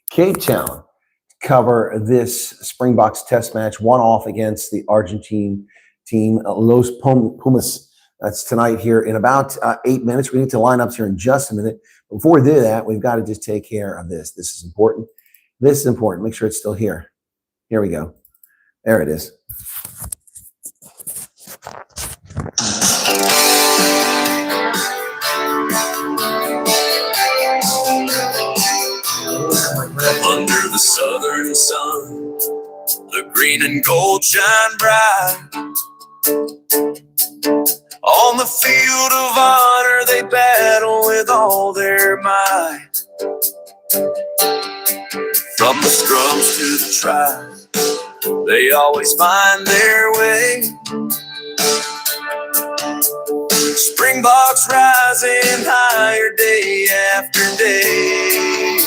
Cape Town cover this Springboks test match, one off against the Argentine team, Los Pumas. That's tonight here in about 8 minutes. We need to line up here in just a minute. Before we do that, we've got to just take care of this. This is important. This is important. Make sure it's still here. Here we go. There it is. Under the southern sun, the green and gold shine bright. On the field of honor, they battle with all their might. From the scrums to the tries, they always find their way. Springboks rising higher day after day.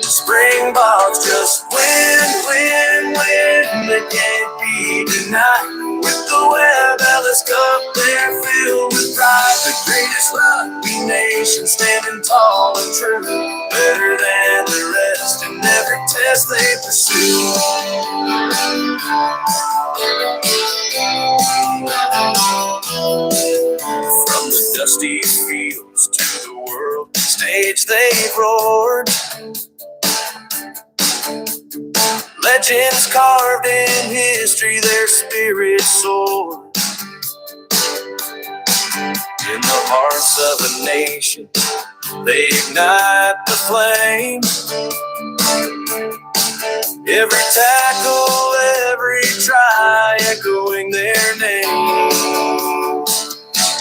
Springboks just win. They can't be denied. With the Webb Ellis Cup, they're filled with pride. The greatest rugby nation, standing tall and true, better than the rest in every test they pursue. From the dusty fields to the world stage they've roared. Legends carved in history, their spirits soar. In the hearts of a nation, they ignite the flame. Every tackle, every try, echoing their name.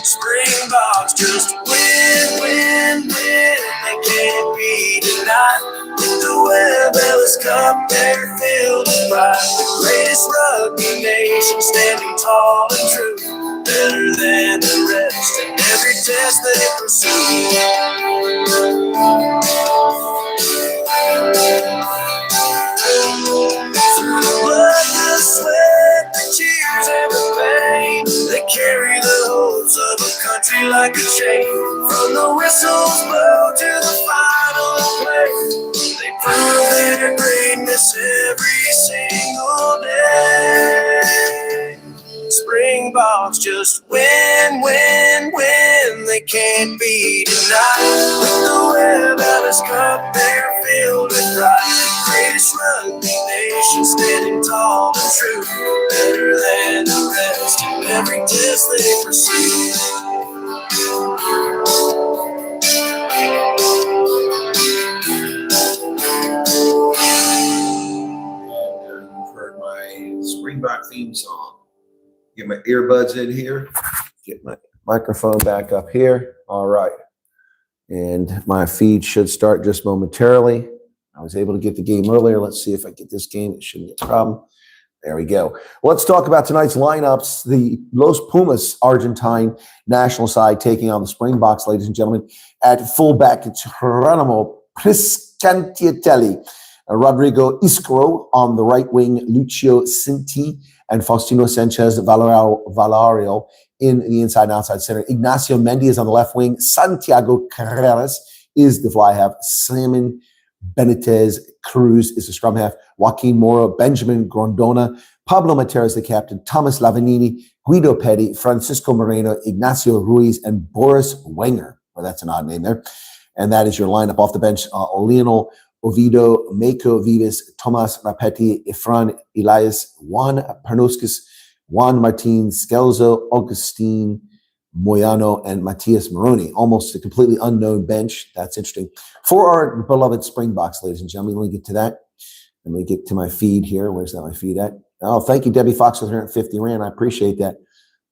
Springboks just win. They can't be denied. With the Webb Ellis Cup, they're filled with pride. The greatest rugby nation, standing tall and true, better than the rest in every test they pursue. Through the blood, the sweat, the cheers, and the pain, they carry the hopes of a country like a chain. From the whistles blow to the final play, they prove their greatness every single day. Springboks just win. They can't be denied. With the Webb Ellis Cup, they're filled with pride. The greatest rugby nation, standing tall and true, better than the rest in every test they pursue. You've heard my Springbok theme song. Get my earbuds in here. Get my microphone back up here. All right. And my feed should start just momentarily. I was able to get the game earlier. Let's see if I get this game. It shouldn't be a problem. There we go. Let's talk about tonight's lineups. The Los Pumas Argentine national side taking on the Springboks, ladies and gentlemen. At fullback, it's Geronimo Priscantiatelli. Rodrigo Iscro on the right wing, Lucio Cinti and Faustino Sanchez Valario in the inside and outside center. Ignacio Mendy is on the left wing. Santiago Carreras is the fly half. Simon Benitez Cruz is the scrum half. Joaquin Moro, Benjamin Grondona, Pablo Matera is the captain. Thomas Lavanini, Guido Petty, Francisco Moreno, Ignacio Ruiz, and Boris Wenger. Well, that's an odd name there. And that is your lineup off the bench. Lionel Oviedo, Mako Vives, Tomas Rapetti, Efran Elias, Juan Pernoskis, Juan Martin, Scelzo, Augustine Moyano, and Matias Moroni. Almost a completely unknown bench. That's interesting. For our beloved Springboks, ladies and gentlemen, let me get to that. Let me get to my feed here. Where's that my feed at? Oh, thank you, Debbie Fox, with 150 Rand. I appreciate that.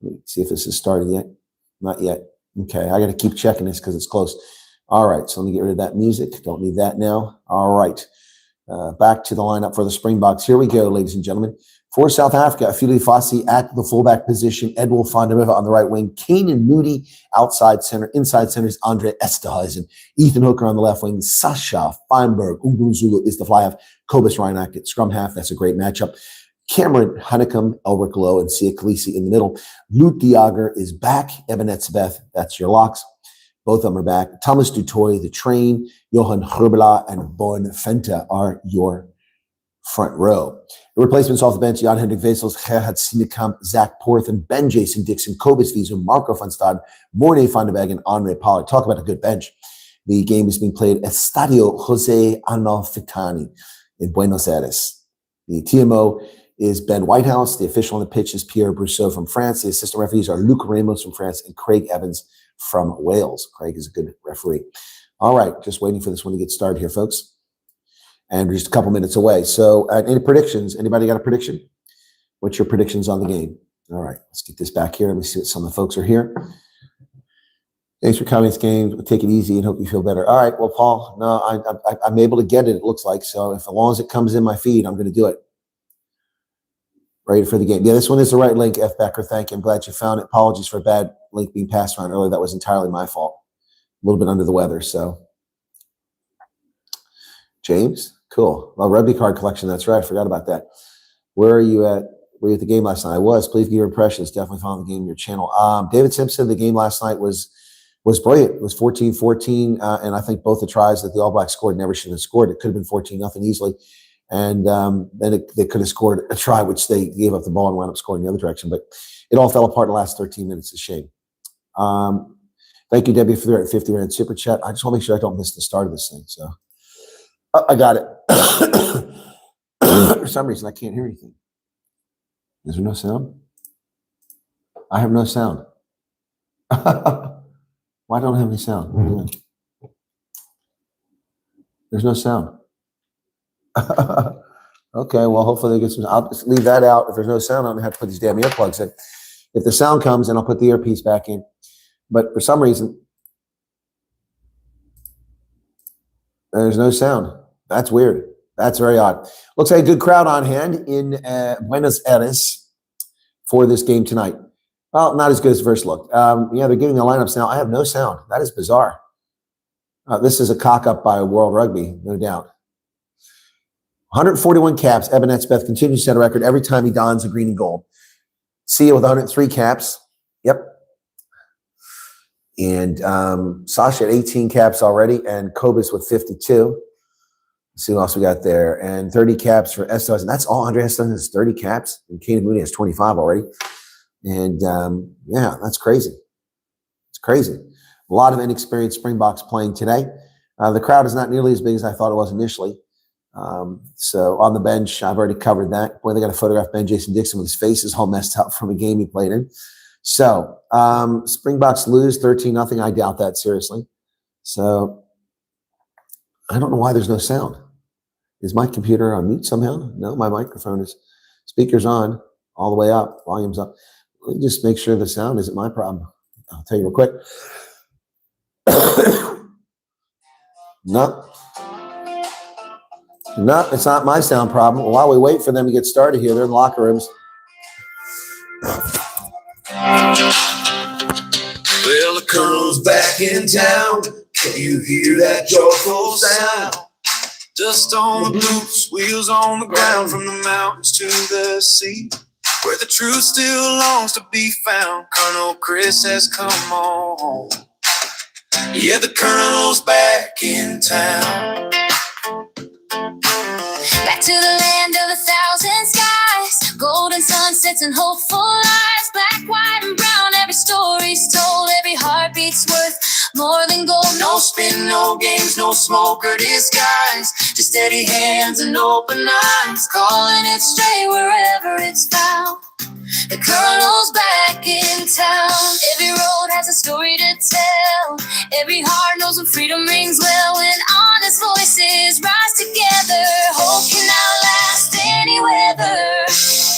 Let me see if this has started yet. Not yet. Okay, I got to keep checking this because it's close. All right, so let me get rid of that music. Don't need that now. All right, back to the lineup for the Springboks. Here we go, ladies and gentlemen. For South Africa, Afili Fassi at the fullback position, Edwin van der Merwe on the right wing, Kanan Moody outside center, inside center is Andre Esterhuizen, Ethan Hooker on the left wing, Sasha Feinberg, Zulu is the fly half, Kobus Reinach at scrum half. That's a great matchup. Cameron Honeycomb, Elric Lowe, and Sia Khaleesi in the middle. Lut Diager is back. Ebenet Sabeth, that's your locks. Both of them are back. Thomas Dutoy, the train, Johan Gerbela, and Bon Fenta are your front row. The replacements off the bench: Jan Hendrik Wessels, Gerhard Sinekamp, Zach Porthen, Ben Jason Dixon, Kobus Wiesel, Marco van Stad, Mornay van der Berg, and Andre Pollard. Talk about a good bench. The game is being played at Estadio Jose Amalfitani in Buenos Aires. The TMO is Ben Whitehouse. The official on the pitch is Pierre Brousseau from France. The assistant referees are Luc Ramos from France and Craig Evans from Wales. Craig is a good referee. All right, just waiting for this one to get started here, folks. And we're just a couple minutes away. So any predictions? Anybody got a prediction? What's your predictions on the game? All right, let's get this back here. Let me see what some of the folks are here. Thanks for coming to this game. We'll take it easy and hope you feel better. All right, well, Paul, no, I'm able to get it, it looks like. So as long as it comes in my feed, I'm going to do it. Ready for the game. Yeah, this one is the right link, F. Becker. Thank you. I'm glad you found it. Apologies for a bad link being passed around earlier. That was entirely my fault. A little bit under the weather, so. James, cool. Well, rugby card collection, that's right. I forgot about that. Where are you at? Were you at the game last night? I was. Please give your impressions. Definitely following the game on your channel. David Simpson, the game last night was brilliant. It was 14-14, and I think both the tries that the All Blacks scored never should have scored. It could have been 14-0 easily. And then they could have scored a try, which they gave up the ball and wound up scoring the other direction. But it all fell apart in the last 13 minutes. It's a shame. Thank you, Debbie, for the 50 Rand super chat. I just want to make sure I don't miss the start of this thing. So I got it. For some reason, I can't hear anything. Is there no sound? I have no sound. Why don't I have any sound? There's no sound. Okay, well, hopefully they get some. I'll just leave that out. If there's no sound, I'm gonna have to put these damn earplugs in. If the sound comes, then I'll put the earpiece back in. But for some reason, there's no sound. That's weird. That's very odd. Looks like a good crowd on hand in Buenos Aires for this game tonight. Well, not as good as first looked. Yeah, they're giving the lineups now. I have no sound. That is bizarre. This is a cock up by World Rugby, no doubt. 141 caps. Eben Etzbeth continues to set a record every time he dons a green and gold. Sia with 103 caps. Yep. And Sasha at 18 caps already, and Kobus with 52. Let's see what else we got there. And 30 caps for Estes. And that's all. Andre Estes has 30 caps. And Kane Mooney has 25 already. And yeah, that's crazy. It's crazy. A lot of inexperienced Springboks playing today. The crowd is not nearly as big as I thought it was initially. So on the bench, I've already covered that. Boy, they got to photograph Ben Jason Dixon with his face is all messed up from a game he played in. So Springboks lose 13-0. I doubt that seriously. So I don't know why there's no sound. Is my computer on mute somehow? No, my microphone is, speaker's on all the way up, volume's up. Let me just make sure the sound isn't my problem. I'll tell you real quick. No, it's not my sound problem. While we wait for them to get started here, they're in the locker rooms. Well, the Colonel's back in town. Can you hear that joyful sound? Dust on the boots, wheels on the ground, from the mountains to the sea, where the truth still longs to be found. Colonel Chris has come on. Yeah, the Colonel's back in town. Back to the land of 1,000 skies, golden sunsets and hopeful lives. Black, white, and brown, every story's told, every heartbeat's worth more than gold. No spin, no games, no smoke or disguise, just steady hands and open eyes, calling it straight wherever it's found. The Colonel's back in town. Every road has a story to tell. Every heart knows when freedom rings well. When honest voices rise together, hope can outlast any weather.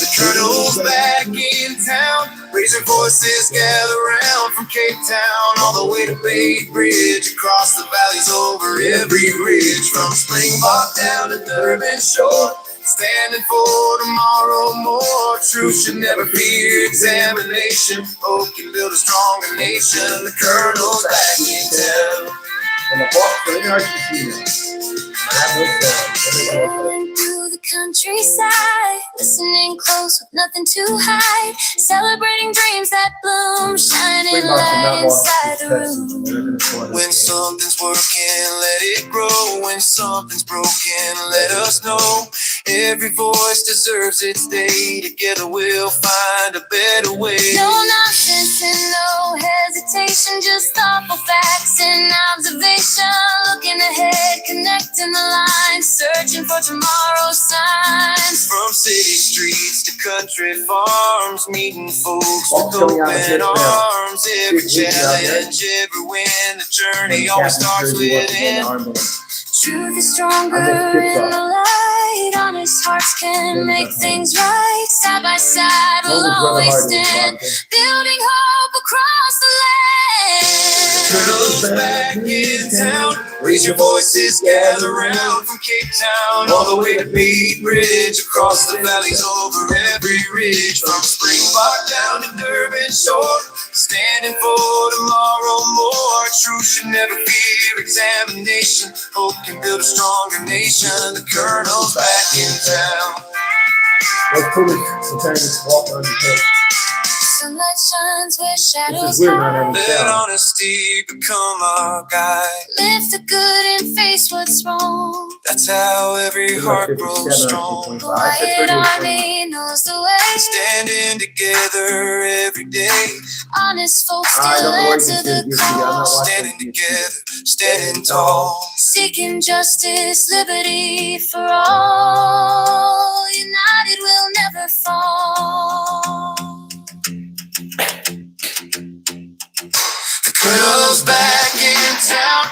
The Colonel's back in town. Raise your voices, gather round, from Cape Town all the way to Bay Bridge, across the valleys, over every ridge, from Springbok down to Durban shore. Standing for tomorrow more. Truth should never fear examination. Hope can build a stronger nation. The Colonel's back in town. And the Bucks are in Argentina. Rolling through the countryside, listen listening close with nothing to hide, celebrating dreams that bloom, shining light inside the room. When something's working, let it grow. When something's broken, let us know. Every voice deserves its day. Together we'll find a better way. No nonsense and no hesitation, just thoughtful facts and observation. Looking ahead, connecting the lines, searching for tomorrow's signs. From city streets to country farms, meeting folks with open arms. Every challenge, every win, the journey always starts within. Truth is stronger in the light. Honest hearts can make things right. Side by side, we'll always stand, building hope across the land. Colonel's back in town. Raise your voices, gather round. From Cape Town all the way to Bay Bridge, across the valleys, over every ridge. From Springbok down to Durban shore, standing for tomorrow more. Truth should never fear examination. Hope can build a stronger nation. The Colonel's back in town. Let's put it sometimes just walk on the pitch. Sunlight shines where This shadows is weird not having hide. Let sound. honesty become our guide. Lift the good and face what's wrong. That's how every heart grows strong. The Wyatt Army knows the way. Standing together every day. Honest folks I still don't know what answer you the did. I'm not call. watching. Standing together, standing tall. Seeking justice, liberty for all. United we'll never fall. The Colonel's back in town.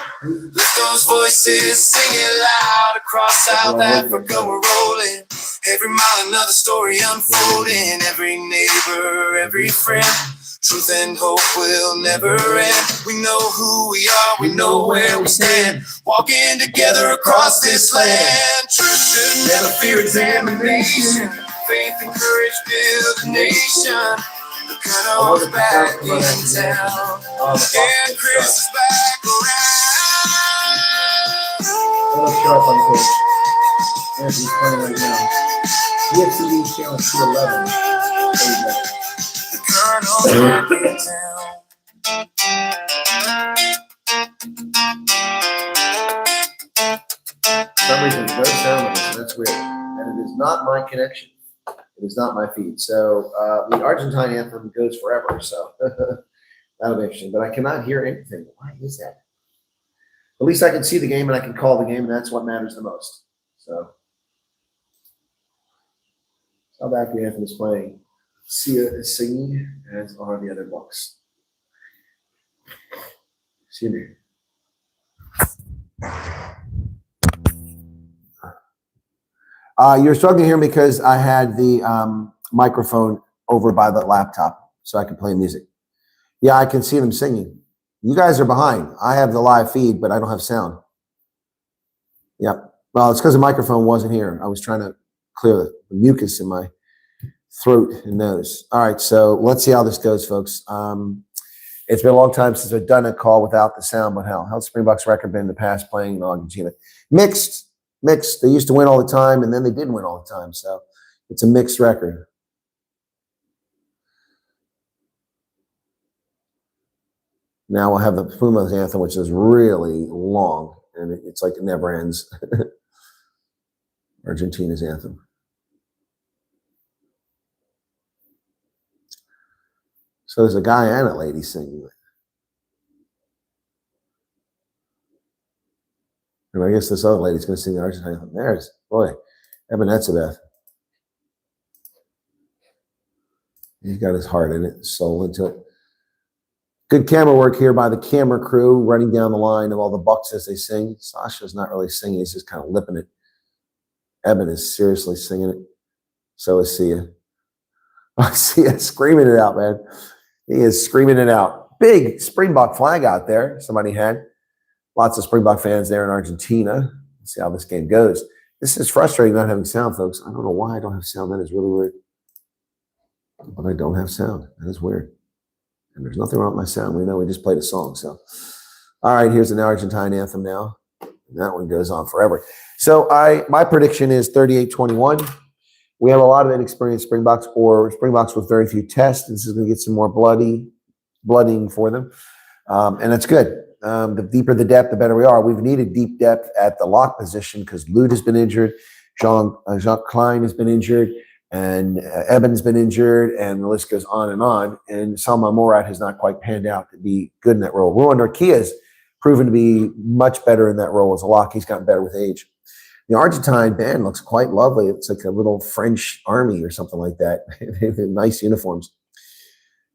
Lift those voices, sing it loud. Across South Africa we're rolling. Every mile another story unfolding. Every neighbor, every friend. Truth and hope will never end. We know who we are, we know where we stand. Walking together across this land. Truth should never fear examination. Faith and courage build a nation. The Colonel's back in town. And Chris is back around. Let's show up on the pitch. Anthony's playing right now. EFTV channel 211. There you go. The Colonel's back in town. For some reason, no sound on this, and that's weird. And it is not my connection. It is not my feed. So the Argentine anthem goes forever. So that'll be interesting. But I cannot hear anything. Why is that? At least I can see the game and I can call the game, and that's what matters the most. So South African anthem is playing. Sia is singing, as are the other Bucks. See me. You're struggling here because I had the microphone over by the laptop so I can play music. Yeah, I can see them singing. You guys are behind. I have the live feed, but I don't have sound. Yep. Well, it's because the microphone wasn't here. I was trying to clear the mucus in my throat and nose. All right, so let's see how this goes, folks. It's been a long time since I've done a call without the sound, but how's Springboks record been in the past playing in Argentina? Mixed. They used to win all the time, and then they didn't win all the time. So it's a mixed record. Now we'll have the Pumas anthem, which is really long, and it's like it never ends. Argentina's anthem. So there's a guy and a lady singing it. And I guess this other lady's going to sing the Argentine anthem. There's, boy, Eben Etzebeth. He's got his heart in it, his soul into it. Good camera work here by the camera crew, running down the line of all the Bucks as they sing. Sasha's not really singing, he's just kind of lipping it. Eben is seriously singing it. So is Sia. Sia screaming it out, man. He is screaming it out. Big Springbok flag out there somebody had. Lots of Springbok fans there in Argentina. Let's see how this game goes. This is frustrating not having sound, folks. I don't know why I don't have sound. That is really weird. But I don't have sound. That is weird. And there's nothing wrong with my sound. We know we just played a song. So, all right, here's an Argentine anthem now. And that one goes on forever. So my prediction is 38-21. We have a lot of inexperienced Springboks or Springboks with very few tests. This is going to get some more blooding for them. And that's good. The deeper the depth, the better we are. We've needed deep depth at the lock position because Lute has been injured, Jacques Klein has been injured, and Eben's been injured, and the list goes on. And Salman Morat has not quite panned out to be good in that role. Rowan Norkia has proven to be much better in that role as a lock. He's gotten better with age. The Argentine band looks quite lovely. It's like a little French army or something like that. Nice uniforms.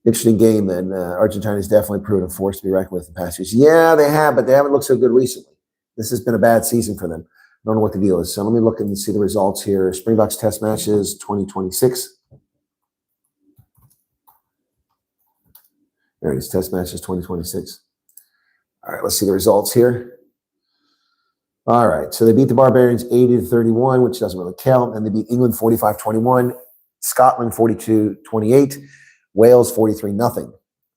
Interesting game, and Argentina has definitely proven a force to be reckoned with in the past years. Yeah, they have, but they haven't looked so good recently. This has been a bad season for them. I don't know what the deal is. So let me look and see the results here. Springboks test matches 2026. There it is, test matches 2026. All right, let's see the results here. All right, so they beat the Barbarians 80-31, which doesn't really count. And they beat England 45-21, Scotland 42-28, Wales 43-0.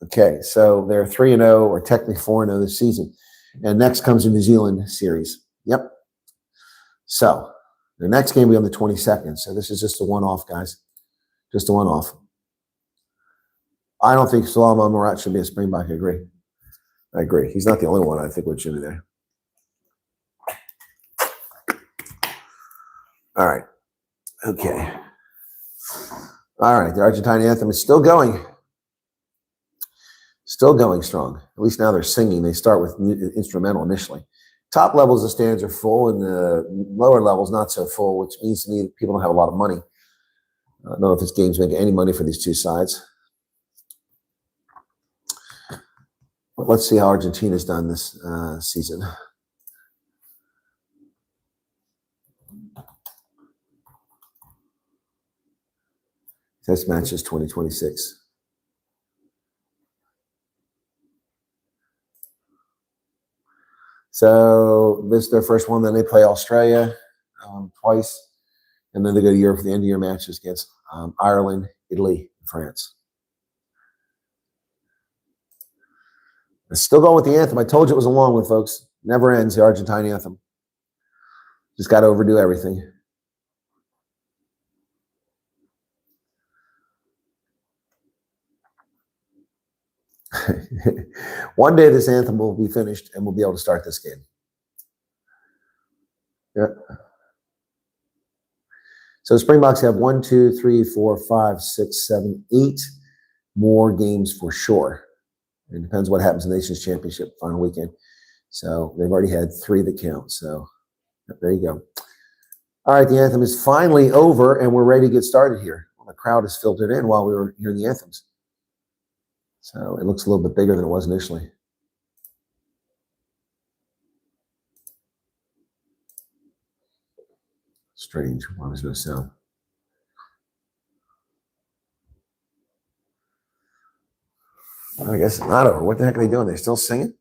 Okay, so they're 3-0, or technically 4-0 this season. And next comes the New Zealand series. Yep. So the next game will be on the 22nd. So this is just a one-off, guys. Just a one-off. I don't think Salman Morat should be a Springbok. I agree. He's not the only one I think should be there. All right. Okay. All right. The Argentine anthem is still going. Still going strong. At least now they're singing. They start with instrumental initially. Top levels of stands are full, and the lower levels not so full, which means to me that people don't have a lot of money. I don't know if this game's making any money for these two sides. But let's see how Argentina's done this season. Test matches 2026. So this is their first one. Then they play Australia twice. And then they go to Europe for the end of year matches against Ireland, Italy, and France. It's still going with the anthem. I told you it was a long one, folks. Never ends, the Argentine anthem. Just got to overdo everything. One day this anthem will be finished and we'll be able to start this game. Yeah. So the Springboks have 1, 2, 3, 4, 5, 6, 7, 8 more games for sure. It depends what happens in the Nations Championship final weekend. So they've already had 3 that count. So there you go. All right, the anthem is finally over and we're ready to get started here. Well, the crowd has filtered in while we were hearing the anthems. So it looks a little bit bigger than it was initially. Strange. Why was no sound? I guess it's not over. What the heck are they doing? They're still singing?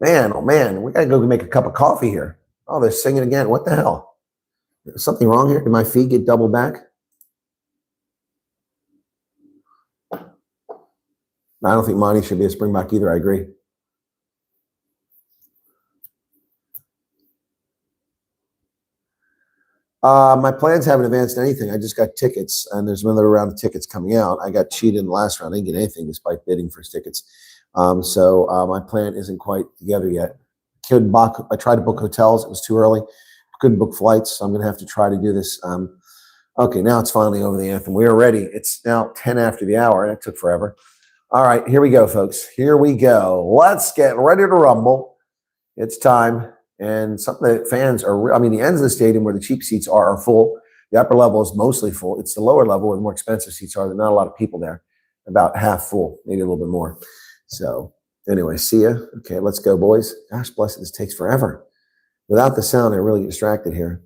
Man, oh man, we got to go make a cup of coffee here. Oh, they're singing again. What the hell? Is something wrong here? Did my feet get doubled back? I don't think Monty should be a Springbok either. I agree. My plans haven't advanced anything. I just got tickets, and there's another round of tickets coming out. I got cheated in the last round. I didn't get anything despite bidding for tickets. So my plan isn't quite together yet. I tried to book hotels. It was too early. Couldn't book flights, so I'm going to have to try to do this. Okay, now it's finally over the anthem. We are ready. It's now 10 after the hour. That took forever. All right, here we go, folks. Here we go. Let's get ready to rumble. It's time. And something that fans are, the ends of the stadium where the cheap seats are full. The upper level is mostly full. It's the lower level where the more expensive seats are. There's not a lot of people there. About half full, maybe a little bit more. So anyway, see ya. Okay, let's go, boys. Gosh, bless it, this takes forever. Without the sound, I really get distracted here.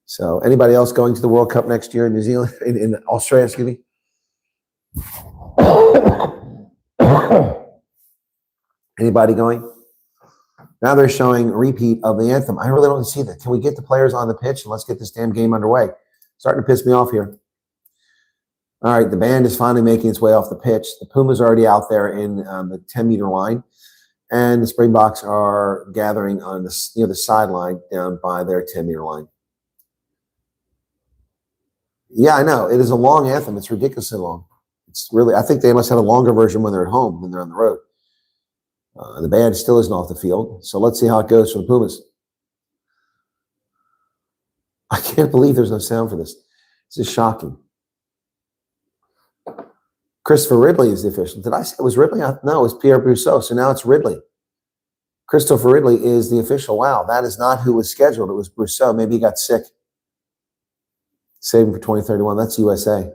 So anybody else going to the World Cup next year in New Zealand, in Australia, excuse me? Anybody going? Now they're showing a repeat of the anthem. I really don't see that. Can we get the players on the pitch and let's get this damn game underway? Starting to piss me off here. All right, the band is finally making its way off the pitch. The Pumas are already out there in the 10-meter line, and the Springboks are gathering on the sideline down by their 10-meter line. Yeah, I know. It is a long anthem. It's ridiculously long. It's really, I think they must have a longer version when they're at home than they're on the road. The band still isn't off the field. So let's see how it goes for the Pumas. I can't believe there's no sound for this. This is shocking. Christopher Ridley is the official. Did I say it was Ridley? No, it was Pierre Brousseau. So now it's Ridley. Christopher Ridley is the official. Wow, that is not who was scheduled. It was Brousseau. Maybe he got sick. Saving for 2031. That's USA.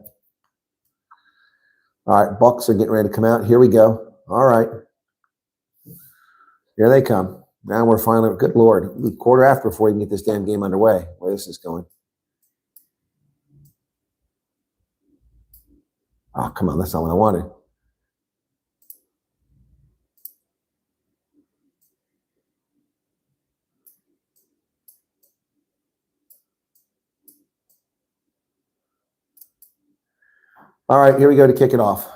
All right, Bucks are getting ready to come out. Here we go. All right. Here they come. Now we're finally, good Lord, it'll be quarter after before we can get this damn game underway. Where this is going. Oh, come on. That's not what I wanted. All right, here we go to kick it off.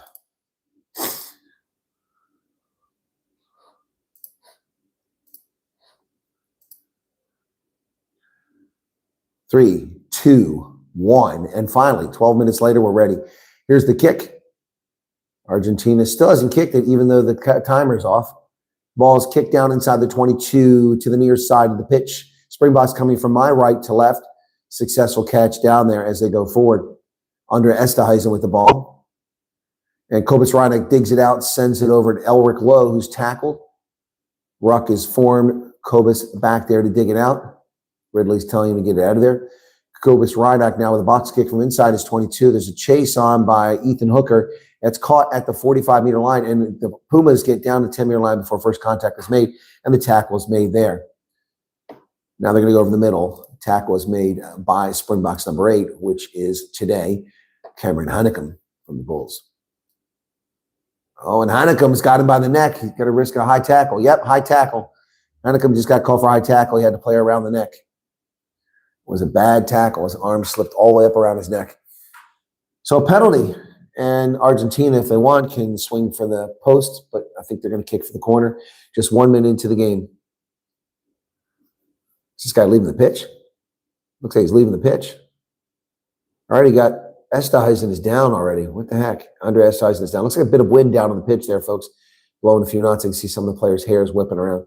Three, two, one, and finally, 12 minutes later, we're ready. Here's the kick. Argentina still hasn't kicked it, even though the timer's off. Ball is kicked down inside the 22 to the near side of the pitch. Springboks coming from my right to left. Successful catch down there as they go forward. Andre Esterhuizen with the ball. And Kobus Reinach digs it out, sends it over to Elric Lowe, who's tackled. Ruck is formed. Kobus back there to dig it out. Ridley's telling him to get it out of there. Kobus Reinach now with a box kick from inside his 22. There's a chase on by Ethan Hooker. That's caught at the 45-meter line, and the Pumas get down to the 10-meter line before first contact is made, and the tackle is made there. Now they're going to go over the middle. Tackle is made by Springboks number 8, which is today Cameron Heineken from the Bulls. Oh, and Heinekam's got him by the neck. He's got to risk a high tackle. Yep, high tackle. Heinekem just got called for high tackle. He had to play around the neck. It was a bad tackle. His arm slipped all the way up around his neck. So a penalty. And Argentina, if they want, can swing for the post, but I think they're going to kick for the corner. Just 1 minute into the game. Is this guy leaving the pitch? Looks like he's leaving the pitch. Already got Esterhuizen is down already. What the heck? Andre Esterhuizen is down. Looks like a bit of wind down on the pitch there, folks. Blowing a few knots. You can see some of the players' hairs whipping around.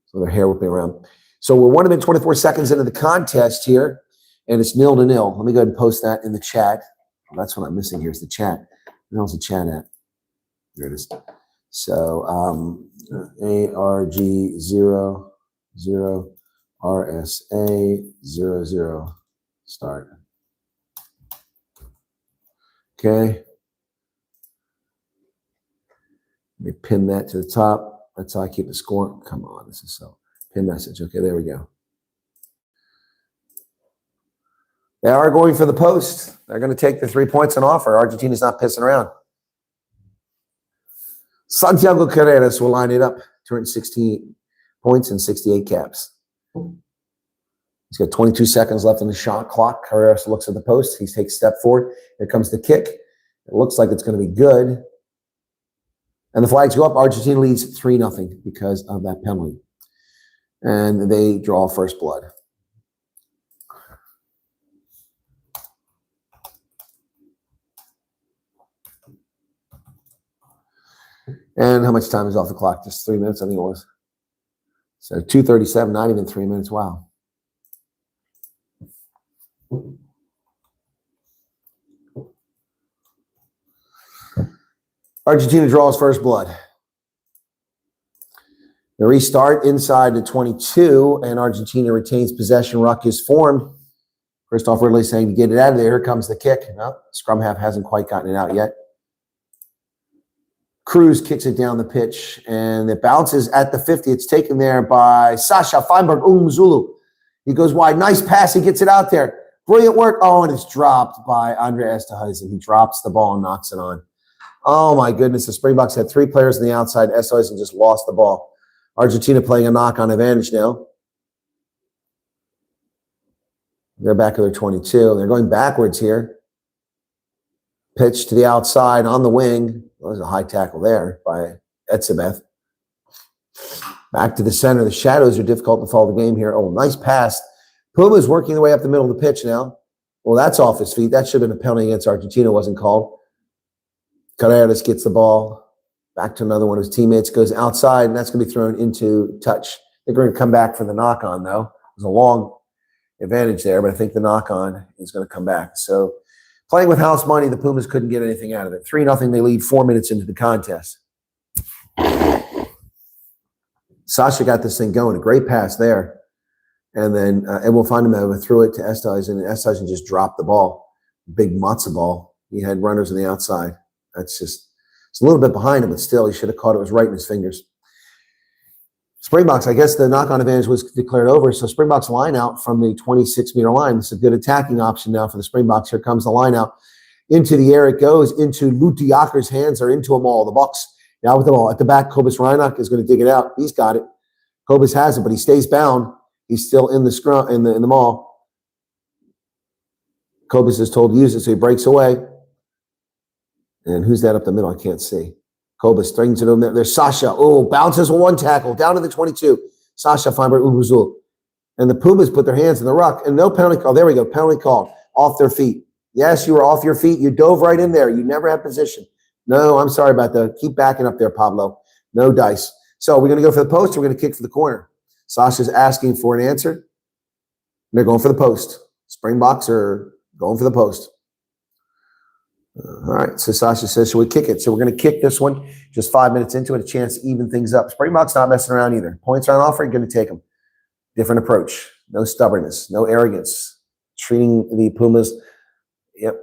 So their hair whipping around. So we're 1 minute, 24 seconds into the contest here, and it's 0-0. Let me go ahead and post that in the chat. Well, that's what I'm missing here is the chat. Where else is the chat at? There it is. So ARG00 RSA00 start. Okay. Let me pin that to the top. That's how I keep the score. Come on, this is so. Pin message. Okay, there we go. They are going for the post. They're going to take the 3 points on offer. Argentina's not pissing around. Santiago Carreras will line it up. 216 points and 68 caps. He's got 22 seconds left on the shot clock. Carreras looks at the post. He takes a step forward. Here comes the kick. It looks like it's going to be good. And the flags go up. Argentina leads 3-0 because of that penalty. And they draw first blood. And how much time is off the clock? Just 3 minutes, I think it was. So 2:37, not even 3 minutes. Wow. Argentina draws first blood. The restart inside the 22, and Argentina retains possession. Ruck is formed. Christoph Ridley saying to get it out of there. Here comes the kick. No, scrum half hasn't quite gotten it out yet. Cruz kicks it down the pitch, and it bounces at the 50. It's taken there by Sasha Feinberg Umzulu. He goes wide. Nice pass. He gets it out there. Brilliant work. Oh, and it's dropped by Andre Esterhuizen. He drops the ball and knocks it on. Oh, my goodness. The Springboks had 3 players on the outside. Esterhuizen just lost the ball. Argentina playing a knock-on advantage now. They're back at their 22. They're going backwards here. Pitch to the outside on the wing. Well, there's a high tackle there by Etzebeth. Back to the center. The shadows are difficult to follow the game here. Oh, nice pass. Puma's working their way up the middle of the pitch now. Well, that's off his feet. That should have been a penalty against Argentina, wasn't called. Carreras gets the ball back to another one of his teammates, goes outside, and that's going to be thrown into touch. They're going to come back for the knock-on, though. There's a long advantage there, but I think the knock-on is going to come back. So playing with house money, the Pumas couldn't get anything out of it. 3-0, they lead 4 minutes into the contest. Sasha got this thing going. A great pass there. And then Edwin Fundamental threw it to Esthuizen, and Esthuizen just dropped the ball. Big matzo ball. He had runners on the outside. That's just, it's a little bit behind him, but still, he should have caught it. It was right in his fingers. Springboks, I guess the knock-on advantage was declared over, so Springboks line out from the 26-meter line. It's a good attacking option now for the Springboks. Here comes the line out. Into the air it goes, into Lutiaker's hands or into them all. The Bucks now with the ball. At the back, Kobus Reinach is going to dig it out. He's got it. Kobus has it, but he stays bound. He's still in the scrum in the maul. Kobus is told to use it, so he breaks away. And who's that up the middle? I can't see. Kobus strings it over there. There's Sasha. Oh, bounces with one tackle down to the 22. Sasha Feinberg Ubuzul. And the Pumas put their hands in the ruck. And no penalty call. There we go. Penalty called. Off their feet. Yes, you were off your feet. You dove right in there. You never had position. No, I'm sorry about that. Keep backing up there, Pablo. No dice. So we're going to go for the post or we're going to kick for the corner. Sasha's asking for an answer. They're going for the post. Springboks are going for the post. All right, so Sasha says, should we kick it? So we're going to kick this one. Just 5 minutes into it, a chance to even things up. Springboks not messing around either. Points are on offer, going to take them. Different approach. No stubbornness. No arrogance. Treating the Pumas. Yep.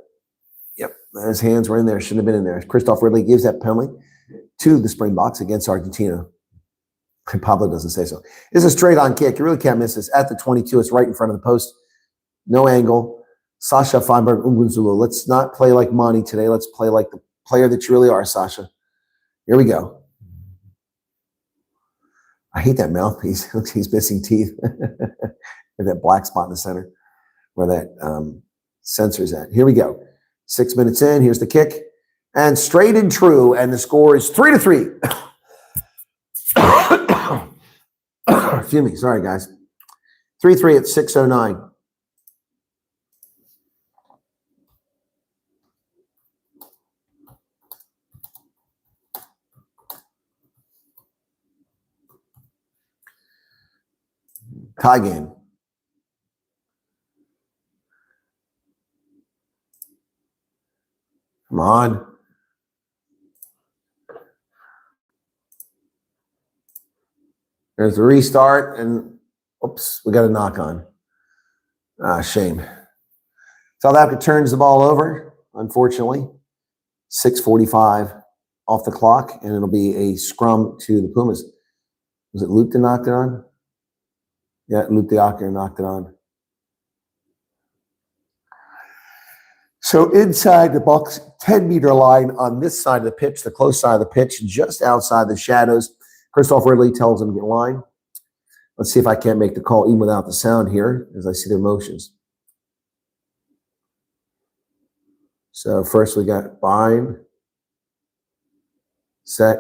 His hands were in there. Shouldn't have been in there. Christoph Ridley gives that penalty to the Springboks against Argentina. And Pablo doesn't say so. It's a straight-on kick. You really can't miss this. At the 22, it's right in front of the post. No angle. Sasha Feinberg Ugunzulu. Let's not play like Monty today. Let's play like the player that you really are, Sasha. Here we go. I hate that mouthpiece. He's missing teeth. That black spot in the center where that sensor's at. Here we go. 6 minutes in. Here's the kick. And straight and true. And the score is 3-3. Excuse me. Sorry, guys. 3-3 at 6:09. Tie game. Come on. There's the restart, and oops, we got a knock on. Shame. South Africa turns the ball over, unfortunately. 6:45 off the clock, and it'll be a scrum to the Pumas. Was it Luke that knocked it on? Yeah, Luke Diaker knocked it on. So inside the Bucks 10-meter line on this side of the pitch, the close side of the pitch, just outside the shadows, Christoph Ridley tells him to get in line. Let's see if I can't make the call even without the sound here as I see their motions. So first we got bind, set,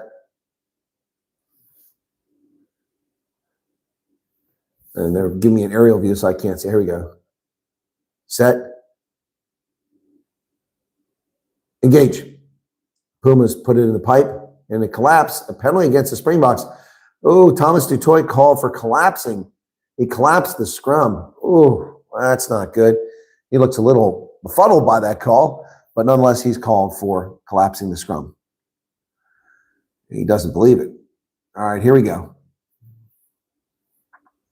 and they're giving me an aerial view so I can't see. Here we go. Set. Engage. Pumas put it in the pipe, and it collapsed. A penalty against the Springboks. Oh, Thomas Dutoit called for collapsing. He collapsed the scrum. Oh, that's not good. He looks a little befuddled by that call, but nonetheless, he's called for collapsing the scrum. He doesn't believe it. All right, here we go.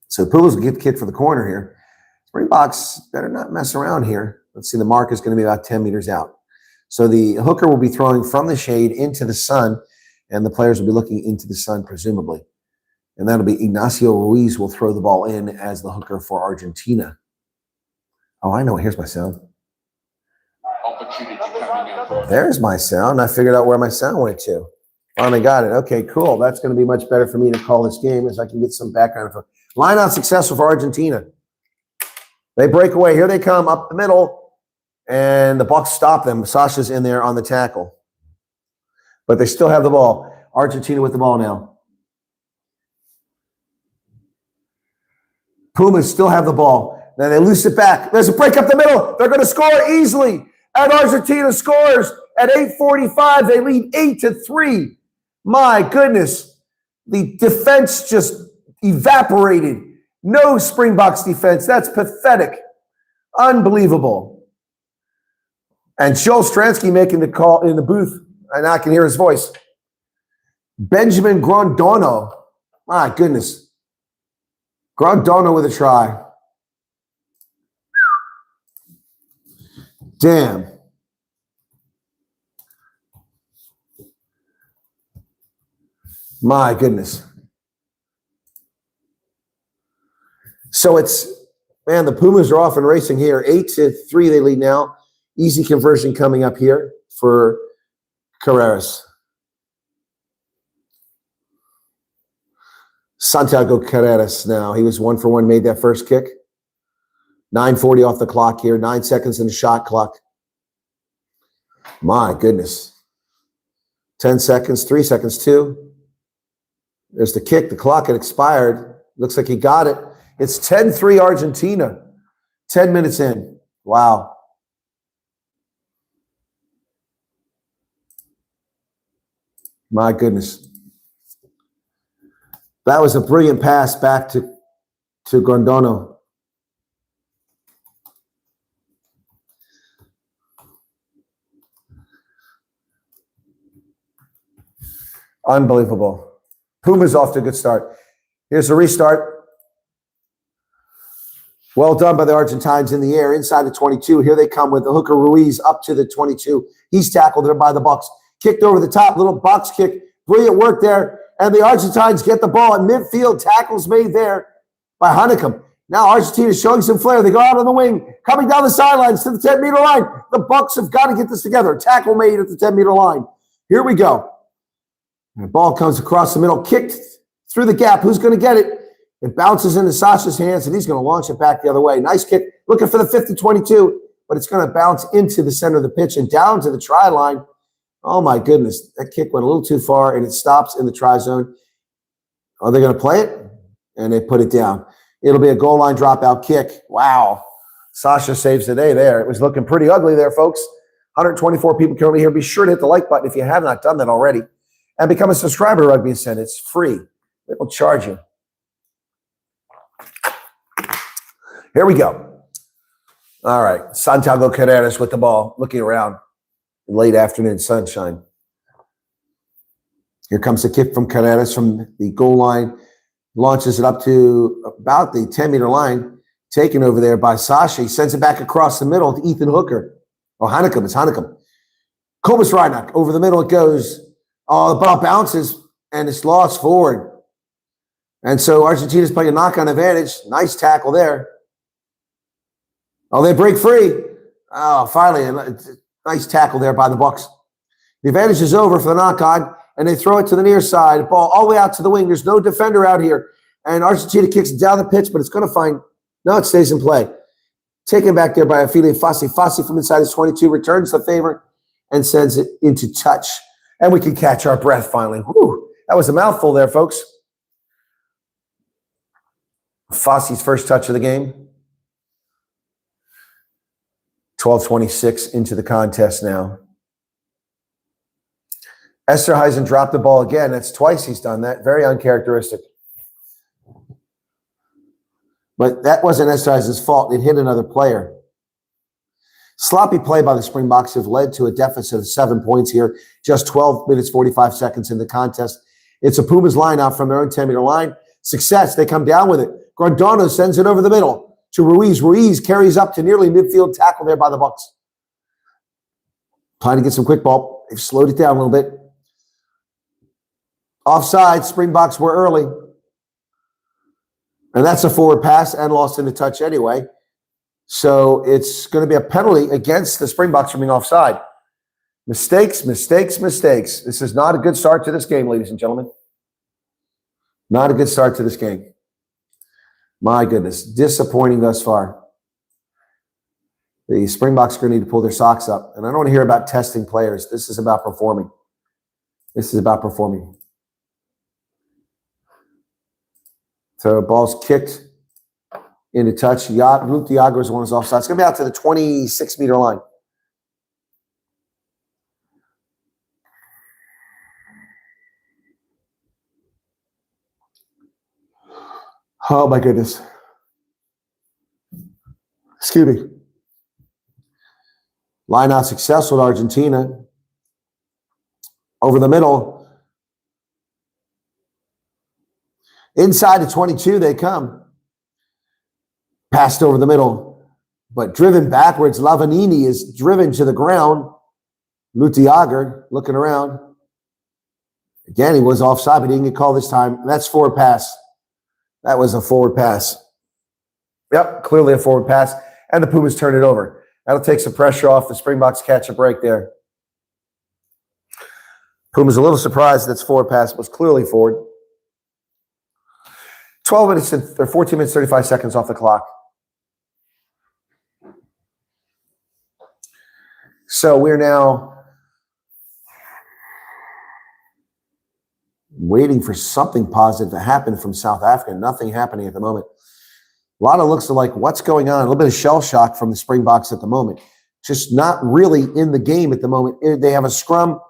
So Pumas will get kicked for the corner here. Springboks better not mess around here. Let's see, the mark is going to be about 10 meters out. So the hooker will be throwing from the shade into the sun, and the players will be looking into the sun, presumably. And that'll be Ignacio Ruiz will throw the ball in as the hooker for Argentina. Oh, I know. Here's my sound. There's my sound. I figured out where my sound went to. Finally got it. Okay, cool. That's going to be much better for me to call this game as I can get some background info. Line out successful for Argentina. They break away. Here they come up the middle. And the Bucks stop them. Sasha's in there on the tackle. But they still have the ball. Argentina with the ball now. Pumas still have the ball. Then they loose it back. There's a break up the middle. They're going to score easily. And Argentina scores at 8:45. They lead 8-3. My goodness. The defense just evaporated. No Springboks defense. That's pathetic. Unbelievable. And Joel Stransky making the call in the booth. And I can hear his voice. Benjamin Grondona. My goodness. Grondona with a try. Damn. My goodness. So it's, man, the Pumas are off and racing here. 8-3 they lead now. Easy conversion coming up here for Carreras. Santiago Carreras now. He was 1 for 1, made that first kick. 9:40 off the clock here. 9 seconds in the shot clock. My goodness. 10 seconds, 3 seconds, 2. There's the kick. The clock had expired. Looks like he got it. It's 10-3 Argentina. 10 minutes in. Wow. My goodness. That was a brilliant pass back to Grondona. Unbelievable. Puma's off to a good start. Here's a restart. Well done by the Argentines in the air, inside the 22. Here they come with the hooker Ruiz up to the 22. He's tackled there by the Bucks. Kicked over the top, little box kick. Brilliant work there. And the Argentines get the ball at midfield. Tackles made there by Honeycomb. Now Argentina showing some flair. They go out on the wing, coming down the sidelines to the 10-meter line. The Bucks have got to get this together. Tackle made at the 10-meter line. Here we go. The ball comes across the middle, kicked through the gap. Who's going to get it? It bounces into Sasha's hands, and he's going to launch it back the other way. Nice kick. Looking for the 50-22, but it's going to bounce into the center of the pitch and down to the try line. Oh, my goodness. That kick went a little too far, and it stops in the try zone. Are they going to play it? And they put it down. It'll be a goal line dropout kick. Wow. Sasha saves the day there. It was looking pretty ugly there, folks. 124 people currently here. Be sure to hit the like button if you have not done that already. And become a subscriber to Rugby Ascent. It's free. They will charge you. Here we go. All right. Santiago Carreras with the ball, looking around. Late afternoon sunshine. Here comes the kick from Carreras from the goal line. Launches it up to about the 10-meter line. Taken over there by Sasha. He sends it back across the middle to Ethan Hooker. Oh, Honeycomb. It's Honeycomb. Kobus Reinach. Over the middle it goes. Oh, the ball bounces, and it's lost forward. And so Argentina's playing a knock-on advantage. Nice tackle there. Oh, they break free. Oh, finally, a nice tackle there by the Bucks. The advantage is over for the knock-on, and they throw it to the near side. Ball all the way out to the wing. There's no defender out here. And Argentina kicks it down the pitch, but it's going to find – no, it stays in play. Taken back there by Afili Fassi. Fassi from inside his 22 returns the favor and sends it into touch. And we can catch our breath finally. Whew, that was a mouthful there, folks. Fossey's first touch of the game. 12:26 into the contest now. Esterhuizen dropped the ball again. That's twice he's done that. Very uncharacteristic. But that wasn't Esterhuizen's fault. It hit another player. Sloppy play by the Springboks have led to a deficit of 7 points here. Just 12 minutes, 45 seconds in the contest. It's a Pumas line out from their own 10-meter line. Success. They come down with it. Grondona sends it over the middle to Ruiz. Ruiz carries up to nearly midfield, tackle there by the Bucks. Trying to get some quick ball. They've slowed it down a little bit. Offside. Springboks were early. And that's a forward pass and lost in the touch anyway. So it's going to be a penalty against the Springboks for being offside. Mistakes, mistakes, mistakes. This is not a good start to this game, ladies and gentlemen. Not a good start to this game. My goodness, disappointing thus far. The Springboks are going to need to pull their socks up. And I don't want to hear about testing players. This is about performing. This is about performing. So ball's kicked into touch. Luke Diago is the one who's offside. It's going to be out to the 26-meter line. Oh, my goodness. Excuse me. Line out successful with Argentina. Over the middle. Inside the 22, they come. Passed over the middle. But driven backwards, Lavanini is driven to the ground. Lutiager looking around. Again, he was offside, but he didn't get called this time. That's forward pass. That was a forward pass. Yep, clearly a forward pass. And the Pumas turn it over. That'll take some pressure off. The Springboks catch a break there. Pumas a little surprised that's forward pass. It was clearly forward. 14 minutes, 35 seconds off the clock. So we're now waiting for something positive to happen from South Africa. Nothing happening at the moment. A lot of looks like what's going on. A little bit of shell shock from the Springboks at the moment. Just not really in the game at the moment. They have a scrum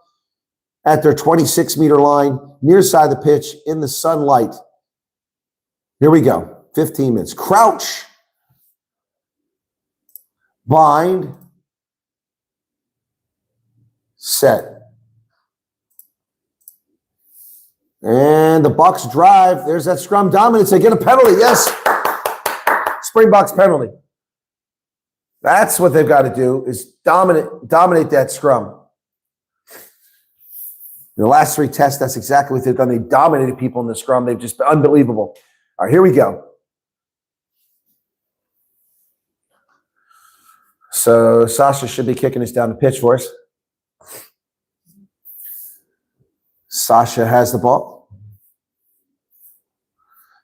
at their 26-meter line, near side of the pitch, in the sunlight. Here we go. 15 minutes. Crouch. Bind. Set. And the Bucks drive. There's that scrum dominance. They get a penalty. Yes. Springboks penalty. That's what they've got to do, is dominate that scrum. In the last 3 tests, that's exactly what they've done. They dominated people in the scrum. They've just been unbelievable. All right, here we go. So Sasha should be kicking us down the pitch for us. Sasha has the ball.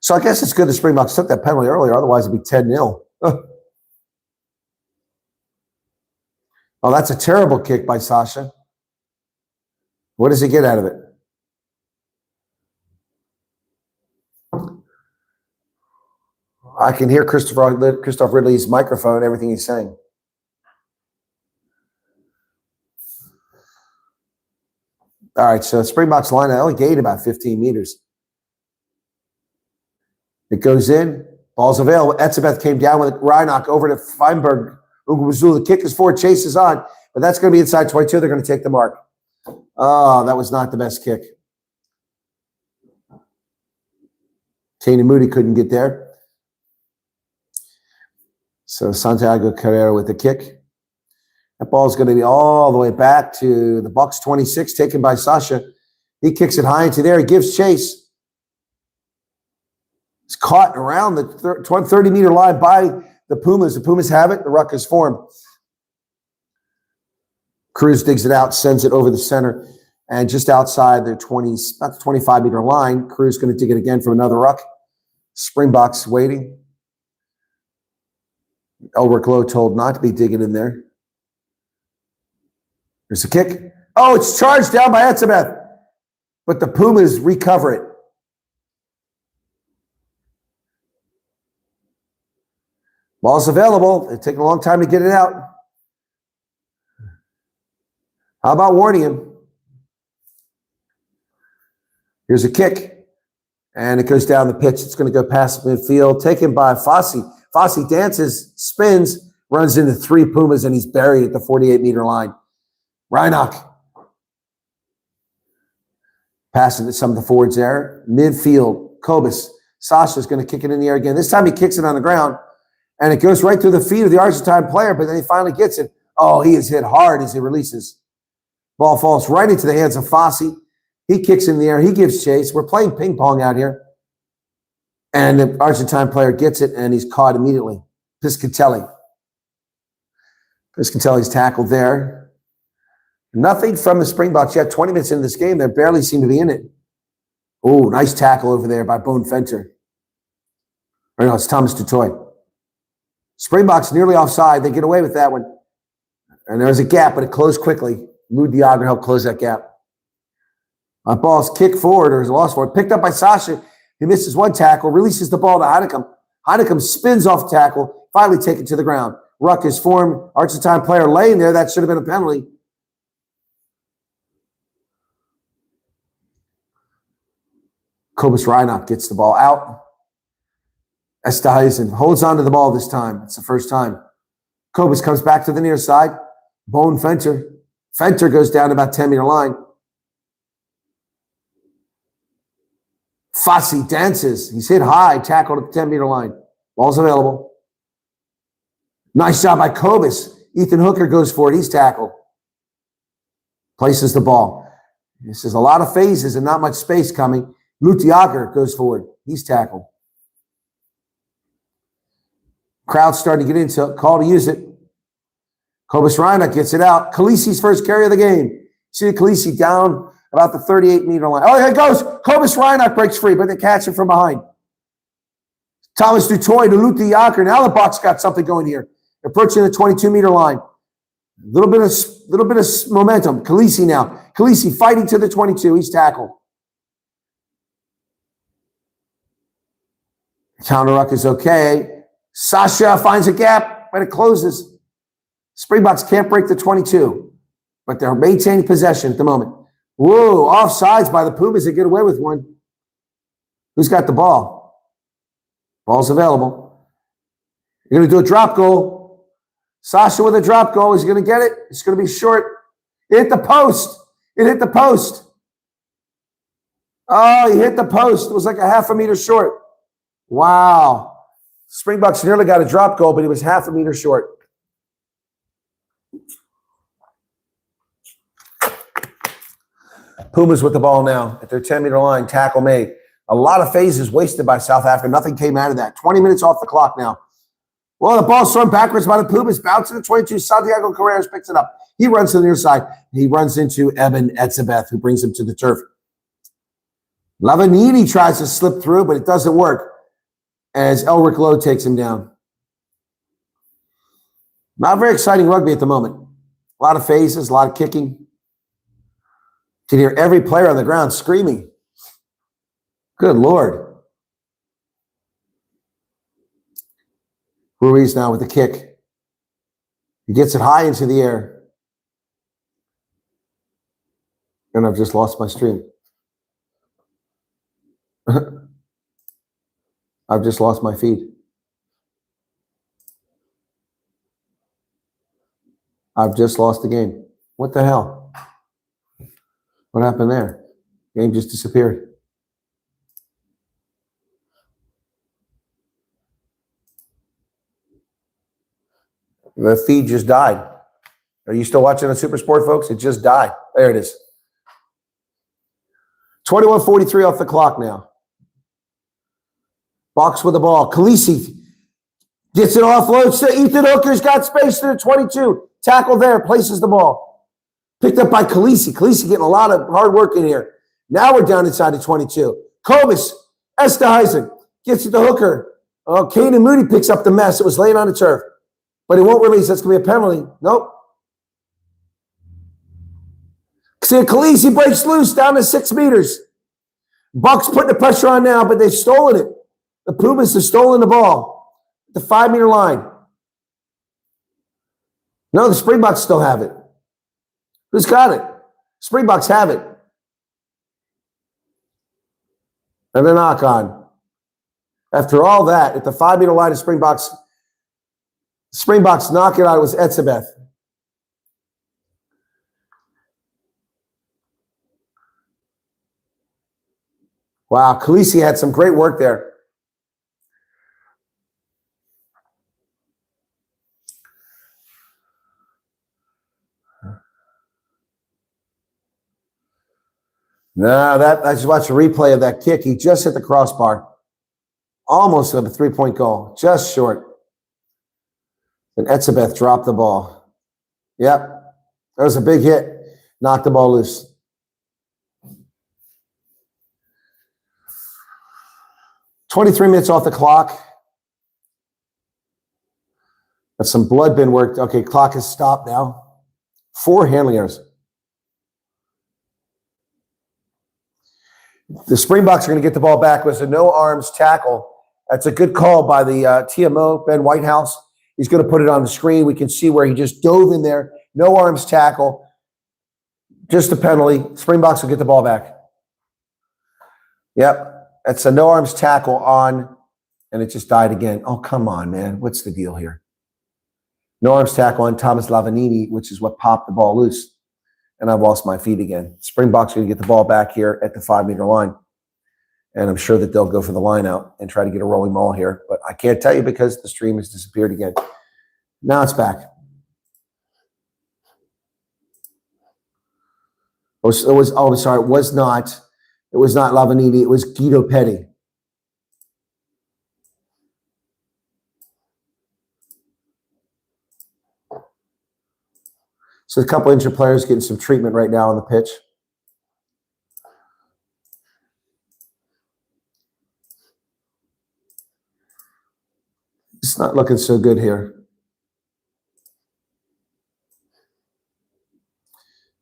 So I guess it's good the Springboks took that penalty earlier. Otherwise, it'd be 10-0. Oh, that's a terrible kick by Sasha. What does he get out of it? I can hear Christoph Ridley's microphone, everything he's saying. All right, so Springboks line, I only gained about 15 meters. It goes in, ball's available. Etzebeth came down with it. Reinach over to Feinberg. The kick is forward, chase is on, but that's going to be inside 22. They're going to take the mark. Oh, that was not the best kick. Tana Moody couldn't get there. So Santiago Carrera with the kick. That ball is going to be all the way back to the Bucks 26, taken by Sasha. He kicks it high into there. He gives chase. It's caught around the 30-meter line by the Pumas. The Pumas have it. The ruck is formed. Cruz digs it out, sends it over the center, and just outside their about the 25-meter line, Cruz going to dig it again from another ruck. Springboks waiting. Elric Lowe told not to be digging in there. There's a kick. Oh, it's charged down by Etzebeth, but the Pumas recover it. Ball's available. It's taking a long time to get it out. How about warning him? Here's a kick. And it goes down the pitch. It's going to go past midfield. Taken by Fossey. Fossey dances, spins, runs into 3 Pumas, and he's buried at the 48-meter line. Reinach. Passing to some of the forwards there. Midfield. Kobus. Sasha's going to kick it in the air again. This time he kicks it on the ground. And it goes right through the feet of the Argentine player, but then he finally gets it. Oh, he is hit hard as he releases. Ball falls right into the hands of Fossey. He kicks in the air. He gives chase. We're playing ping pong out here. And the Argentine player gets it, and he's caught immediately. Piscatelli. Piscatelli's tackled there. Nothing from the Springboks yet. 20 minutes into this game, they barely seem to be in it. Oh, nice tackle over there by Bone Fenter. Or no, it's Thomas Dutoy. Springboks nearly offside. They get away with that one. And there was a gap, but it closed quickly. Lou Diago helped close that gap. Ball's kicked forward or is lost forward. Picked up by Sasha. He misses one tackle, releases the ball to Heinekamp. Heinekum spins off tackle, finally taken to the ground. Ruck is formed. Argentine player laying there. That should have been a penalty. Cobus Reinach gets the ball out. Esterhuizen holds on to the ball this time. It's the first time. Cobus comes back to the near side. Bone Fenter. Fenter goes down to about 10-meter line. Fassi dances. He's hit high, tackled at the 10-meter line. Ball's available. Nice job by Cobus. Ethan Hooker goes for it. He's tackled. Places the ball. This is a lot of phases and not much space coming. Lutiager goes forward. He's tackled. Crowd's starting to get into it. Call to use it. Cobus Reinach gets it out. Khaleesi's first carry of the game. See Khaleesi down about the 38-meter line. Oh, here it goes. Cobus Reinach breaks free, but they catch him from behind. Thomas Dutoy to Lutiager. Now the Bucks got something going here. Approaching the 22-meter line. A little bit of momentum. Khaleesi now. Khaleesi fighting to the 22. He's tackled. Counter ruck is okay. Sasha finds a gap, but it closes. Springboks can't break the 22, but they're maintaining possession at the moment. Whoa, offsides by the Pumas. They get away with one. Who's got the ball? Ball's available. You're going to do a drop goal. Sasha with a drop goal. Is he going to get it? It's going to be short. It hit the post. It hit the post. Oh, he hit the post. It was like a half a meter short. Wow. Springboks nearly got a drop goal, but he was half a meter short. Pumas with the ball now at their 10-meter line. Tackle made. A lot of phases wasted by South Africa. Nothing came out of that. 20 minutes off the clock now. Well, the ball's thrown backwards by the Pumas. Bounce to the 22. Santiago Carreras picks it up. He runs to the near side. He runs into Eben Etzebeth, who brings him to the turf. Lavanini tries to slip through, but it doesn't work as Elric Lowe takes him down. Not very exciting rugby at the moment. A lot of phases, a lot of kicking. You can hear every player on the ground screaming. Good Lord. Ruiz now with the kick. He gets it high into the air. And I've just lost my stream. I've just lost my feed. I've just lost the game. What the hell? What happened there? Game just disappeared. The feed just died. Are you still watching on Supersport, folks? It just died. There it is. 21:43 off the clock now. Box with the ball. Khaleesi gets it offloads to Ethan Hooker's got space to the 22. Tackle there, places the ball. Picked up by Khaleesi. Khaleesi getting a lot of hard work in here. Now we're down inside the 22. Cobus, Esterhuizen gets it to Hooker. Oh, Caden Moody picks up the mess. It was laying on the turf. But he won't release. That's going to be a penalty. Nope. See, Khaleesi breaks loose down to 6 meters. Bucks putting the pressure on now, but they've stolen it. The Pumas have stolen the ball at the 5-meter line. No, the Springboks still have it. Who's got it? Springboks have it. And the knock on. After all that, at the 5-meter line of Springboks knock it out. It was Etzebeth. Wow, Khaleesi had some great work there. No, I just watched a replay of that kick. He just hit the crossbar. Almost a 3-point goal. Just short. And Etzebeth dropped the ball. Yep. That was a big hit. Knocked the ball loose. "23 minutes off the clock. That's some blood been worked. Okay, clock has stopped now. 4 handling errors. The Springboks are going to get the ball back with a no-arms tackle That's a good call by the TMO, Ben Whitehouse. He's going to put it on the screen. We can see where he just dove in there. No arms tackle. Just a penalty. Springboks will get the ball back. Yep. That's a no arms tackle on, and it just died again. Oh, come on, man. What's the deal here? No arms tackle on Thomas Lavanini, which is what popped the ball loose. And I've lost my feet again. Springboks are going to get the ball back here at the 5-meter line. And I'm sure that they'll go for the line out and try to get a rolling maul here. But I can't tell you because the stream has disappeared again. Now it's back. It was not Lavanini. It was Guido Petty. So a couple injured players getting some treatment right now on the pitch. It's not looking so good here.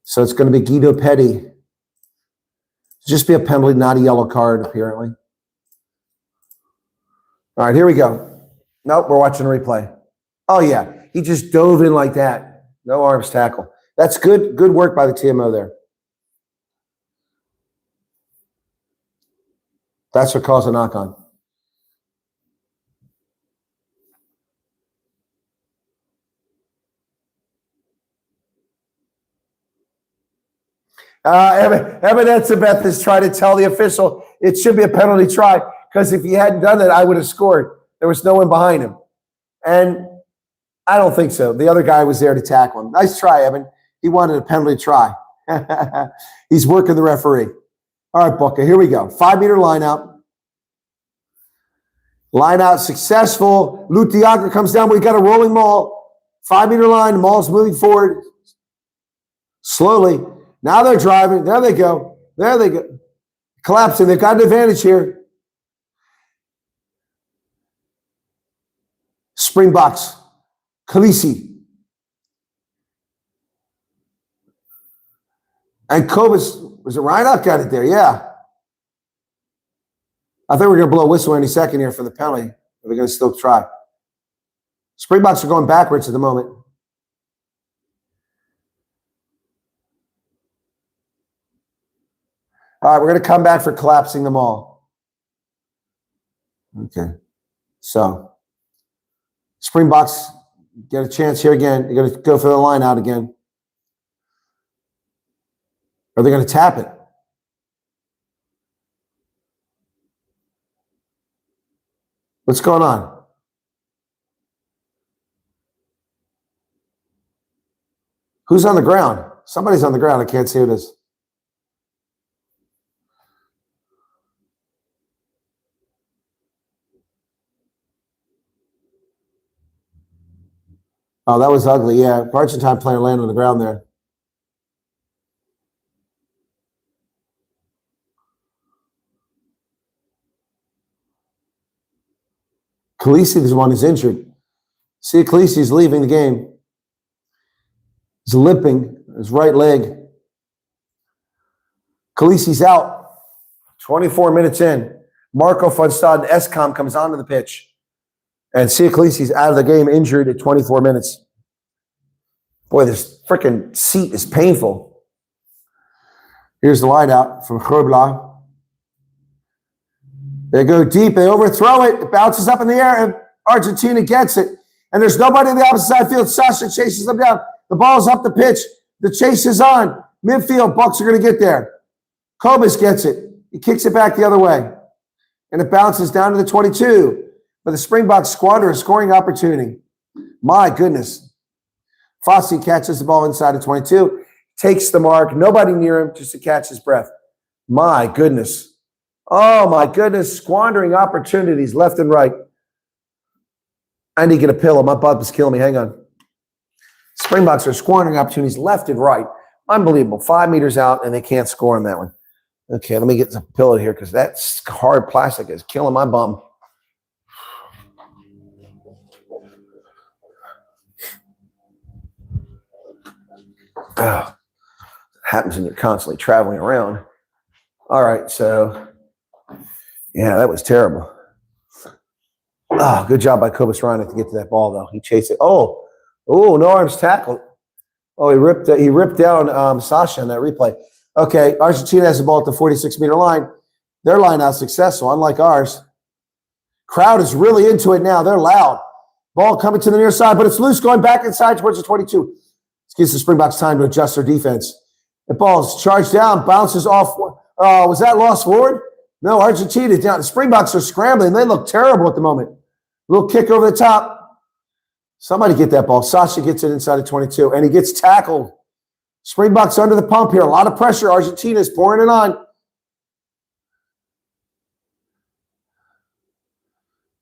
So it's going to be Guido Petty. Just be a penalty, not a yellow card, apparently. All right, here we go. Nope, we're watching a replay. Oh, yeah. He just dove in like that. No arms tackle. That's good. Good work by the TMO there. That's what caused a knock-on. Evan Etzebeth is trying to tell the official it should be a penalty try because if he hadn't done that, I would have scored. There was no one behind him. And I don't think so. The other guy was there to tackle him. Nice try, Evan. He wanted a penalty try. He's working the referee. All right, Booker, here we go. 5-meter line out. Line out successful. Lutiaga comes down, but we got a rolling maul. 5-meter line. The maul's moving forward slowly. Now they're driving. There they go. There they go. Collapsing. They've got an advantage here. Springboks. Khaleesi. And Kobus, was it Reinach got it there? Yeah. I think we're going to blow a whistle any second here for the penalty. But they're going to still try. Springboks are going backwards at the moment. All right, we're going to come back for collapsing them all. Okay. So, Springboks get a chance here again. You're going to go for the line out again. Or they're going to tap it. What's going on? Who's on the ground? Somebody's on the ground. I can't see who it is. Oh, that was ugly. Yeah, Argentine player landed on the ground there. Khaleesi is the one who's injured. See, Khaleesi's leaving the game. He's limping, his right leg. Khaleesi's out. 24 minutes in. Marco van Staden Escom comes onto the pitch. And Sia Khaleesi's out of the game, injured at 24 minutes. Boy, this freaking seat is painful. Here's the line out from Grobla. They go deep. They overthrow it. It bounces up in the air, and Argentina gets it. And there's nobody on the opposite side field. Sasha chases them down. The ball's up the pitch. The chase is on. Midfield, Bucks are going to get there. Kobus gets it. He kicks it back the other way. And it bounces down to the 22. But the Springboks squander a scoring opportunity. My goodness. Fossey catches the ball inside of 22. Takes the mark. Nobody near him just to catch his breath. My goodness. Oh, my goodness. Squandering opportunities left and right. I need to get a pillow. My butt is killing me. Hang on. Springboks are squandering opportunities left and right. Unbelievable. 5 meters out, and they can't score on that one. Okay, let me get some pillow here because that hard plastic is killing my bum. Oh, happens when you're constantly traveling around. All right, so, yeah, that was terrible. Good job by Chris Wyatt to get to that ball, though. He chased it. Oh, no arms tackle. Oh, he ripped down Sasha in that replay. Okay, Argentina has the ball at the 46-meter line. Their line out successful, unlike ours. Crowd is really into it now. They're loud. Ball coming to the near side, but it's loose going back inside towards the 22. This gives the Springboks time to adjust their defense. The ball's charged down, bounces off. Was that lost forward? No, Argentina down. The Springboks are scrambling. They look terrible at the moment. Little kick over the top. Somebody get that ball. Sasha gets it inside of 22, and he gets tackled. Springboks under the pump here. A lot of pressure. Argentina's pouring it on.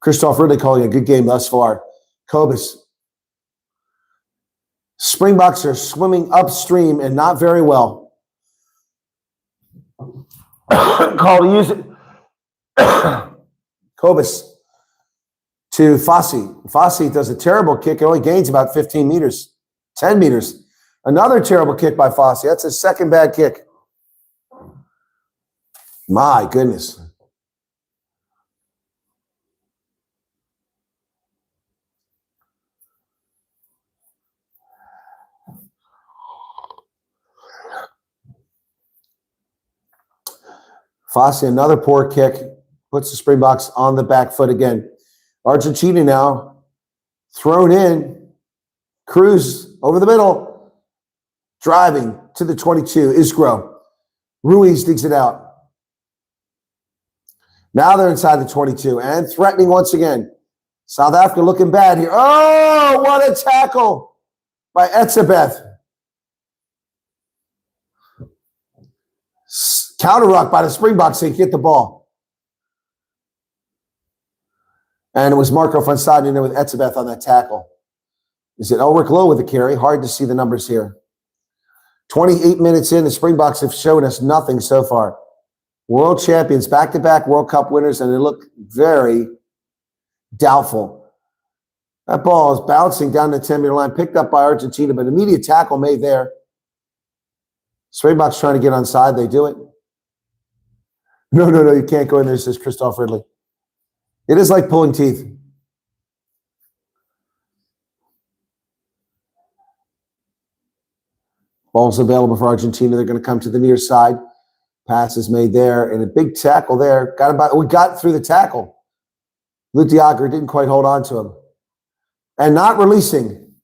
Christoph really calling a good game thus far. Kobus. Springboks are swimming upstream and not very well. Call to use it. Kobus to Fassi. Fassi does a terrible kick. It only gains about 15 meters, 10 meters. Another terrible kick by Fassi. That's his second bad kick. My goodness. Fassi, another poor kick, puts the Springboks on the back foot again. Argentina now thrown in. Cruz over the middle. Driving to the 22. Isgro. Ruiz digs it out. Now they're inside the 22 and threatening once again. South Africa looking bad here. Oh, what a tackle by Etzebeth. Counter rock by the Springboks. They get the ball. And it was Marco van Staden in there with Etzebeth on that tackle. Is it Ulrich Lowe with the carry? Hard to see the numbers here. 28 minutes in, the Springboks have shown us nothing so far. World champions, back-to-back World Cup winners, and they look very doubtful. That ball is bouncing down the 10-meter line, picked up by Argentina, but immediate tackle made there. Springboks trying to get onside. They do it. No, you can't go in there, says Christoph Ridley. It is like pulling teeth. Ball's available for Argentina. They're going to come to the near side. Pass is made there, and a big tackle there. We got through the tackle. Lutiager didn't quite hold on to him. And not releasing.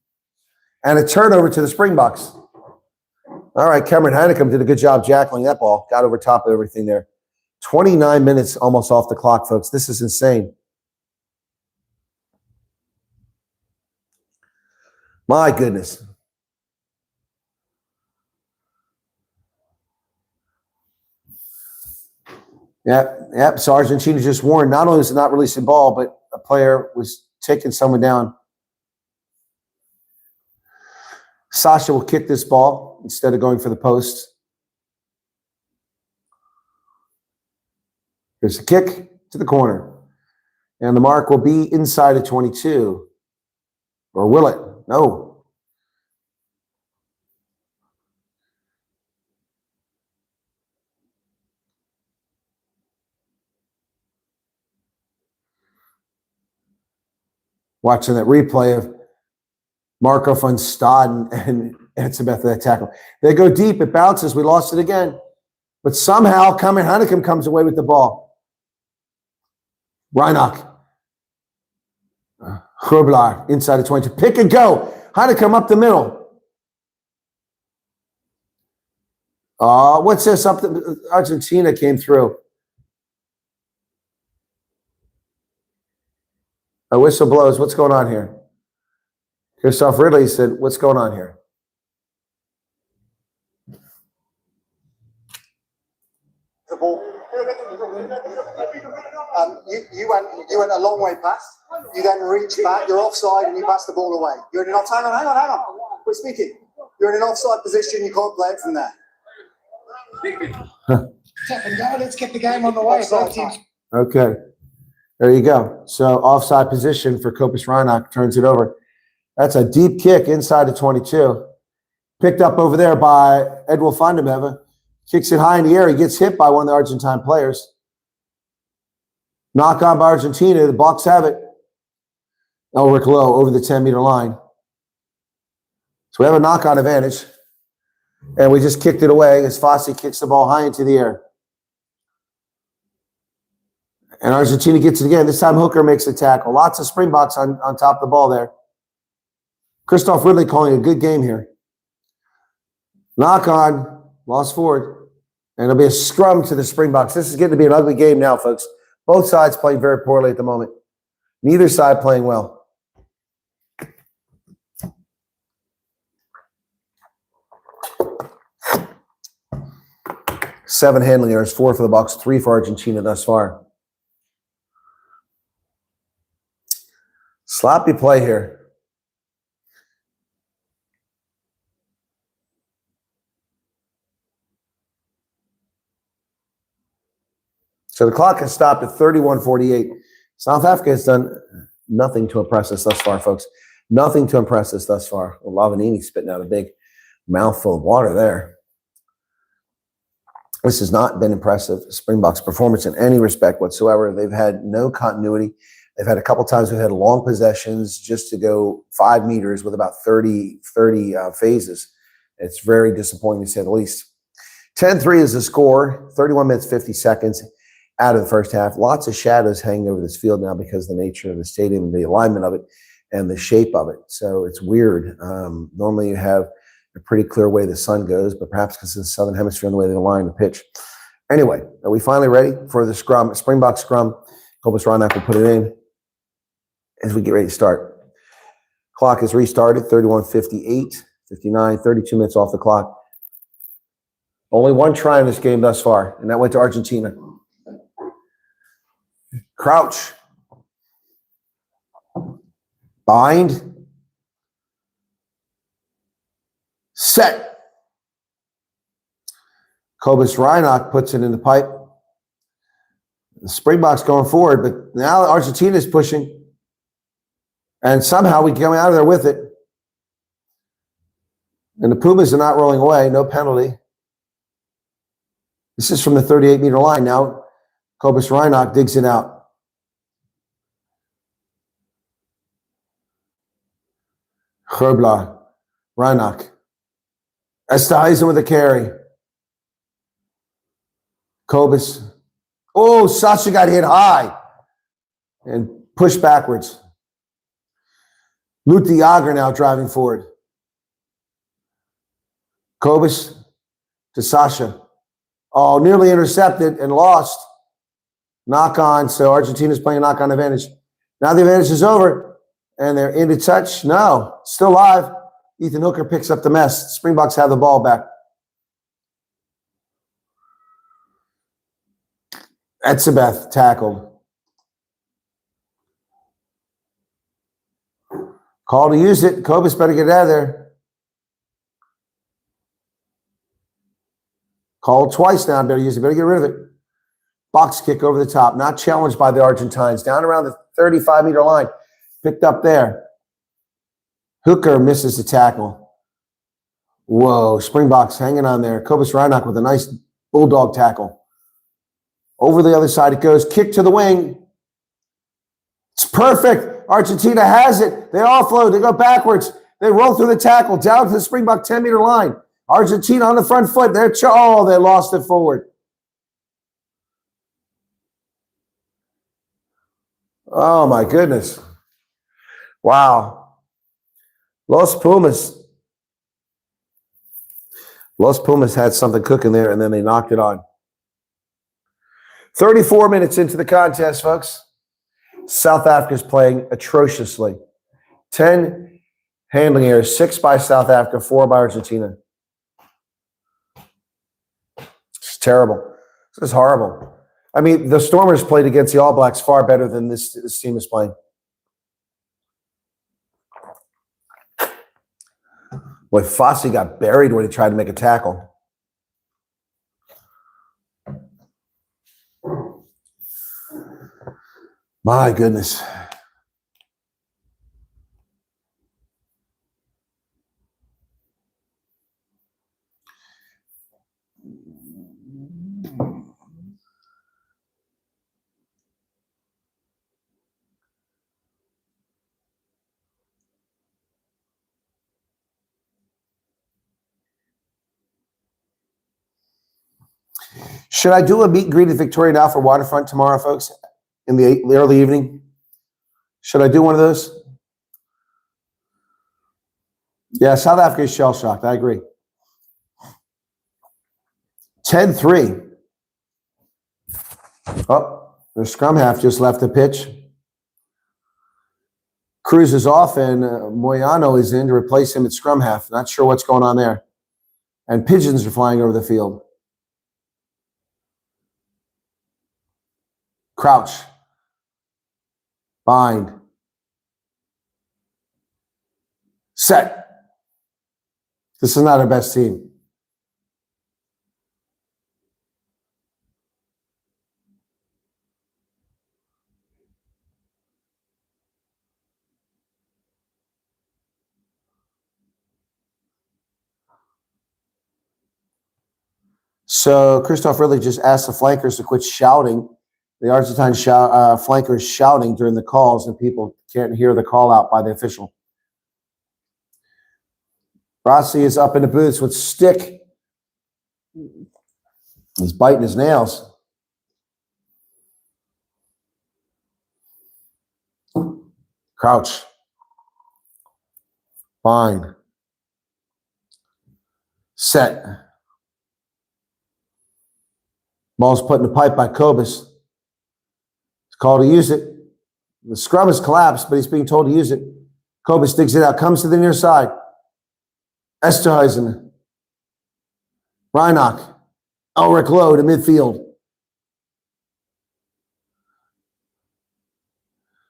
And a turnover to the Springboks. All right, Cameron Heineken did a good job jackling that ball. Got over top of everything there. 29 minutes almost off the clock, folks. This is insane. My goodness. Yep. So Argentina just warned. Not only was it not releasing ball, but a player was taking someone down. Sasha will kick this ball instead of going for the post. Here's a kick to the corner. And the mark will be inside of 22. Or will it? No. Watching that replay of Marco van Staden and Etzebeth that tackle. They go deep. It bounces. We lost it again. But somehow Cameron Heineken comes away with the ball. Reinach. Grublar inside of 22. Pick and go. Heineken up the middle. What's this? Argentina came through. A whistle blows. What's going on here? Christoph Ridley said, what's going on here? The ball. You went a long way past. You then reach back. You're offside and you pass the ball away. You're in an offside. Hang on. We're speaking. You're in an offside position. You can't play it from there. Second go. Let's get the game on the way. Okay. There you go. So offside position for Kopis Reinach, turns it over. That's a deep kick inside of 22. Picked up over there by Edwin van der Merwe. Kicks it high in the air. He gets hit by one of the Argentine players. Knock on by Argentina. The Bucks have it. Elric Lowe over the 10-meter line. So we have a knock-on advantage. And we just kicked it away as Fossey kicks the ball high into the air. And Argentina gets it again. This time Hooker makes a tackle. Lots of Springboks on top of the ball there. Christoph Ridley calling a good game here. Knock on, lost forward. And it'll be a scrum to the Springboks. This is getting to be an ugly game now, folks. Both sides playing very poorly at the moment. Neither side playing well. Seven handling errors, 4 for the Bucks, 3 for Argentina thus far. Sloppy play here. So the clock has stopped at 31:48. South Africa has done nothing to impress us thus far, folks. Nothing to impress us thus far. Lavanini spitting out a big mouthful of water there. This has not been impressive, Springboks' performance in any respect whatsoever. They've had no continuity. They've had a couple times we've had long possessions just to go 5 meters with about 30 phases. It's very disappointing to say the least. 10-3 is the score, 31 minutes, 50 seconds out of the first half. Lots of shadows hanging over this field now because of the nature of the stadium, the alignment of it, and the shape of it. So it's weird. Normally you have a pretty clear way the sun goes, but perhaps because of the southern hemisphere and the way they align the pitch. Anyway, are we finally ready for the scrum? Springbok scrum. Cobus Reinach will put it in as we get ready to start. Clock is restarted, 31:58, 59, 32 minutes off the clock. Only one try in this game thus far, and that went to Argentina. Crouch. Bind. Set. Cobus Reinach puts it in the pipe. The Springboks going forward, but now Argentina is pushing. And somehow we come out of there with it. And the Pumas are not rolling away, no penalty. This is from the 38-meter line. Now Cobus Reinach digs it out. Gerbler, Reinach. Esthuizen with a carry. Cobus. Oh, Sasha got hit high and pushed backwards. Luti Jager now driving forward. Cobus to Sasha. Oh, nearly intercepted and lost. Knock on, so Argentina's playing a knock-on advantage. Now the advantage is over, and they're into touch. No, still live. Ethan Hooker picks up the mess. Springboks have the ball back. Etzebeth tackled. Call to use it. Cobus better get out of there. Called twice now. Better use it. Better get rid of it. Box kick over the top. Not challenged by the Argentines. Down around the 35-meter line. Picked up there. Hooker misses the tackle. Whoa. Springboks hanging on there. Cobus Reinach with a nice bulldog tackle. Over the other side it goes. Kick to the wing. It's perfect. Argentina has it. They offload. They go backwards. They roll through the tackle. Down to the Springbok 10-meter line. Argentina on the front foot. They lost it forward. Oh, my goodness. Wow. Los Pumas had something cooking there, and then they knocked it on. 34 minutes into the contest, folks. South Africa's playing atrociously. 10 handling errors, 6 by South Africa, 4 by Argentina. It's terrible. This is horrible. I mean, the Stormers played against the All Blacks far better than this team is playing. Boy, Fossey got buried when he tried to make a tackle. My goodness. Should I do a meet and greet at Victoria now for Waterfront tomorrow, folks, in the early evening? Should I do one of those? Yeah, South Africa is shell-shocked. I agree. 10-3. Oh, their scrum half just left the pitch. Cruz is off, and Moyano is in to replace him at scrum half. Not sure what's going on there. And pigeons are flying over the field. Crouch. Bind. Set. This is not our best team. So Christoph really just asked the flankers to quit shouting. The Argentine flankers shouting during the calls, and people can't hear the call out by the official. Rossi is up in the booths with stick. He's biting his nails. Crouch. Bind. Set. Ball's put in the pipe by Kobus. It's called to use it. The scrum has collapsed, but he's being told to use it. Kobus digs it out, comes to the near side. Esterhuizen. Reinach. Ulrich Lowe to midfield.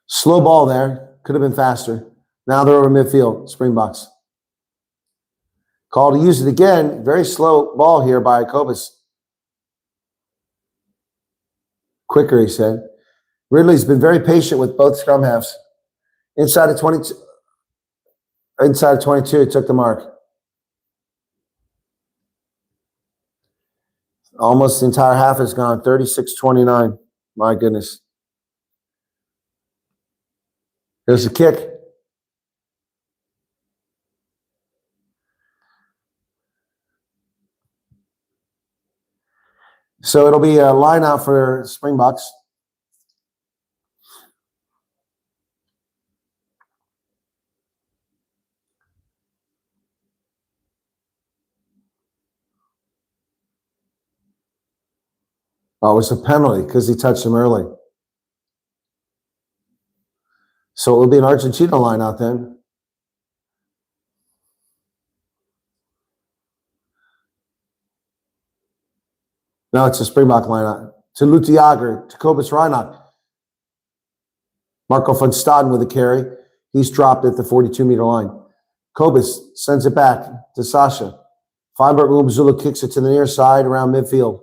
Slow ball there. Could have been faster. Now they're over midfield. Springboks. Call to use it again. Very slow ball here by Kobus. Quicker, he said. Ridley's been very patient with both scrum halves. Inside of 22, it took the mark. Almost the entire half is gone. 36-29. My goodness. There's a kick. So it'll be a line out for Springboks. Oh, it was a penalty because he touched him early. So it will be an Argentina line out then. Now it's a Springbok line out. To Lutiager, to Kobus Reinach. Marco van Staden with a carry. He's dropped at the 42-meter line. Kobus sends it back to Sasha. Feinberg Umzulu kicks it to the near side around midfield.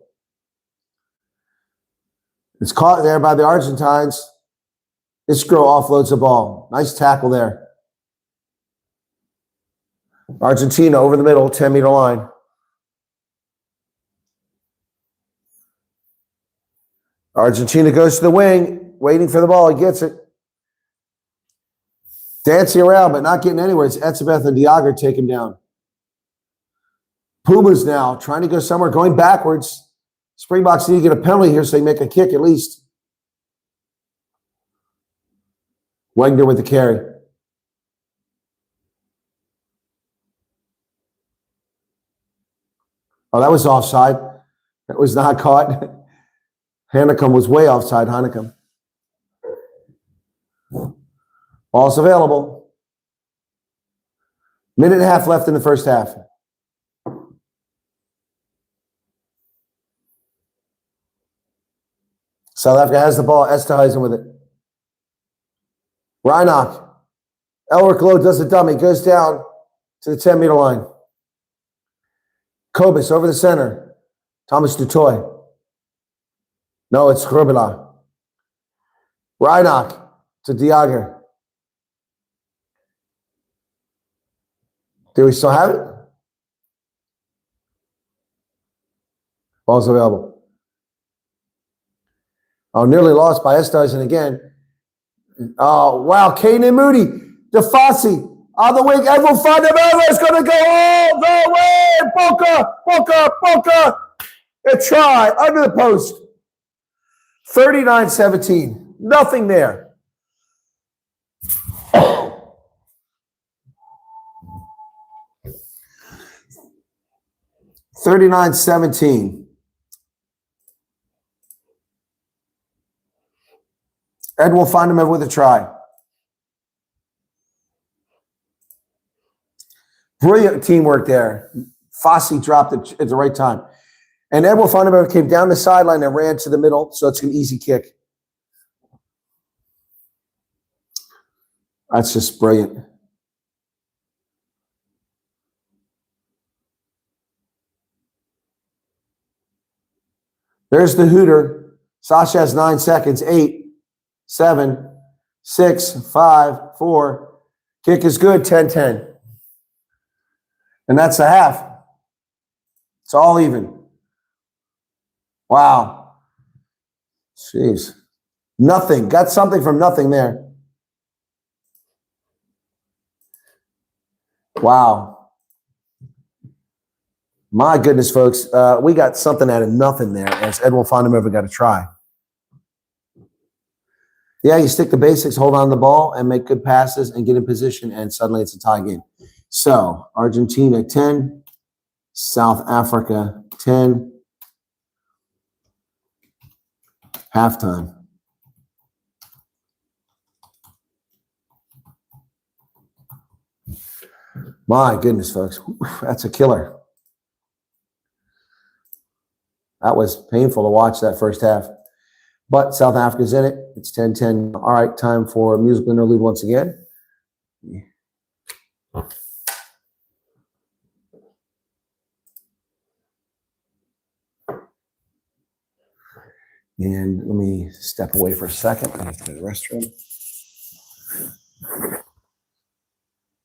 It's caught there by the Argentines. Iskro offloads the ball. Nice tackle there. Argentina over the middle, 10-meter line. Argentina goes to the wing, waiting for the ball. He gets it. Dancing around, but not getting anywhere. It's Etzebeth and Diager take him down. Pumas now trying to go somewhere, going backwards. Springboks need to get a penalty here so they make a kick at least. Wegner with the carry. Oh, that was offside. That was not caught. Hannekam was way offside, Hannekam. Ball's available. Minute and a half left in the first half. South Africa has the ball. Esterhuizen with it. Reinach. Elric Lowe does the dummy. Goes down to the 10-meter line. Kobus over the center. Thomas Dutoy. No, it's Grubela. Reinach to Diager. Do we still have it? Ball's available. Oh, nearly lost by Esterhuizen again. Oh, wow. Kanan Moody. DeFossi on the wing. Edwin Fonda is going to go all the way. Boca. A try under the post. 39-17. Nothing there. 39-17. Ed will find him with a try. Brilliant teamwork there. Fossey dropped it at the right time. And Ed will find him came down the sideline and ran to the middle, so it's an easy kick. That's just brilliant. There's the hooter. Sasha has 9 seconds. 8, 7, 6, 5, 4. Kick is good. 10-10. And that's a half. It's all even. Wow. Jeez. Nothing. Got something from nothing there. Wow. My goodness, folks. We got something out of nothing there as Ed will find him ever got a try. Yeah, you stick to basics, hold on to the ball, and make good passes and get in position, and suddenly it's a tie game. So, Argentina 10, South Africa 10, halftime. My goodness, folks. That's a killer. That was painful to watch that first half. But South Africa's in it. It's 10-10. All right, time for a musical interlude once again. And let me step away for a second. I have to go to the restroom.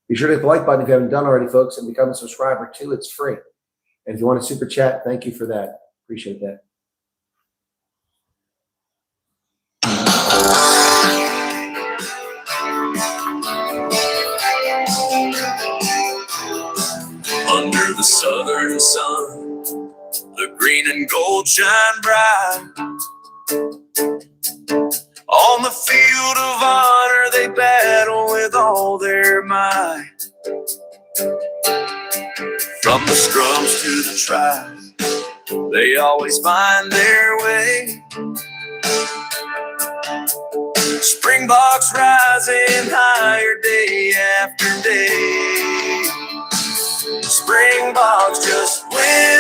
Be sure to hit the like button if you haven't done already, folks, and become a subscriber too. It's free. And if you want a super chat, thank you for that. Appreciate that. Under the southern sun, the green and gold shine bright. On the field of honor, they battle with all their might. From the scrums to the tries, they always find their way. Springboks rising higher day after day. Springboks just win.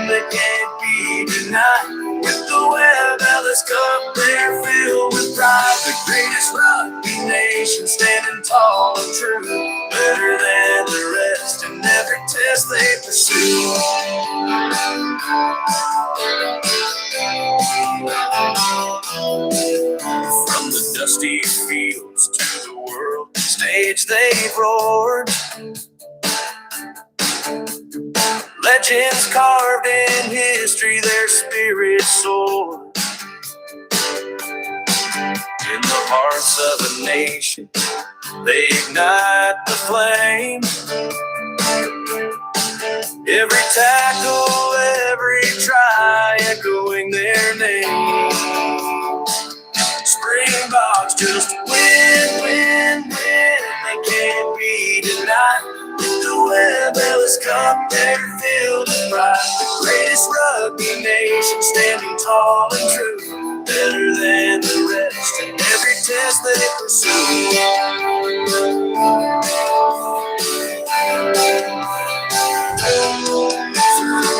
They can't be denied. With the Webb Ellis Cup, they're filled with pride. The greatest rugby nation, standing tall and true, better than the rest in every test they pursue. From the dusty fields to the world stage they've roared. Legends carved in history, their spirits soar. In the hearts of a nation, they ignite the flame. Every tackle, every try, echoing their name. Springboks just win. They can't be denied. The Webb Ellis Cup, they're filled with pride. The greatest rugby nation, standing tall and true, better than the rest in every test they pursue.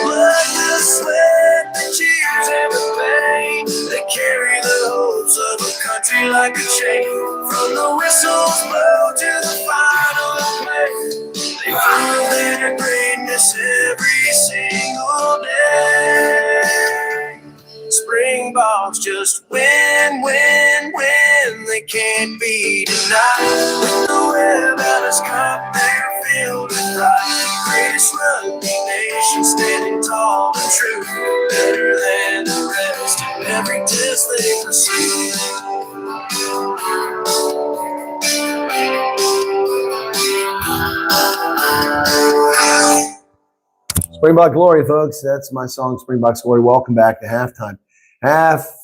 Blood, the sweat, the cheers, and the pain, they carry the hopes of a country like a chain. From the whistles blow to the final play, they prove their greatness every single day. Springboks just win. They can't be denied. With the Webb Ellis Cup, they're filled with pride. Greatest rugby nation, standing tall and true, better than the rest in every test they pursue. Springbok Glory, folks. That's my song, Springbok Glory. Welcome back to halftime.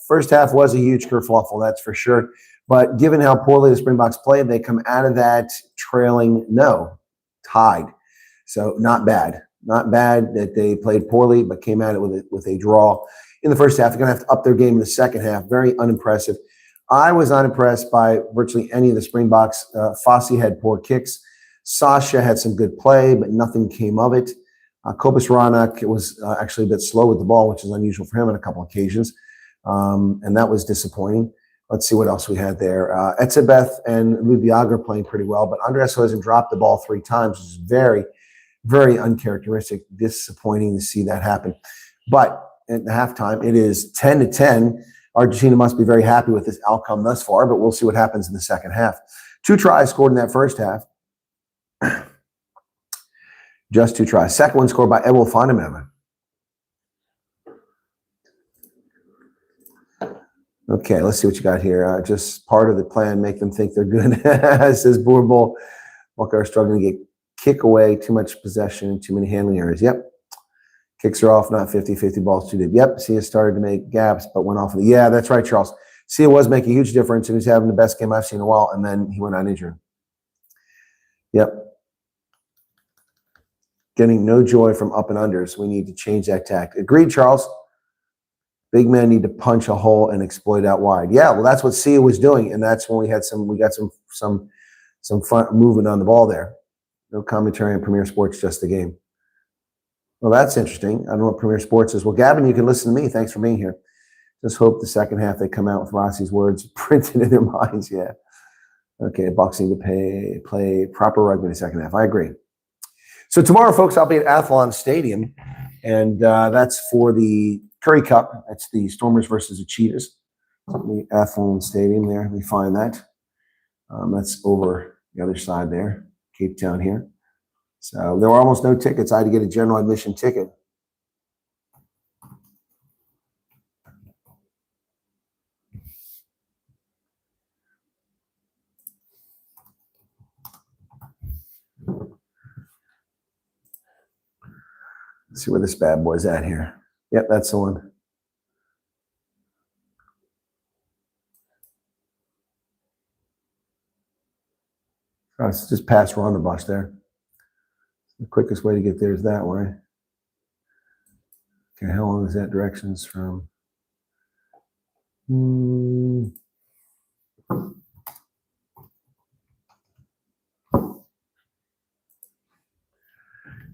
First half was a huge kerfluffle, that's for sure. But given how poorly the Springboks played, they come out of that trailing, tied. So not bad. Not bad that they played poorly, but came at it with a draw in the first half. They're going to have to up their game in the second half. Very unimpressive. I was not impressed by virtually any of the Springboks. Fossey had poor kicks. Sasha had some good play, but nothing came of it. Kobus Ranak was actually a bit slow with the ball, which is unusual for him on a couple occasions. And that was disappointing. Let's see what else we had there. Etzebeth and Lubiaga playing pretty well, but Andreas Hosen dropped the ball 3 times, which is very, very uncharacteristic. Disappointing to see that happen. But at the halftime, it is 10-10. Argentina must be very happy with this outcome thus far, but we'll see what happens in the second half. 2 tries scored in that first half. Just 2 tries. Second one scored by Ewell Fonnemeva. Okay, let's see what you got here. Just part of the plan, make them think they're good. Says Bourbon. Walker struggling to get kick away, too much possession, too many handling errors. Yep. Kicks are off, not 50-50 balls too deep. Yep, Sia started to make gaps, but went off. Yeah, that's right, Charles. Sia was making a huge difference, and he's having the best game I've seen in a while, and then he went out injured. Yep. Getting no joy from up and unders. We need to change that tact. Agreed, Charles. Big men need to punch a hole and exploit out wide. Yeah, well, that's what Sia was doing, and that's when we got some front movement on the ball there. No commentary on Premier Sports, just the game. Well, that's interesting. I don't know what Premier Sports is. Well, Gavin, you can listen to me. Thanks for being here. Just hope the second half they come out with Rossi's words printed in their minds. Yeah. Okay, Bucks need to play proper rugby in the second half. I agree. So tomorrow, folks, I'll be at Athlon Stadium, and that's for the Curry Cup. That's the Stormers versus the Cheetahs. The Athlon Stadium there. Let me find that. That's over the other side there, Cape Town here. So there were almost no tickets. I had to get a general admission ticket. Let's see where this bad boy's at here. Yep, that's the one. Oh, it's just past Rondebosch there. The quickest way to get there is that way. Okay, how long is that directions from?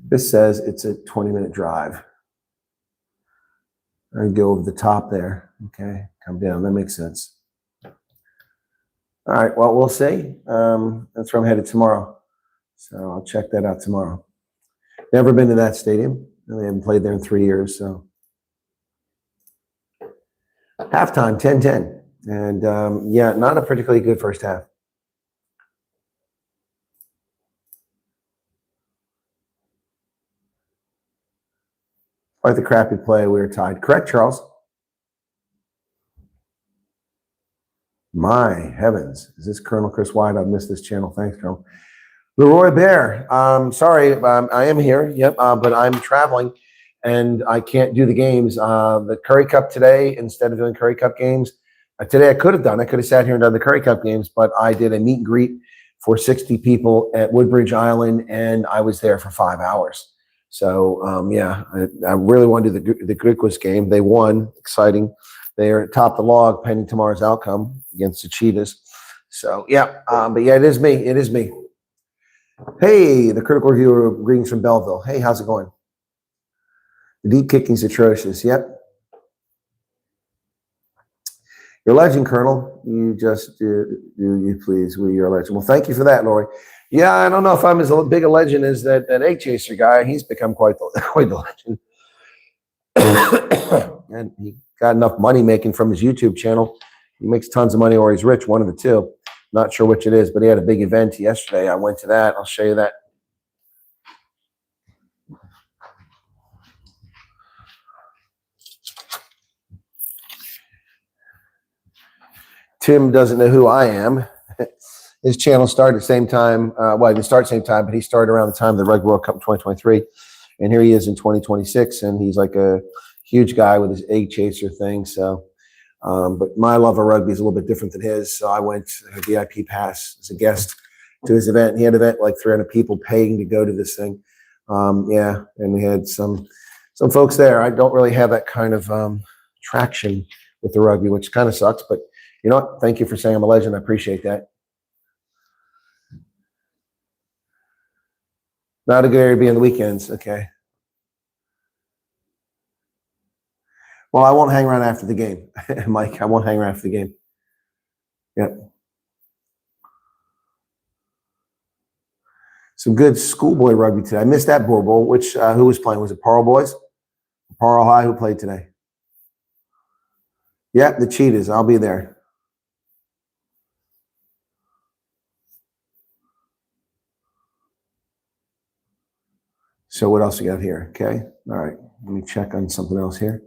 This says it's a 20-minute drive. I go over the top there. Okay, come down. That makes sense. All right, well, we'll see. That's where I'm headed tomorrow. So I'll check that out tomorrow. Never been to that stadium. They haven't played there in 3 years. So halftime, 10-10. And yeah, not a particularly good first half. Like the crappy play, we were tied. Correct, Charles? My heavens. Is this Colonel Chris Wyatt? I've missed this channel. Thanks, Colonel. Leroy Bear. Sorry, I am here. Yep, but I'm traveling, and I can't do the games. The Curry Cup today, instead of doing Curry Cup games, today I could have done. I could have sat here and done the Curry Cup games, but I did a meet and greet for 60 people at Woodbridge Island, and I was there for 5 hours. So, yeah, I really wanted to do the Griquas game. They won. Exciting. They're atop the log pending tomorrow's outcome against the Cheetahs. So, yeah, but yeah, it is me. It is me. Hey, the critical reviewer, greetings from Belleville. Hey, how's it going? The deep kicking's atrocious. Yep. You're a legend, Colonel. You just do you please. You're a legend. Well, thank you for that, Lori. Yeah, I don't know if I'm as big a legend as that egg chaser guy. He's become quite the legend. And he got enough money making from his YouTube channel. He makes tons of money or he's rich, one of the two. Not sure which it is, but he had a big event yesterday. I went to that. I'll show you that. Tim doesn't know who I am. His channel started at the same time. Well, he didn't start at the same time, but he started around the time of the Rugby World Cup in 2023. And here he is in 2026, and he's like a huge guy with his egg chaser thing. So, but my love of rugby is a little bit different than his. So I went a VIP pass as a guest to his event. He had an event like 300 people paying to go to this thing. Yeah, and we had some folks there. I don't really have that kind of traction with the rugby, which kind of sucks. But you know what? Thank you for saying I'm a legend. I appreciate that. Not a good area to be on the weekends. Okay. Well, I won't hang around after the game, Mike. I won't hang around after the game. Yep. Some good schoolboy rugby today. I missed that Boar Bowl. Which who was playing? Was it Pearl Boys? Pearl High, who played today? Yeah, the Cheetahs. I'll be there. So what else we got here? Okay. All right. Let me check on something else here.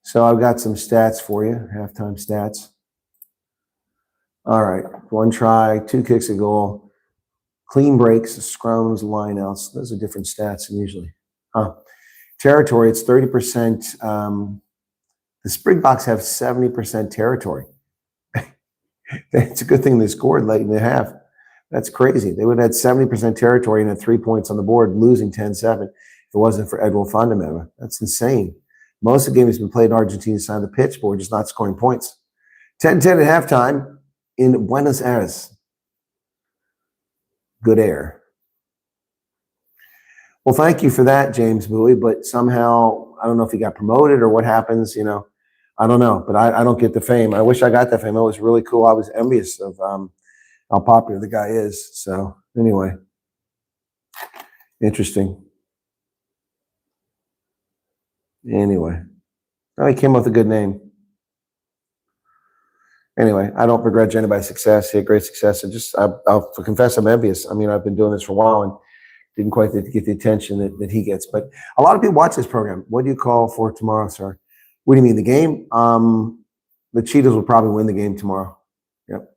So I've got some stats for you, halftime stats. All right. 1 try, 2 kicks a goal, clean breaks, scrums, lineouts. Those are different stats than usually. Territory, it's 30%. The Springboks have 70% territory. It's a good thing they scored late in the half. That's crazy. They would have had 70% territory and had 3 points on the board, losing 10-7 if it wasn't for Edwin Fundameva. That's insane. Most of the game has been played in Argentina's side of the pitch, but we're just not scoring points. 10-10 at halftime in Buenos Aires. Good air. Well, thank you for that, James Bowie, but somehow, I don't know if he got promoted or what happens, you know. I don't know, but I don't get the fame. I wish I got that fame. It was really cool. I was envious of how popular the guy is. So anyway, interesting. Anyway, he came up with a good name. Anyway, I don't begrudge anybody's success. He had great success. I'll confess I'm envious. I mean, I've been doing this for a while and didn't quite get the attention that he gets. But a lot of people watch this program. What do you call for tomorrow, sir? What do you mean, the game? The Cheetahs will probably win the game tomorrow. Yep.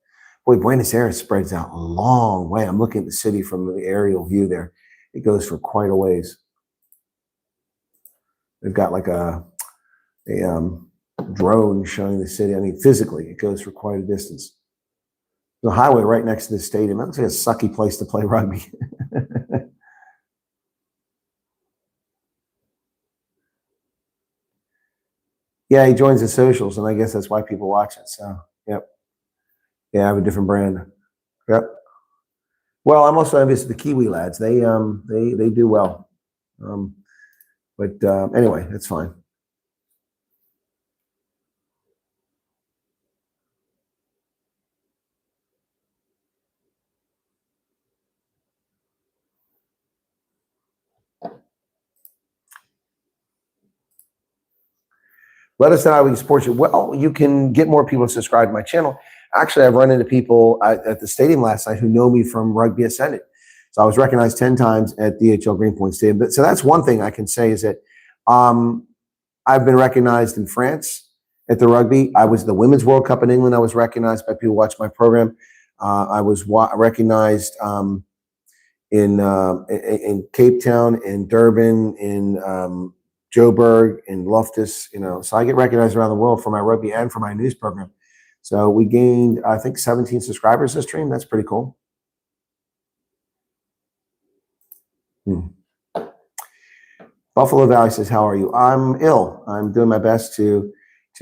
Boy, Buenos Aires spreads out a long way. I'm looking at the city from the aerial view there. It goes for quite a ways. They've got like a drone showing the city. I mean, physically, it goes for quite a distance. There's a highway right next to the stadium. That looks like a sucky place to play rugby. Yeah, he joins the socials, and I guess that's why people watch it. So, yep. Yeah, I have a different brand. Yep. Well, I'm also envious of the Kiwi lads. They do well. But anyway, that's fine. Let us know how we can support you. Well, you can get more people to subscribe to my channel. Actually, I've run into people at the stadium last night who know me from Rugby Ascended. So I was recognized 10 times at DHL Greenpoint Stadium. So that's one thing I can say is that I've been recognized in France at the rugby. I was at the Women's World Cup in England. I was recognized by people who watch my program. I was recognized in Cape Town, in Durban, in Joburg, in Loftus, you know. So I get recognized around the world for my rugby and for my news program. So we gained, I think, 17 subscribers this stream. That's pretty cool. Buffalo Valley says, how are you? I'm ill. I'm doing my best to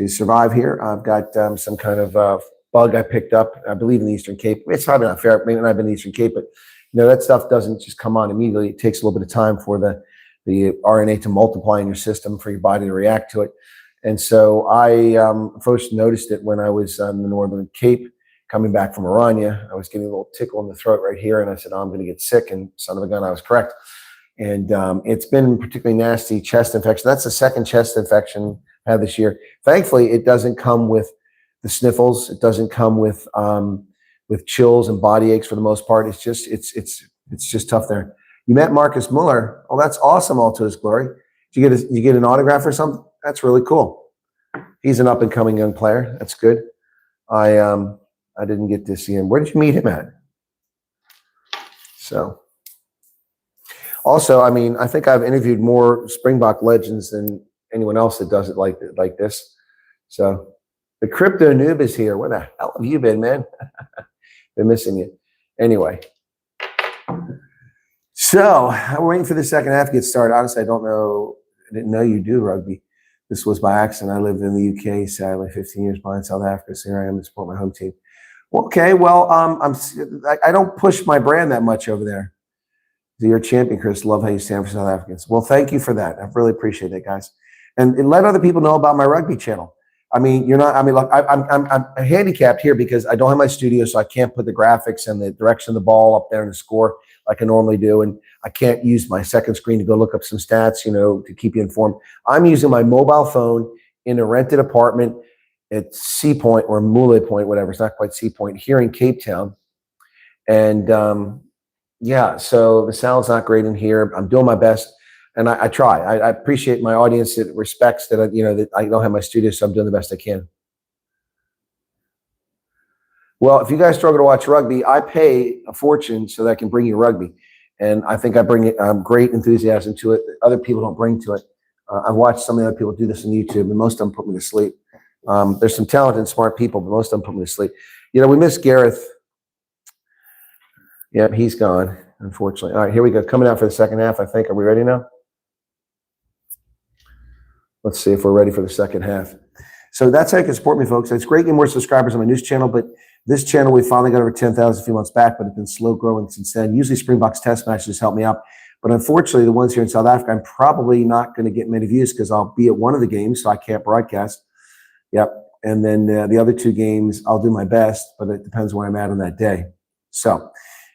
survive here. I've got some kind of bug I picked up, I believe, in the Eastern Cape. It's probably not fair. Maybe not been in the Eastern Cape, but you know, that stuff doesn't just come on immediately. It takes a little bit of time for the RNA to multiply in your system, for your body to react to it. And so I first noticed it when I was on the Northern Cape coming back from Orania. I was getting a little tickle in the throat right here, and I said, oh, I'm going to get sick. And son of a gun, I was correct. And it's been particularly nasty chest infection. That's the second chest infection I had this year. Thankfully, it doesn't come with the sniffles. It doesn't come with chills and body aches for the most part. It's just tough there. You met Marcus Muller. Oh, that's awesome. All to his glory. Did you get an autograph or something? That's really cool. He's an up and coming young player. That's good. I didn't get to see him. Where did you meet him at? So Also, I mean, I think I've interviewed more Springbok legends than anyone else that does it like this. So the crypto noob is here. Where the hell have you been, man? Been missing you. Anyway. So I'm waiting for the second half to get started. Honestly, I didn't know you do rugby. This was by accident. I lived in the UK, sadly, 15 years behind South Africa. So here I am to support my home team. Okay, well, I don't push my brand that much over there. You're a champion, Chris. Love how you stand for South Africans. Well, thank you for that. I really appreciate it, guys. And let other people know about my rugby channel. I mean, look, I'm handicapped here because I don't have my studio, so I can't put the graphics and the direction of the ball up there and the score like I normally do. And I can't use my second screen to go look up some stats, to keep you informed. I'm using my mobile phone in a rented apartment at Sea Point or Mule Point, whatever. It's not quite Sea Point, here in Cape Town. And yeah, so the sound's not great in here. I'm doing my best. And I try. I appreciate my audience that respects that, that I don't have my studio, so I'm doing the best I can. Well, if you guys struggle to watch rugby, I pay a fortune so that I can bring you rugby. And I think I bring great enthusiasm to it that other people don't bring to it. I've watched some of the other people do this on YouTube, and most of them put me to sleep. There's some talented and smart people, but most of them put me to sleep. We miss Gareth. Yep, he's gone, unfortunately. All right, here we go. Coming out for the second half, I think. Are we ready now? Let's see if we're ready for the second half. So that's how you can support me, folks. It's great getting more subscribers on my news channel, but this channel, we finally got over 10,000 a few months back, but it's been slow growing since then. Usually Springboks test matches help me out. But unfortunately, the ones here in South Africa, I'm probably not going to get many views because I'll be at one of the games, so I can't broadcast. Yep. And then the other two games, I'll do my best, but it depends where I'm at on that day. So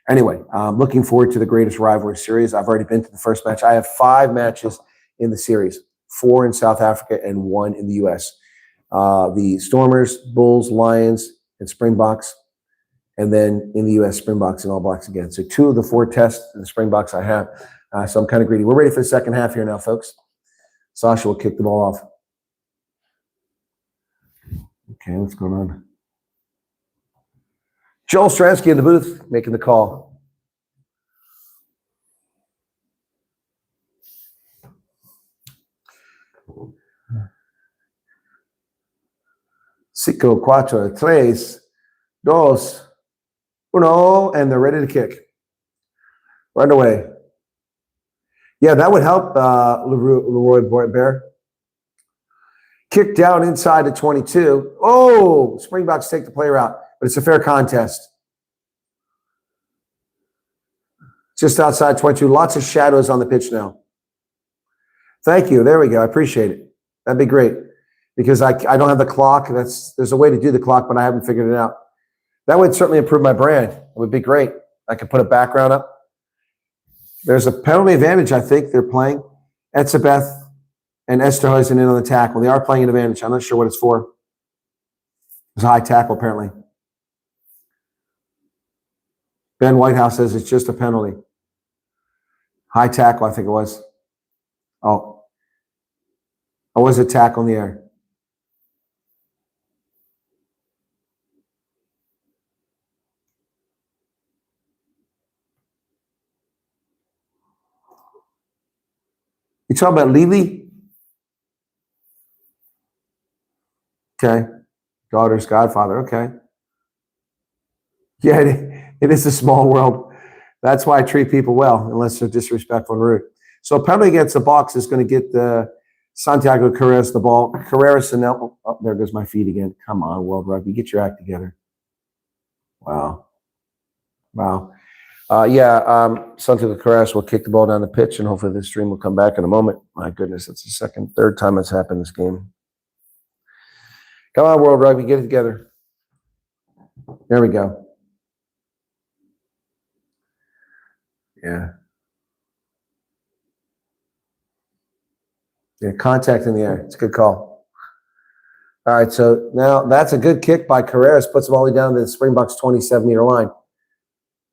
anyway, looking forward to the greatest rivalry series. I've already been to the first match. I have 5 matches in the series, 4 in South Africa and 1 in the U.S. The Stormers, Bulls, Lions, and Springboks. And then in the U.S., Springboks and All Blacks again. So 2 of the 4 tests in the Springboks I have. So I'm kind of greedy. We're ready for the second half here now, folks. Sasha will kick the ball off. Okay, what's going on? Joel Stransky in the booth making the call. Cinco, cuatro, tres, dos, uno, and they're ready to kick. Right away. Yeah, that would help, Leroy Bear. Kick down inside the 22. Oh, Springboks take the player out, but it's a fair contest. Just outside 22. Lots of shadows on the pitch now. Thank you. There we go. I appreciate it. That'd be great because I don't have the clock. There's a way to do the clock, but I haven't figured it out. That would certainly improve my brand. It would be great. I could put a background up. There's a penalty advantage, I think they're playing. Etzebeth and Esterhuizen in on the tackle. They are playing an advantage. I'm not sure what it's for. It's a high tackle, apparently. Ben Whitehouse says it's just a penalty. High tackle, I think it was. Oh. Or was it tackle in the air? You talking about Lily? Okay. Daughter's godfather. Okay. Yeah, it is a small world. That's why I treat people well, unless they're disrespectful and rude. So a penalty against the box is going to get Santiago Carreras the ball. Carreras and oh, there goes my feet again. Come on, World Rugby. Get your act together. Wow. Wow. Santiago Carreras will kick the ball down the pitch, and hopefully this stream will come back in a moment. My goodness, it's the third time it's happened this game. Come on, World Rugby, get it together. There we go. Yeah. Yeah, contact in the air. It's a good call. All right, so now that's a good kick by Carreras. Puts them all the way down to the Springboks 27-meter line.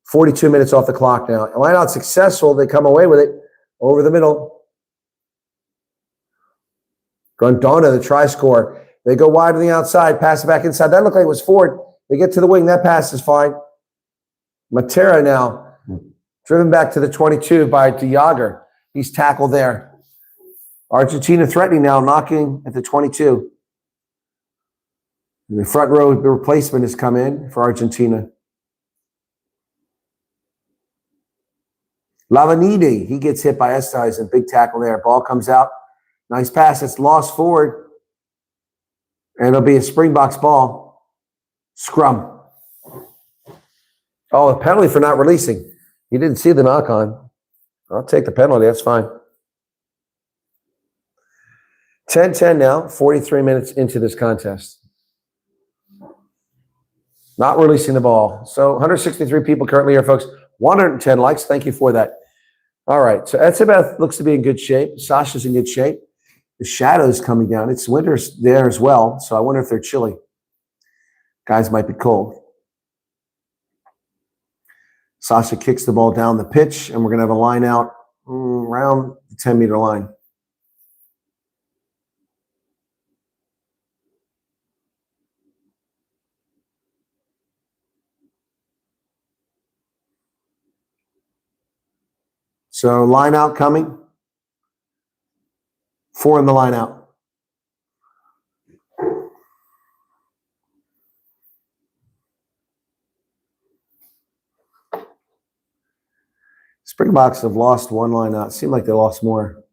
42 minutes off the clock now. And line out successful. They come away with it over the middle. Grandona, the try scorer. They go wide on the outside, pass it back inside. That looked like it was Ford. They get to the wing. That pass is fine. Matera now. Driven back to the 22 by De Jager. He's tackled there. Argentina threatening now, knocking at the 22. The front row replacement has come in for Argentina. Lavanide, he gets hit by Esthuizen. Big tackle there. Ball comes out. Nice pass. It's lost forward. And it'll be a Springboks ball. Scrum. Oh, a penalty for not releasing. You didn't see the knock on. I'll take the penalty. That's fine. 10-10 now. 43 minutes into this contest. Not releasing the ball. So 163 people currently here, folks. 110 likes. Thank you for that. All right. So Etzebeth looks to be in good shape. Sasha's in good shape. The shadow's coming down. It's winter there as well. So I wonder if they're chilly. Guys might be cold. Sasha kicks the ball down the pitch, and we're going to have a line out around the 10-meter line. So line out coming. 4 in the line out. Springboks have lost 1 line out. It seemed like they lost more.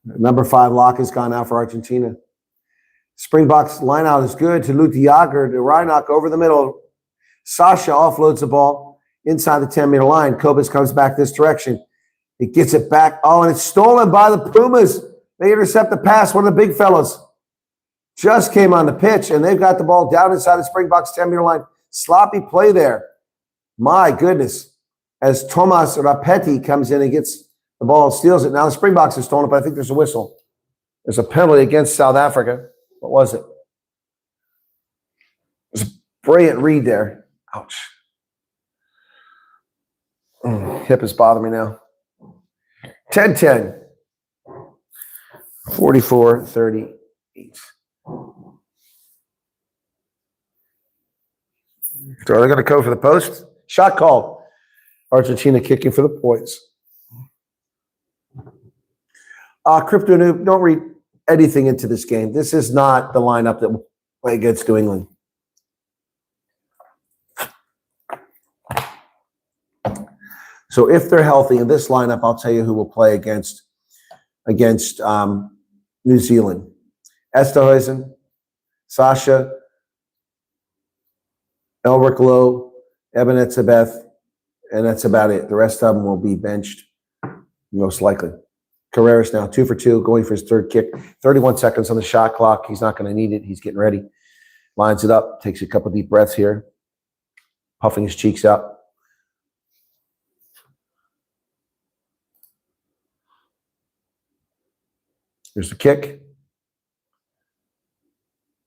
Number 5 lock has gone out for Argentina. Springboks line out is good to Luke De Jager to Reinach over the middle. Sasha offloads the ball inside the 10-meter line. Kobus comes back this direction. He gets it back. Oh, and it's stolen by the Pumas. They intercept the pass. One of the big fellas just came on the pitch, and they've got the ball down inside the Springboks 10-meter line. Sloppy play there. My goodness. As Tomas Rapetti comes in and gets the ball and steals it. Now the Springboks have stolen it, but I think there's a whistle. There's a penalty against South Africa. What was it? It was a brilliant read there. Ouch. Hip is bothering me now. 10-10. 44-38. So are they going to go for the post? Shot called. Argentina kicking for the points. Crypto Noob, don't read anything into this game. This is not the lineup that will play against New England. So if they're healthy in this lineup, I'll tell you who will play against New Zealand. Esthuizen, Sasha, Elric Lowe, Eben Etzebeth, and that's about it. The rest of them will be benched, most likely. Carreras now 2 for 2, going for his 3rd kick. 31 seconds on the shot clock. He's not going to need it. He's getting ready. Lines it up. Takes a couple deep breaths here. Puffing his cheeks out. Here's the kick.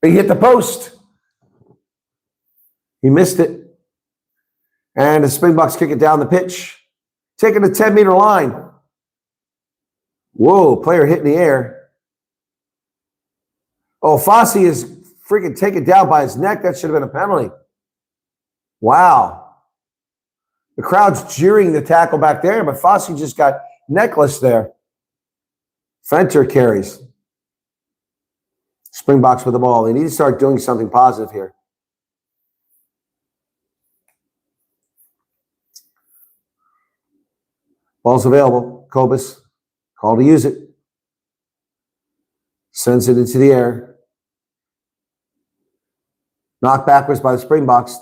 He hit the post. He missed it. And the Springboks kick it down the pitch. Taking the 10-meter line. Whoa, player hit in the air. Oh, Fossey is freaking taken down by his neck. That should have been a penalty. Wow. The crowd's jeering the tackle back there, but Fossey just got necklaced there. Fenter carries. Springboks with the ball. They need to start doing something positive here. Ball's available. Kobus. Call to use it. Sends it into the air. Knocked backwards by the Springboks.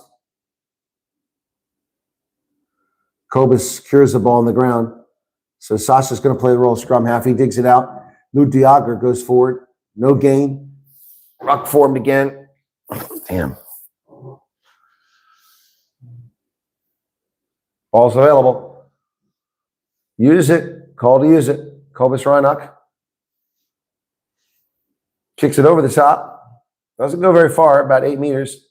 Kobus secures the ball on the ground. So Sasha's going to play the role of scrum half. He digs it out. Luke De Jager goes forward. No gain. Ruck formed again. Damn. Ball's available. Use it. Call to use it. Kobus Reinach. Kicks it over the top. Doesn't go very far, about 8 meters.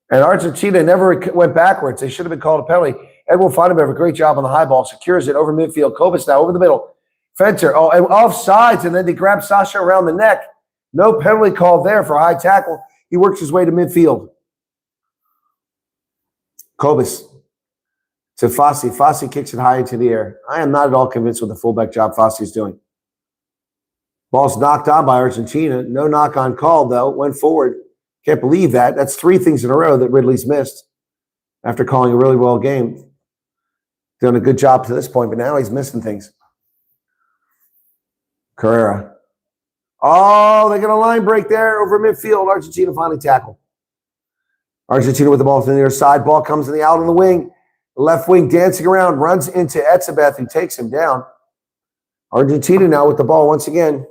And Argentina never went backwards. They should have been called a penalty. Edwin Feidenberg, a great job on the high ball. Secures it over midfield. Kobus now over the middle. Fenter, and offsides, and then they grab Sasha around the neck. No penalty called there for a high tackle. He works his way to midfield. Kobus to Fossey. Fossey kicks it high into the air. I am not at all convinced with the fullback job Fossey is doing. Ball's knocked on by Argentina. No knock-on call, though. Went forward. Can't believe that. That's 3 things in a row that Ridley's missed after calling a really well game. Done a good job to this point, but now he's missing things. Carrera. Oh, they got a line break there over midfield. Argentina finally tackled. Argentina with the ball to the near side. Ball comes in the out on the wing. The left wing dancing around, runs into Etzebeth, who takes him down. Argentina now with the ball once again.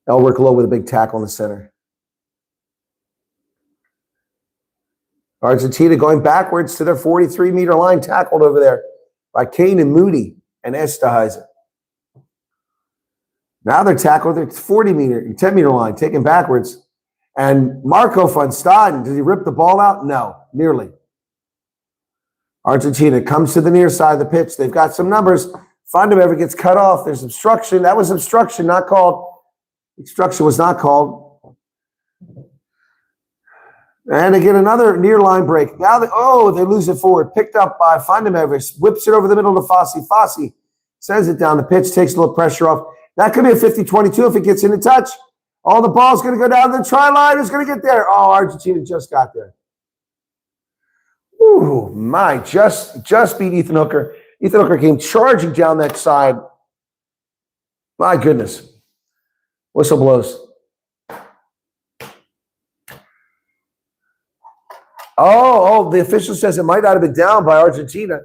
Elric Lowe with a big tackle in the center. Argentina going backwards to their 43-meter line, tackled over there by Kane and Moody and Esterhuizen. Now they're tackled at their 10-meter line, taken backwards. And Marco van Staden, did he rip the ball out? No, nearly. Argentina comes to the near side of the pitch. They've got some numbers. Fondemever gets cut off. There's obstruction. That was obstruction, not called. Obstruction was not called. And they get another near line break. Now they lose it forward. Picked up by Fondemever. Whips it over the middle to Fossey. Fossey sends it down the pitch, takes a little pressure off. That could be a 50-22 if it gets into touch. Oh, the ball's going to go down the try line. Who's going to get there? Oh, Argentina just got there. Ooh, my, just beat Ethan Hooker. Ethan Hooker came charging down that side. My goodness. Whistle blows. Oh, the official says it might not have been down by Argentina.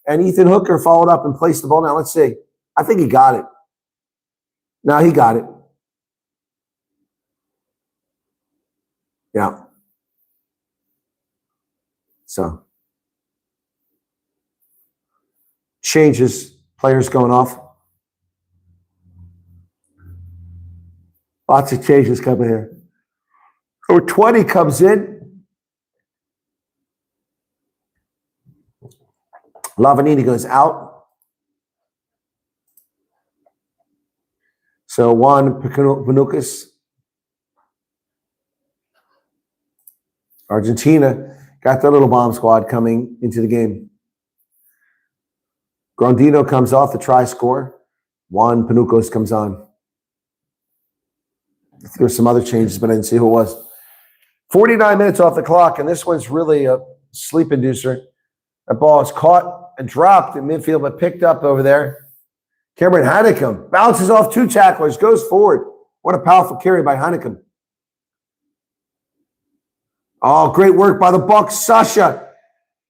And Ethan Hooker followed up and placed the ball. Now, let's see. I think he got it. No, he got it. Yeah. So, changes, players going off. Lots of changes coming here. Number 20 comes in. Lavanini goes out. So Juan Panucas. Argentina got their little bomb squad coming into the game. Grondino comes off the try score. Juan Panucas comes on. There's some other changes, but I didn't see who it was. 49 minutes off the clock, and this one's really a sleep inducer. That ball is caught and dropped in midfield, but picked up over there. Cameron Heineken bounces off 2 tacklers, goes forward. What a powerful carry by Heineken. Oh, great work by the Bucks. Sasha.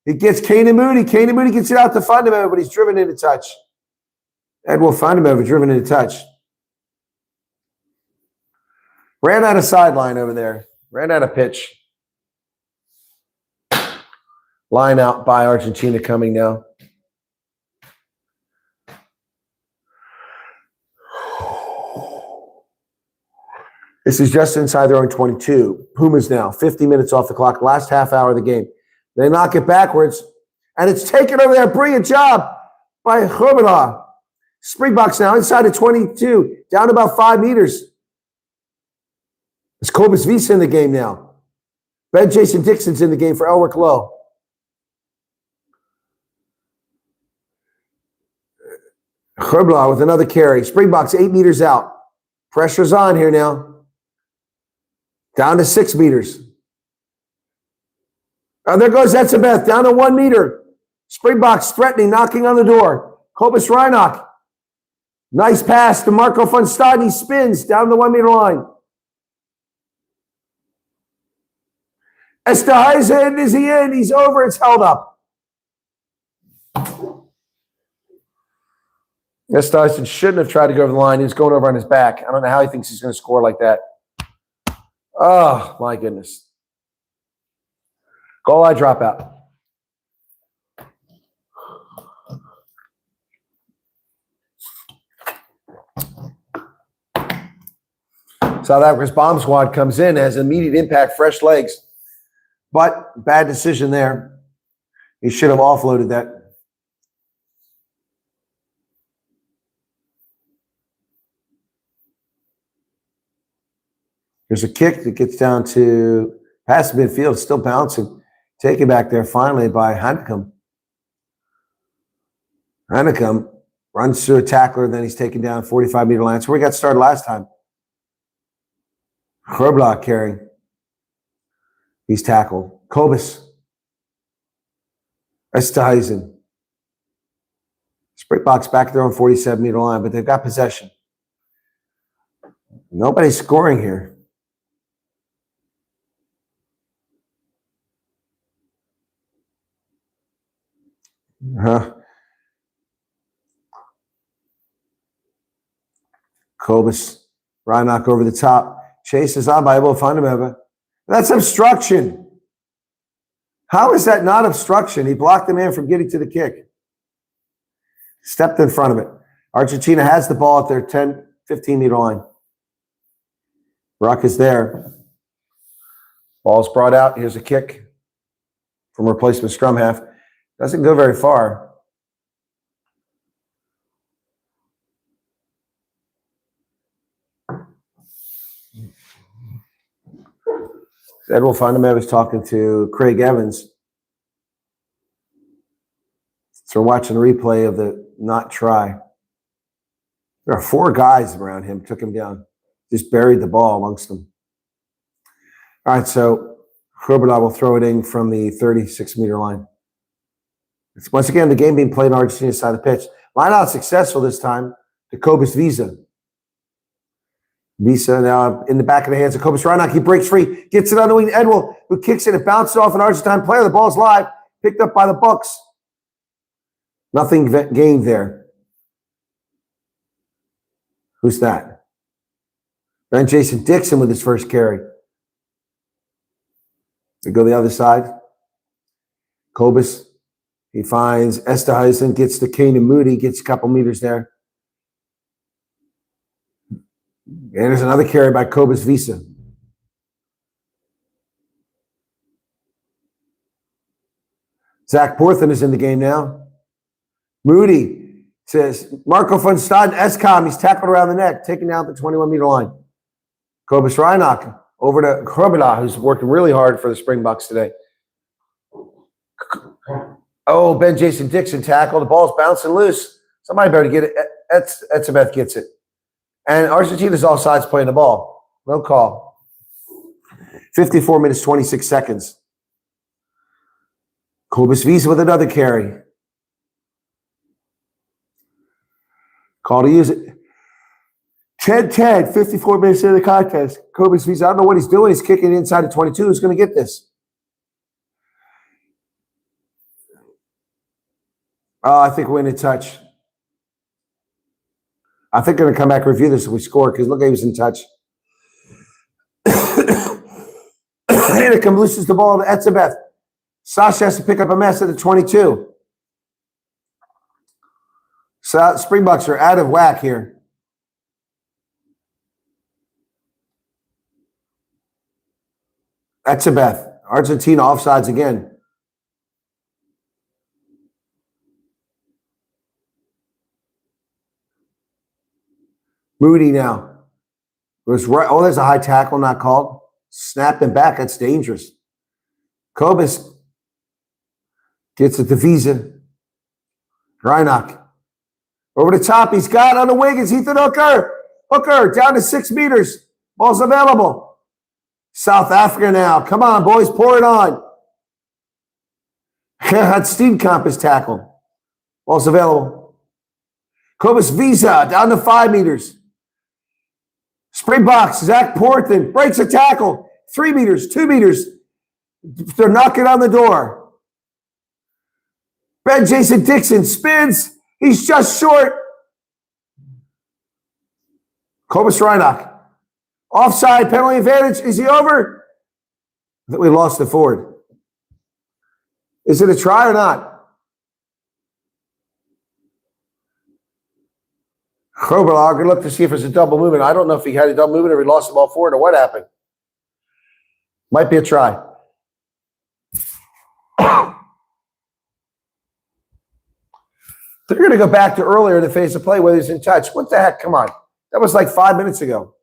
He gets Kane and Moody. Kane and Moody gets it out to Fondemever, but he's driven into touch. Edward Fondemever driven into touch. Ran out of sideline over there. Ran out of pitch. Line out by Argentina coming now. This is just inside their own 22. Pumas now, 50 minutes off the clock, last half hour of the game. They knock it backwards, and it's taken over there. Brilliant job by Herbelar. Springboks now inside the 22, down about 5 meters. It's Cobus Visa in the game now. Ben Jason Dixon's in the game for Elric Lowe. Herbelar with another carry. Springboks 8 meters out. Pressure's on here now. Down to 6 meters. Oh, there goes Etzebeth, down to 1 meter. Springboks threatening, knocking on the door. Cobus Reinach. Nice pass to Marco van Staden. He spins down the 1 meter line. Esterhuizen, is he in? He's over. It's held up. Esterhuizen shouldn't have tried to go over the line. He was going over on his back. I don't know how he thinks he's going to score like that. Oh, my goodness. Goal line dropout. South Africa's bomb squad comes in, has immediate impact, fresh legs. But bad decision there. He should have offloaded that. There's a kick that gets down to past midfield, still bouncing. Taken back there finally by Hanekom. Hanekom runs through a tackler, then he's taken down 45-meter line. That's where he got started last time. Grobler carrying. He's tackled. Kobus. Esthuizen. Springboks back there on 47-meter line, but they've got possession. Nobody's scoring here. Kobus. Reinach over the top. Chase is on by able to find him ever. That's obstruction. How is that not obstruction? He blocked the man from getting to the kick. Stepped in front of it. Argentina has the ball at their 10, 15-meter line. Ruck is there. Ball's brought out. Here's a kick from replacement scrum half. Doesn't go very far. Ed will find him. I was talking to Craig Evans. So we're watching a replay of the not try. There are 4 guys around him, took him down. Just buried the ball amongst them. All right, so Grobler will throw it in from the 36-meter line. It's once again the game being played on Argentina's side of the pitch. Line out successful this time to Kobus Visa. Visa now in the back of the hands of Kobus Reinach. He breaks free, gets it on the wing. Edwell, who kicks it, it bounces off an Argentine player. The ball's live, picked up by the Bucks. Nothing gained there. Who's that? Ben Jason Dixon with his first carry. They go the other side. Kobus, he finds Esthuizen, gets to Kane and Moody, gets a couple meters there. And there's another carry by Kobus Visa. Zach Porthen is in the game now. Moody says, Marco van Staden, Escom, he's tackled around the neck, taken down the 21-meter line. Kobus Reinach over to Grobler, who's working really hard for the Springboks today. Oh, Ben Jason Dixon tackle. The ball's bouncing loose. Somebody better get it. Etzebeth gets it. And Argentina's all sides playing the ball. No call. 54 minutes, 26 seconds. Kobus Visa with another carry. Call to use it. 10-10, 54 minutes into the contest. Kobus Visa, I don't know what he's doing. He's kicking inside of 22. Who's going to get this? Oh, I think we're in a touch. I think they're going to come back and review this if we score, because look, he was in touch. Hanekom loses the ball to Etzebeth. Sasha has to pick up a mess at the 22. So Springboks are out of whack here. Etzebeth. Argentina offsides again. Moody now. Was right. Oh, there's a high tackle not called. Snapped him back. That's dangerous. Kobus gets it to Visa. Reinach. Over the top. He's got on the wing. It's Ethan Hooker. Hooker down to 6 meters. Ball's available. South Africa now. Come on, boys. Pour it on. Gerhard Steenkamp is tackled. Ball's available. Kobus Visa down to 5 meters. Springboks, Zach Porthen breaks a tackle. 3 meters, 2 meters. They're knocking on the door. Ben Jason Dixon spins. He's just short. Kobus Reinach. Offside, penalty advantage. Is he over? I think we lost the forward. Is it a try or not? Grobler going to look to see if it's a double movement. I don't know if he had a double movement or he lost the ball forward or what happened. Might be a try. They're going to go back to earlier in the phase of play where he's in touch. What the heck? Come on. That was like 5 minutes ago.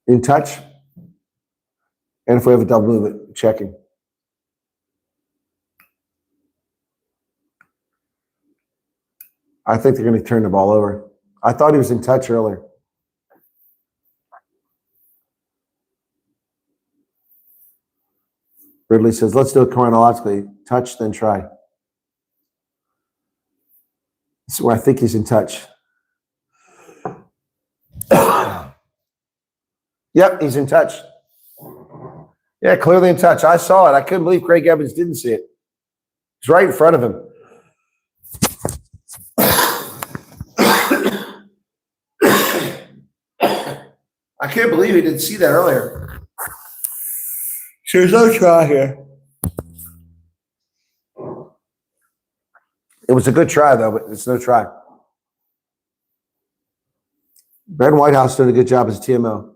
In touch. And if we have a double movement, checking. I think they're going to turn the ball over. I thought he was in touch earlier. Ridley says, let's do it chronologically. Touch, then try. So I think he's in touch. Yep, he's in touch. Yeah, clearly in touch. I saw it. I couldn't believe Craig Evans didn't see it. It's right in front of him. I can't believe he didn't see that earlier. So there's no try here. It was a good try, though, but it's no try. Ben Whitehouse did a good job as TMO.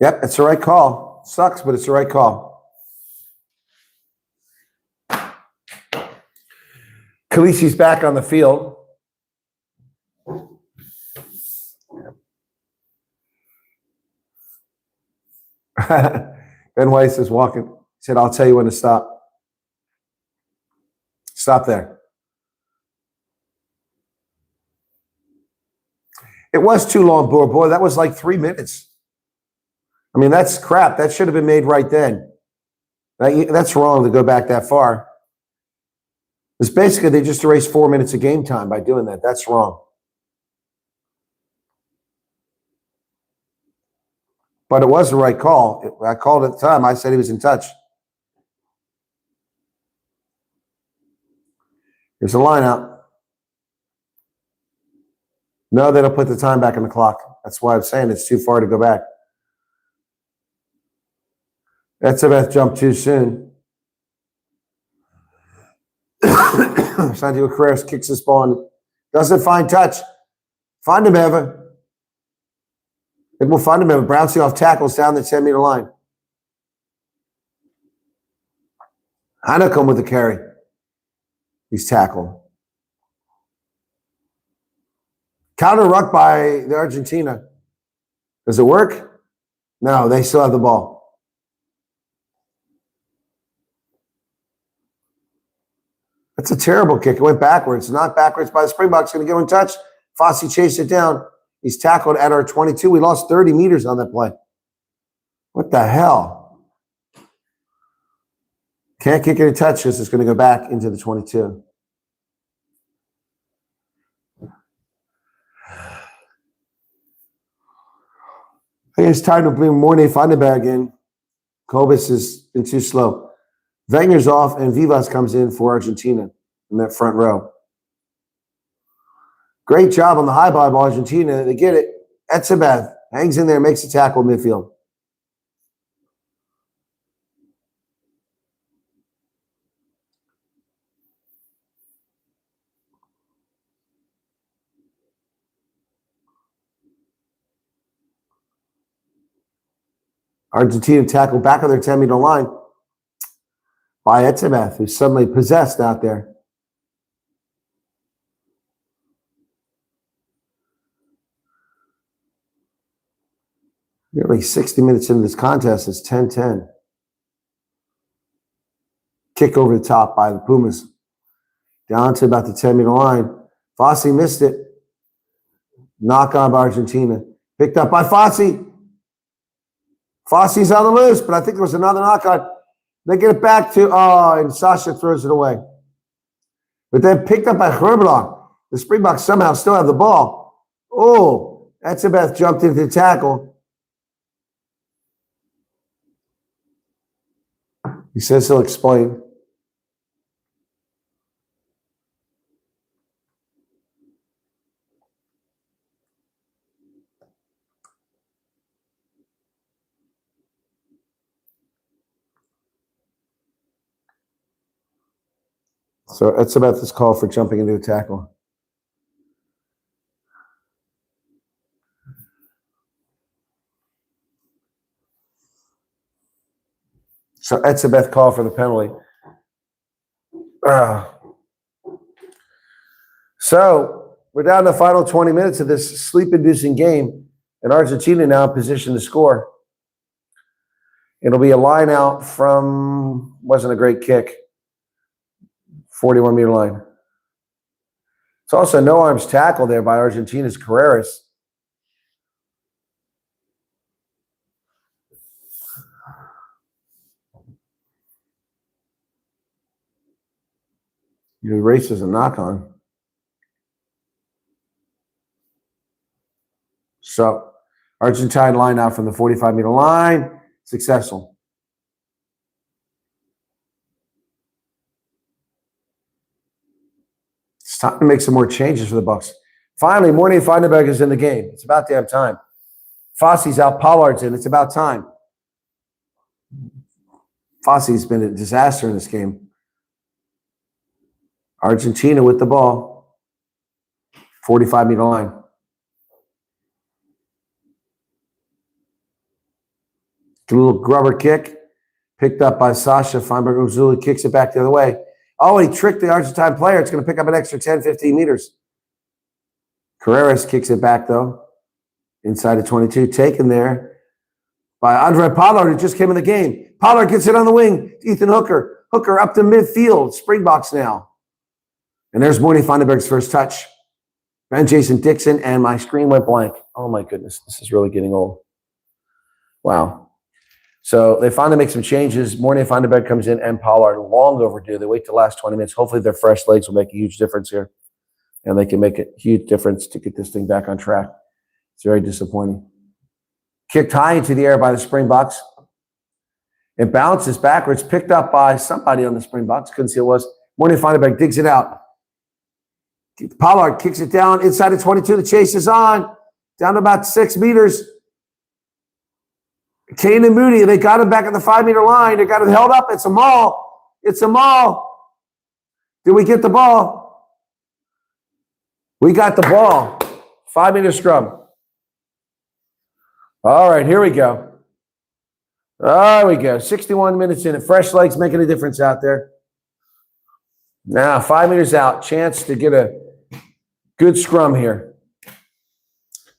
Yep, it's the right call. Sucks, but it's the right call. Khaleesi's back on the field. Ben Weiss is walking. He said, I'll tell you when to stop. Stop there. It was too long, boy. That was like 3 minutes. I mean, that's crap. That should have been made right then. That's wrong to go back that far. It's basically they just erased 4 minutes of game time by doing that. That's wrong. But it was the right call. I called at the time. I said he was in touch. Here's the line out. No, they don't put the time back on the clock. That's why I'm saying it's too far to go back. Etzebeth jumped too soon. Santiago Carreras kicks this ball and doesn't find touch. Find him, Eva. It will find him, Eva. Bouncing off tackles down the 10-meter line. Hanacombe with the carry. He's tackled. Counter ruck by the Argentina. Does it work? No, they still have the ball. That's a terrible kick. It went backwards. Not backwards by the Springboks. Going to give him a touch. Fossey chased it down. He's tackled at our 22. We lost 30 meters on that play. What the hell? Can't kick any touches. It's going to go back into the 22. I think it's time to bring Mornay Vandenberg in. Kobus has been too slow. Wenger's off, and Vivas comes in for Argentina in that front row. Great job on the high ball by Argentina. They get it. Etzebeth hangs in there, makes a tackle midfield. Argentina tackle back on their 10-meter line by Etzebeth, who's suddenly possessed out there. Nearly 60 minutes into this contest, it's 10-10. Kick over the top by the Pumas. Down to about the 10-meter line. Fossey missed it. Knock on by Argentina. Picked up by Fossey. Fossey's on the loose, but I think there was another knock on. They get it back to, and Sasha throws it away. But then picked up by Herblock. The Springboks somehow still have the ball. Oh, Etzebeth jumped into the tackle. He says he'll explain. So Etzebeth is called for jumping into a tackle. So Etzebeth called for the penalty. So we're down to the final 20 minutes of this sleep-inducing game, and Argentina now in position to score. It'll be a line out from, wasn't a great kick, 41-meter line. It's also no arms tackle there by Argentina's Carreras. Your race is a knock-on. So, Argentine line out from the 45-meter line. Successful. It's time to make some more changes for the Bucks. Finally, Mornay Feidenberg is in the game. It's about damn time. Fosse's out, Pollard's in. It's about time. Fosse's been a disaster in this game. Argentina with the ball. 45-meter line. Get a little grubber kick. Picked up by Sasha. Feinberg Ozuli kicks it back the other way. Oh, he tricked the Argentine player. It's going to pick up an extra 10, 15 meters. Carreras kicks it back, though. Inside of 22. Taken there by Andre Pollard, who just came in the game. Pollard gets it on the wing. Ethan Hooker. Hooker up to midfield. Springboks now. And there's Mornay Feinberg's first touch. Ben Jason Dixon, and my screen went blank. Oh, my goodness. This is really getting old. Wow. So they finally make some changes. Mornay Feinberg comes in, and Pollard, long overdue. They wait the last 20 minutes. Hopefully their fresh legs will make a huge difference here. And they can make a huge difference to get this thing back on track. It's very disappointing. Kicked high into the air by the Springboks. It bounces backwards, picked up by somebody on the Springboks. Couldn't see who it was. Mornay Feinberg digs it out. Pollard kicks it down inside of 22. The chase is on. Down to about 6 meters. Kane and Moody, they got him back at the 5-meter line. They got him held up. It's a maul. It's a maul. Did we get the ball? We got the ball. 5-meter scrum. All right, here we go. There we go. 61 minutes in. Fresh legs making a difference out there. Now, 5 meters out. Chance to get a good scrum here.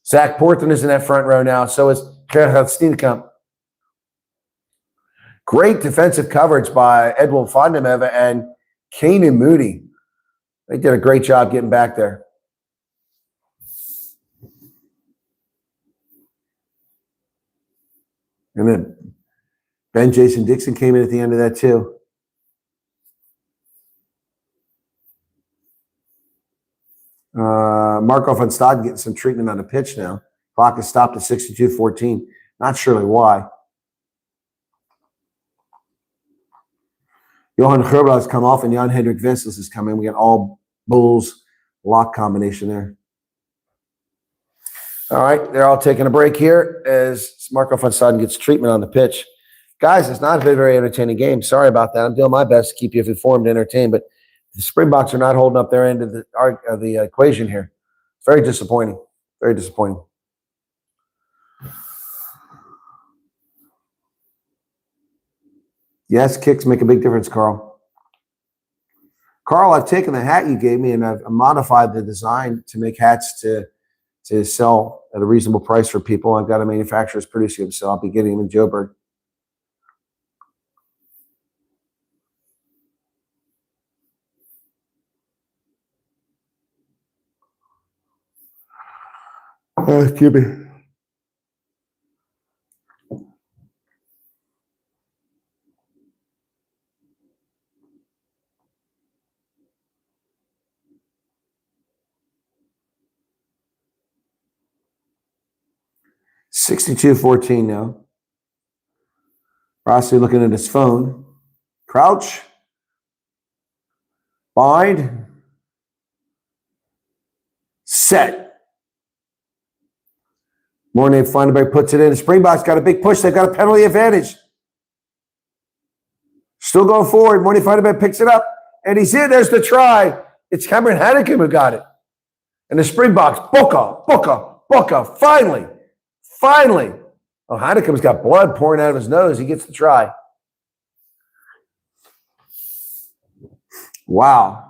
Zach Portman is in that front row now. So is Gerhard Steenkamp. Great defensive coverage by Edwin Fondemeva and Kane Moody. They did a great job getting back there. And then Ben Jason Dixon came in at the end of that too. Marco van Staden getting some treatment on the pitch now. Clock is stopped at 62:14. Not surely why. Johan Gerber has come off and Jan-Hendrik Wessels has come in. We got all Bulls lock combination there. All right, they're all taking a break here as Marco van Staden gets treatment on the pitch. Guys, it's not a very entertaining game. Sorry about that. I'm doing my best to keep you informed and entertained, but the Springboks are not holding up their end of the equation here. Very disappointing. Very disappointing. Yes, kicks make a big difference, Carl. Carl, I've taken the hat you gave me and I've modified the design to make hats to sell at a reasonable price for people. I've got a manufacturer's producing them, so I'll be getting them in Joburg. Excuse me. $62.14 now. Rossi looking at his phone. Crouch. Bind. Set. Mornay Feinberg puts it in. The Springboks got a big push. They've got a penalty advantage. Still going forward. Mornay Feinberg picks it up. And he's in. There's the try. It's Cameron Hannigan who got it. And the Springboks, Boca, finally. Oh, Hannigan's got blood pouring out of his nose. He gets the try. Wow.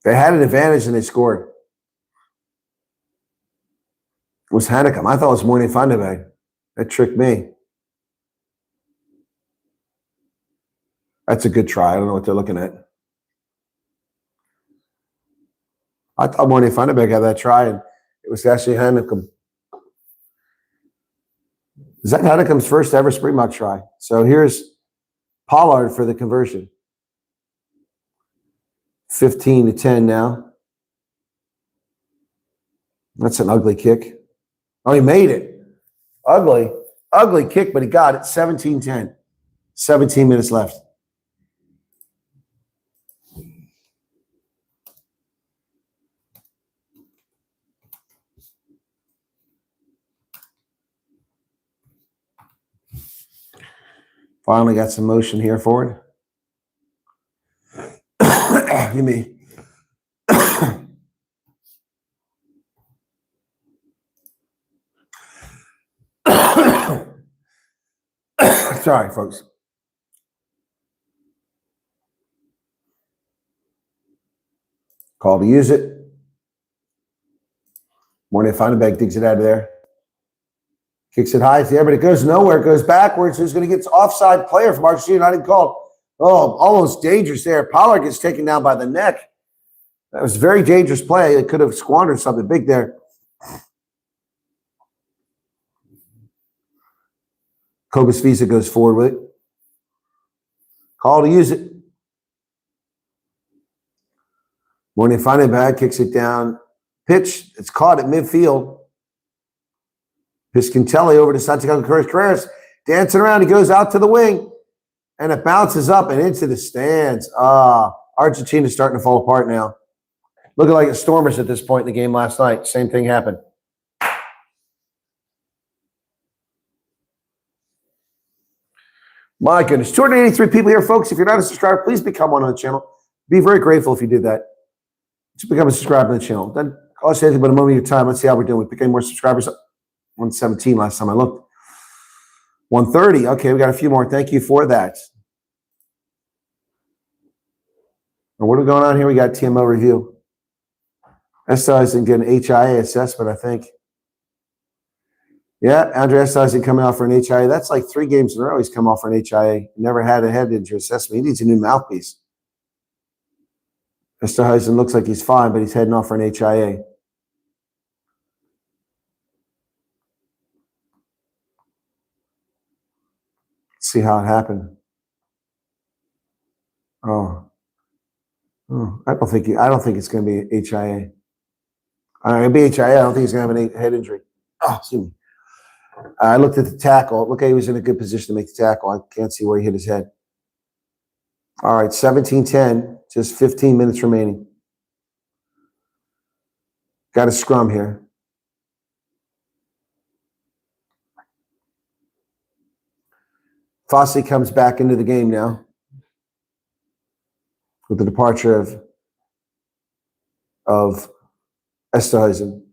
They had an advantage and they scored. It was Hanekom. I thought it was Morning Vandenberg. That tricked me. That's a good try. I don't know what they're looking at. I thought Morning Vandenberg had that try, and it was actually Hanekom. Is that Hanekom's first ever Springbok try? So here's Pollard for the conversion. 15-10 now. That's an ugly kick. Oh, he made it. Ugly kick, but he got it. 17-10. 17 minutes left. Finally got some motion here forward. Give me. Sorry, folks. Call to use it. Morning Vandenberg digs it out of there. Kicks it high there, but it goes nowhere. It goes backwards. Who's going to get offside player from Argentina? I didn't call. Oh, almost dangerous there. Pollard gets taken down by the neck. That was a very dangerous play. It could have squandered something big there. Cobus Visa goes forward with it. Call to use it. Morning Vandenberg kicks it down. Pitch. It's caught at midfield. Piscantelli over to Santiago Carreras. Dancing around. He goes out to the wing. And it bounces up and into the stands. Argentina's starting to fall apart now. Looking like it's Stormers at this point in the game last night. Same thing happened. My goodness. 283 people here, folks. If you're not a subscriber, please become one on the channel. Be very grateful if you did that. Just become a subscriber on the channel. Then cost you anything but a moment of your time. Let's see how we're doing. We became more subscribers. 117 last time I looked. 130. Okay, we got a few more. Thank you for that. And what are we going on here? We got TMO review. Esthuizen get an HIA assessment, I think. Yeah, Andre Esthuizen coming out for an HIA. That's like 3 games in a row he's come off for an HIA. Never had a head injury assessment. He needs a new mouthpiece. Esthuizen looks like he's fine, but he's heading off for an HIA. See how it happened. I don't think it's going to be HIA. It'll be HIA. I don't think he's going to have a head injury. Excuse me. I looked at the tackle. Look, he was in a good position to make the tackle. I can't see where he hit his head. All right, 17-10. Just 15 minutes remaining. Got a scrum here. Fossey comes back into the game now with the departure of Esthuizen.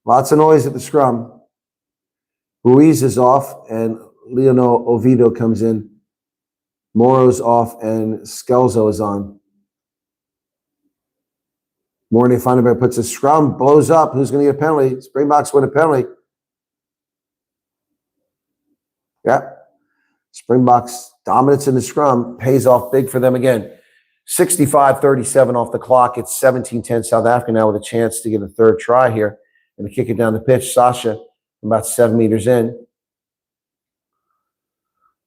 Lots of noise at the scrum. Ruiz is off, and Leonel Oviedo comes in. Moro's off, and Skelzo is on. Morning Vandenberg puts a scrum, blows up. Who's going to get a penalty? Springboks win a penalty. Yeah. Springboks dominance in the scrum pays off big for them again. 65-37 off the clock. It's 17-10 South Africa now with a chance to get a third try here and to kick it down the pitch. Sasha about 7 meters in. Is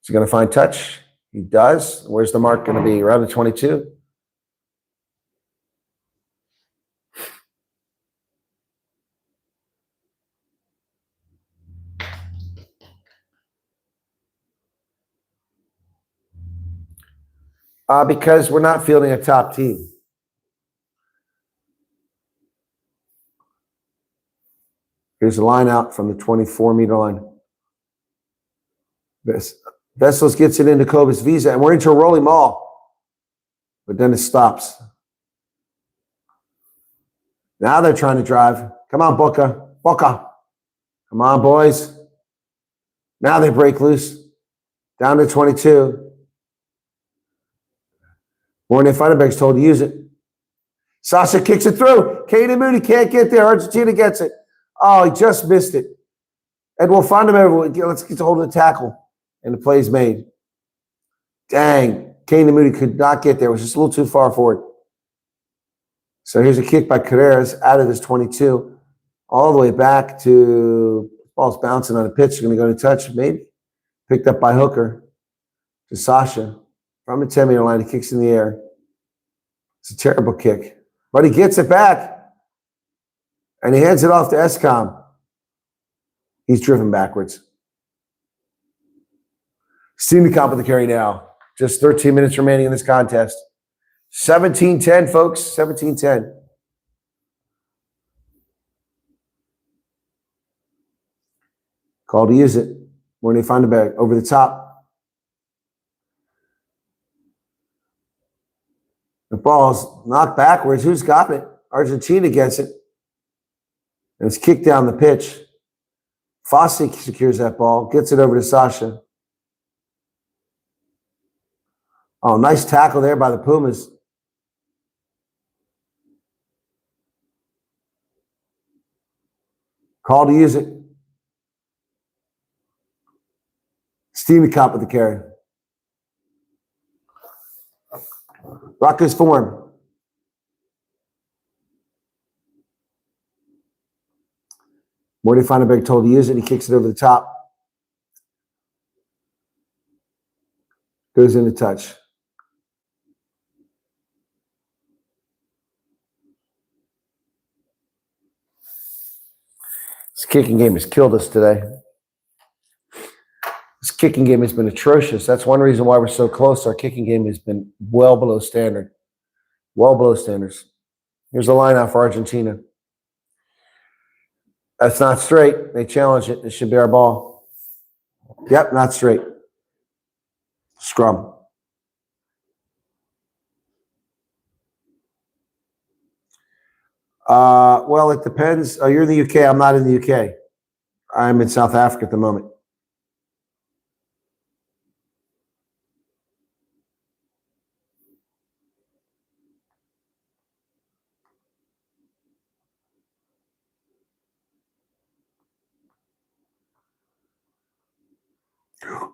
he going to find touch? He does. Where's the mark going to be? Around the 22? Because we're not fielding a top team. Here's the line out from the 24-meter line. Vessels gets it into Cobus Visa, and we're into a rolling maul. But then it stops. Now they're trying to drive. Come on, Boca. Boca. Come on, boys. Now they break loose. Down to 22. Morning Vandenberg's told to use it. Sasha kicks it through. Caden Mooney can't get there. Argentina gets it. Oh, he just missed it. And we'll find him everywhere. Let's get a hold of the tackle. And the play's made. Dang. Caden Mooney could not get there. It was just a little too far forward. So here's a kick by Carreras out of his 22. All the way back to ball's bouncing on the pitch. Going to go to touch, maybe. Picked up by Hooker to Sasha. From the 10-meter line, he kicks in the air. It's a terrible kick. But he gets it back. And he hands it off to Escom. He's driven backwards. Steam the cop with the carry now. Just 13 minutes remaining in this contest. 17-10, folks. 17-10. Call to use it. When they find the bag over the top. The ball's knocked backwards. Who's got it? Argentina gets it. And it's kicked down the pitch. Fossey secures that ball. Gets it over to Sasha. Oh, nice tackle there by the Pumas. Call to use it. Steam the cop with the carry. Rutgers form. Morty Feinberg told to use it. He kicks it over the top. Goes into touch. This kicking game has killed us today. This kicking game has been atrocious. That's one reason why we're so close. Our kicking game has been well below standard. Well below standards. Here's a line out for Argentina. That's not straight. They challenge it. It should be our ball. Yep, not straight. Scrum. Well, it depends. Oh, you're in the UK. I'm not in the UK. I'm in South Africa at the moment.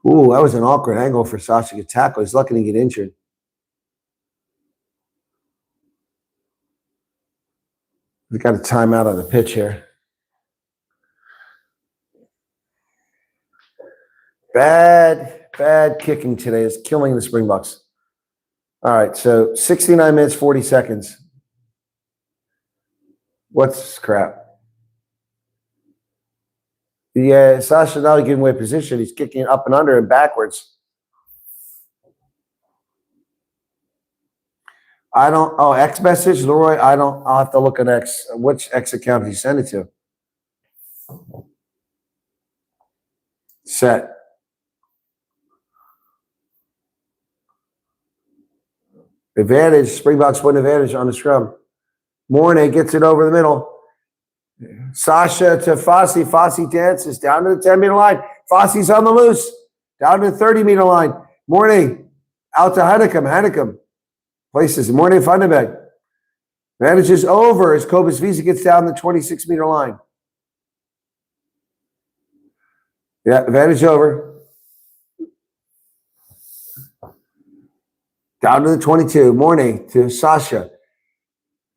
Ooh, that was an awkward angle for Sasha to tackle. He's lucky to get injured. We got a timeout on the pitch here. Bad kicking today is killing the Springboks. All right, so 69 minutes, 40 seconds. What's this crap? Yeah, Sasha now giving away position. He's kicking up and under and backwards. X message, Leroy. I'll have to look at X. Which X account did he send it to? Set. Advantage. Springboks win advantage on the scrum. Mornay gets it over the middle. Sasha to Fossey. Fossey dances down to the 10-meter line. Fossey's on the loose. Down to the 30-meter line. Mornay out to Hennecum. Hennecum places Mornay Funderbeck. Advantage is over as Cobus Visa gets down the 26-meter line. Yeah, advantage over. Down to the 22. Mornay to Sasha.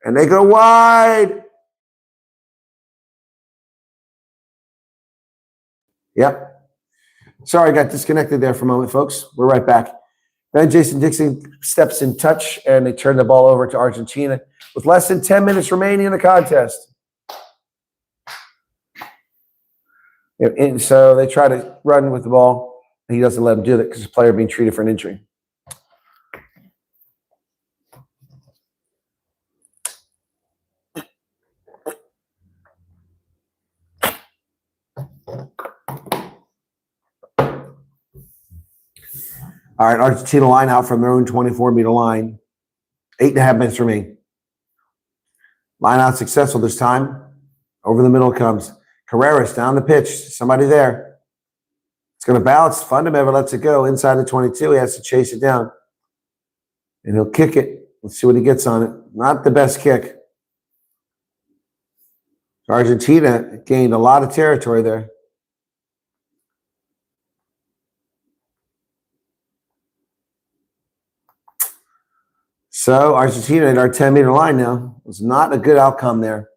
And they go wide. Yep. Sorry, I got disconnected there for a moment, folks. We're right back. Then Jason Dixon steps in touch, and they turn the ball over to Argentina with less than 10 minutes remaining in the contest. And so they try to run with the ball, and he doesn't let him do that because the player being treated for an injury. All right, Argentina line out from their own 24-meter line. 8.5 minutes remain. Line out successful this time. Over the middle comes Carreras down the pitch. Somebody there. It's going to bounce. Fundamental lets it go inside the 22. He has to chase it down. And he'll kick it Let's see what he gets on it. Not the best kick. Argentina gained a lot of territory there. So Argentina at our 10-meter line now. It was not a good outcome there.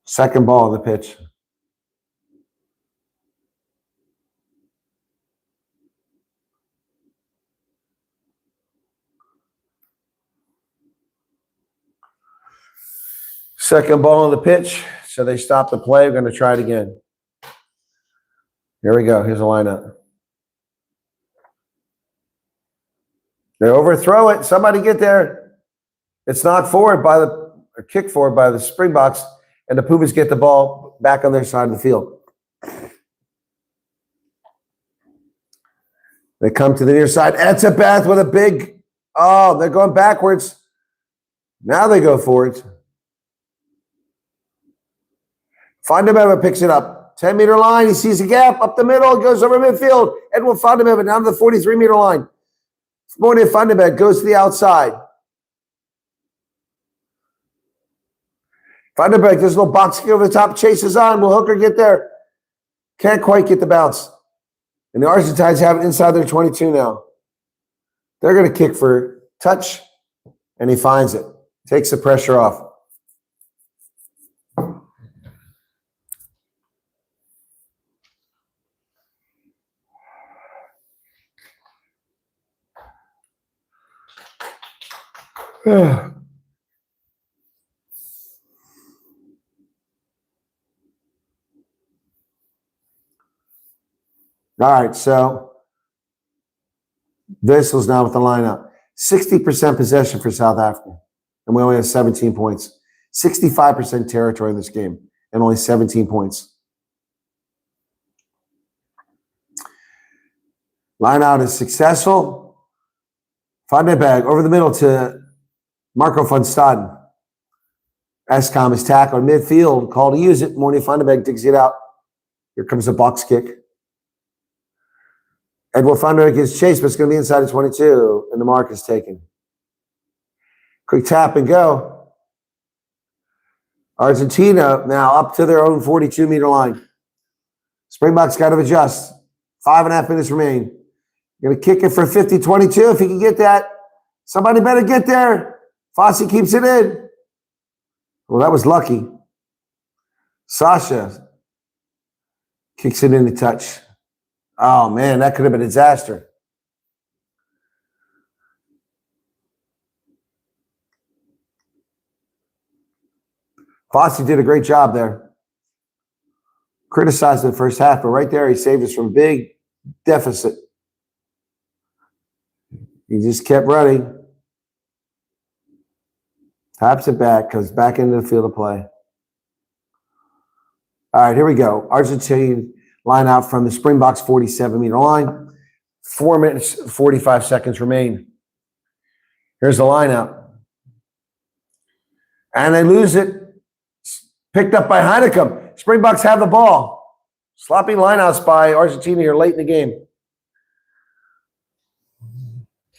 Second ball on the pitch. Second ball on the pitch. So they stop the play. We're going to try it again. Here we go. Here's the lineup. They overthrow it. Somebody get there. It's knocked forward by the, or kicked forward by the Springboks, and the Pumas get the ball back on their side of the field. They come to the near side. Etzebeth with a big, oh, they're going backwards. Now they go forwards. Fundamental picks it up. 10-meter line. He sees a gap up the middle. Goes over midfield. Edwin Fundamental down to the 43-meter line. Morning Fundamental goes to the outside. Fundamental does a little box kick over the top. Chases on. Will Hooker get there? Can't quite get the bounce. And the Argentines have it inside their 22 now. They're going to kick for touch, and he finds it. Takes the pressure off. All right, so this was now with the lineup. 60% possession for South Africa, and we only have 17 points. 65% territory in this game, and only 17 points. Line out is successful. Vandenberg over the middle to Marco van Staden. Eskom is tackled midfield, call to use it. Morning Vandenberg digs it out. Here comes the box kick. Edward Vandenberg gets chased, but it's going to be inside of 22, and the mark is taken. Quick tap and go. Argentina now up to their own 42-meter line. Springboks got to adjust. 5.5 minutes remain. Going to kick it for 50-22 if he can get that. Somebody better get there. Fossey keeps it in. Well, that was lucky. Sasha kicks it in the touch. Oh, man, that could have been a disaster. Fossey did a great job there. Criticized the first half, but right there he saved us from a big deficit. He just kept running. Taps it back, comes back into the field of play. All right, here we go. Argentina line out from the Springboks 47-meter line. 4 minutes, 45 seconds remain. Here's the line out. And they lose it. Picked up by Heineken. Springboks have the ball. Sloppy lineouts by Argentina here late in the game.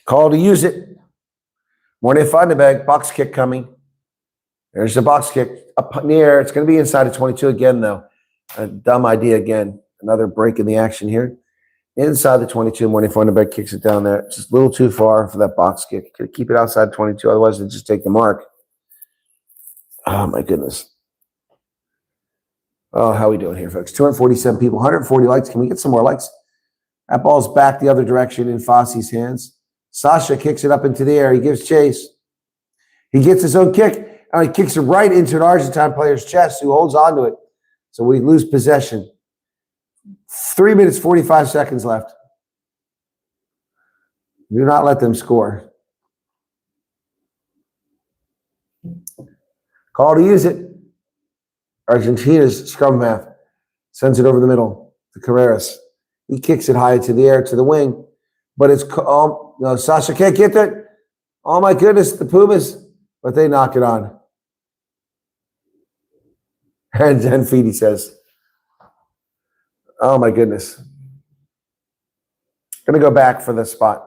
Call to use it. Morning Vandenberg, box kick coming. There's the box kick up in the air. It's going to be inside of 22 again, though. A dumb idea again. Another break in the action here. Inside the 22, Morning Vandenberg kicks it down there. It's just a little too far for that box kick. Could keep it outside 22, otherwise they'd just take the mark. Oh, my goodness. Oh, how are we doing here, folks? 247 people, 140 likes. Can we get some more likes? That ball's back the other direction in Fossey's hands. Sasha kicks it up into the air. He gives chase. He gets his own kick, and he kicks it right into an Argentine player's chest who holds on to it. So we lose possession. 3 minutes, 45 seconds left. Do not let them score. Call to use it. Argentina's scrum half sends it over the middle to Carreras. He kicks it high into the air to the wing, but it's no, Sasha can't get it. Oh my goodness, the Pumas, but they knock it on. And Jen Feedy says, oh my goodness. Gonna go back for the spot.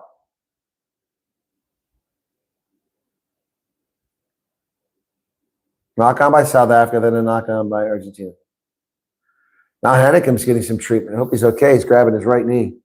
Knock on by South Africa, then a knock on by Argentina. Now Hannekam's getting some treatment. I hope he's okay. He's grabbing his right knee.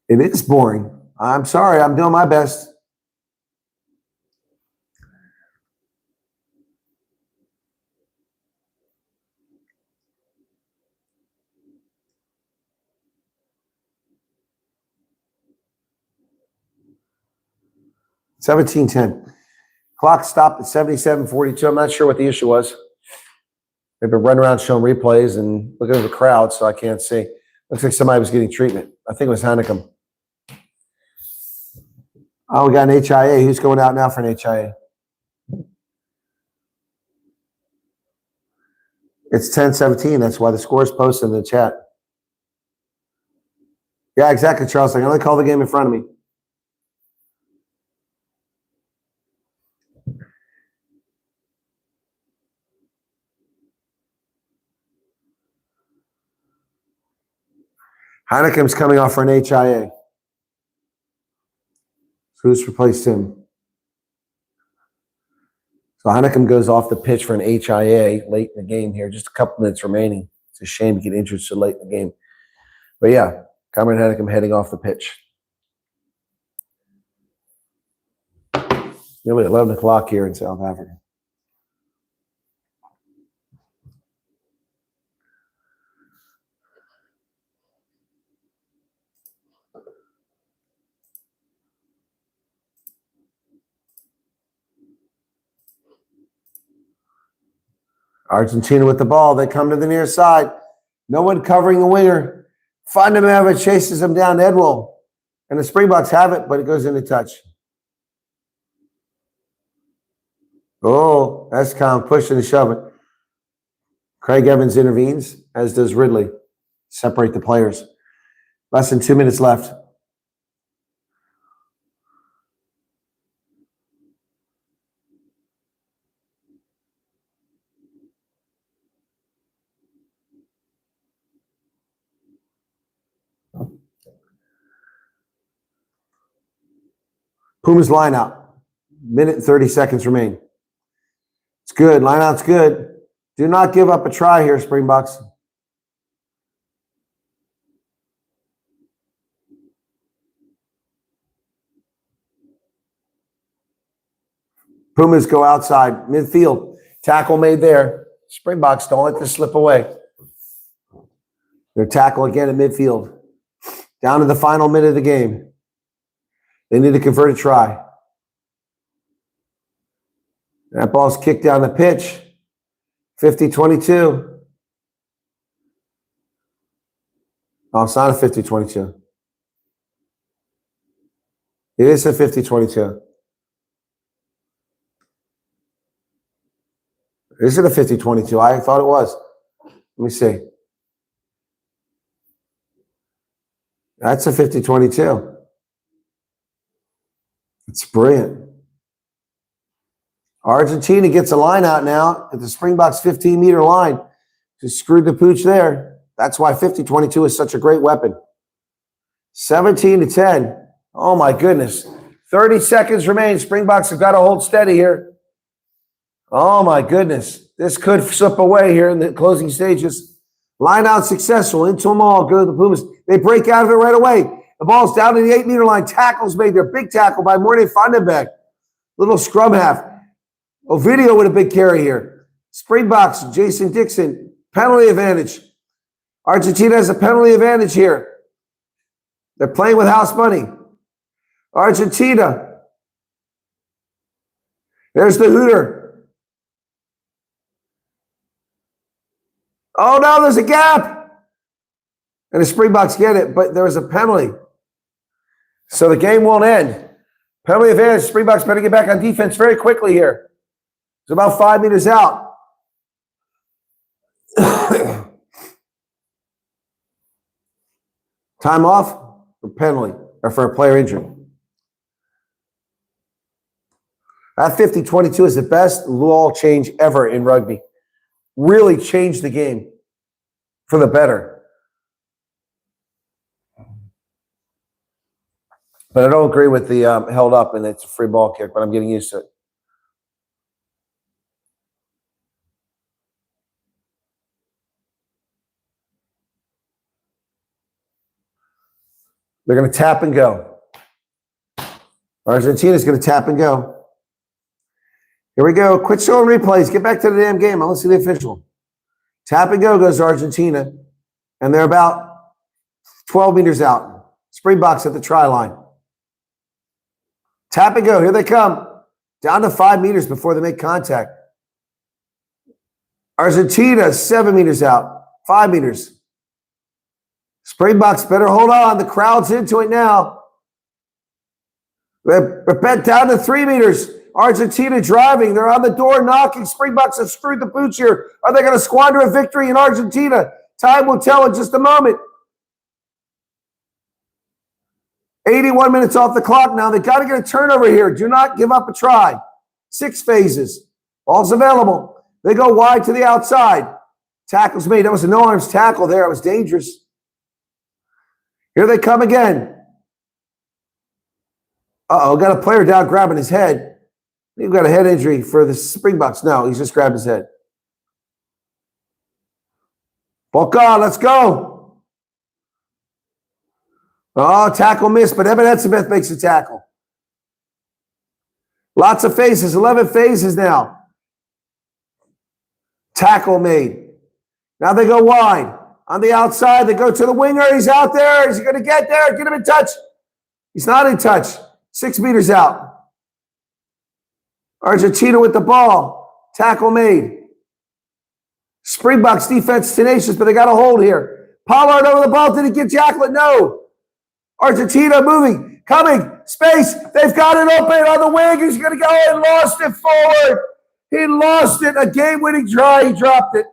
It is boring. I'm sorry. I'm doing my best. $17:10. Clock stopped at 77:42. I'm not sure what the issue was. They've been running around showing replays and looking at the crowd, so I can't see. Looks like somebody was getting treatment. I think it was Hannekam. Oh, we got an HIA. Who's going out now for an HIA? It's 10:17. That's why the score is posted in the chat. Yeah, exactly, Charles. I can only call the game in front of me. Hannekam's coming off for an HIA. So who's replaced him? So Hannekam goes off the pitch for an HIA late in the game here. Just a couple minutes remaining. It's a shame to get injured so late in the game. But yeah, Cameron Hannekam heading off the pitch. Nearly 11 o'clock here in South Africa. Argentina with the ball. They come to the near side. No one covering the winger. Fundamental chases him down. Edwell. And the Springboks have it, but it goes into touch. Oh, that's kind of pushing and shoving. Craig Evans intervenes, as does Ridley. Separate the players. Less than 2 minutes left. Puma's line out. Minute and 30 seconds remain. It's good. Line out's good. Do not give up a try here, Springboks. Pumas go outside. Midfield. Tackle made there. Springboks don't let this slip away. Their tackle again in midfield. Down to the final minute of the game. They need to convert a try. That ball's kicked down the pitch. 50-22. Oh, it's not a 50-22. It is a 50-22. Is it a 50-22? I thought it was. Let me see. That's a 50-22. It's brilliant. Argentina gets a line out now at the Springboks 15-meter line. Just screwed the pooch there. That's why 50-22 is such a great weapon. 17-10. Oh, my goodness. 30 seconds remain. Springboks have got to hold steady here. Oh, my goodness. This could slip away here in the closing stages. Line out successful. Into them all. Go to the Pumas. They break out of it right away. The ball's down to the 8-meter line. Tackles made there. Big tackle by Morne Vandenberg. Little scrum half. Ovidio with a big carry here. Springboks, Jason Dixon. Penalty advantage. Argentina has a penalty advantage here. They're playing with house money. Argentina. There's the hooter. Oh, no, there's a gap. And the Springboks get it, but there was a penalty. So the game won't end. Penalty advantage. Springboks better get back on defense very quickly here. It's about 5 meters out. Time off for penalty or for a player injury. That 50-22 is the best law change ever in rugby. Really changed the game for the better. But I don't agree with the held up and it's a free ball kick, but I'm getting used to it. They're going to tap and go. Argentina's going to tap and go. Here we go. Quit showing replays. Get back to the damn game. I want to see the official. Tap and go goes to Argentina. And they're about 12 meters out. Springboks at the try line. Tap and go. Here they come. Down to 5 meters before they make contact. Argentina, 7 meters out. 5 meters. Springboks better hold on. The crowd's into it now. They're bent down to 3 meters. Argentina driving. They're on the door knocking. Springboks have screwed the boots here. Are they going to squander a victory in Argentina? Time will tell in just a moment. 81 minutes off the clock now. They got to get a turnover here. Do not give up a try. 6 phases. Ball's available. They go wide to the outside. Tackle's made. That was a no-arms tackle there. It was dangerous. Here they come again. Uh-oh, got a player down grabbing his head. You've got a head injury for the Springboks. No, he's just grabbed his head. Boca, let's go. Oh, tackle missed, but Eben Etzebeth makes a tackle. Lots of phases, 11 phases now. Tackle made. Now they go wide. On the outside, they go to the winger. He's out there. Is he going to get there? Get him in touch. He's not in touch. 6 meters out. Argentina with the ball. Tackle made. Springboks defense tenacious, but they got a hold here. Pollard over the ball. Did he get Jacklin? No. Argentina moving. Coming. Space. They've got it open on the wing. He's going to go and lost it forward. He lost it. A game-winning try. He dropped it.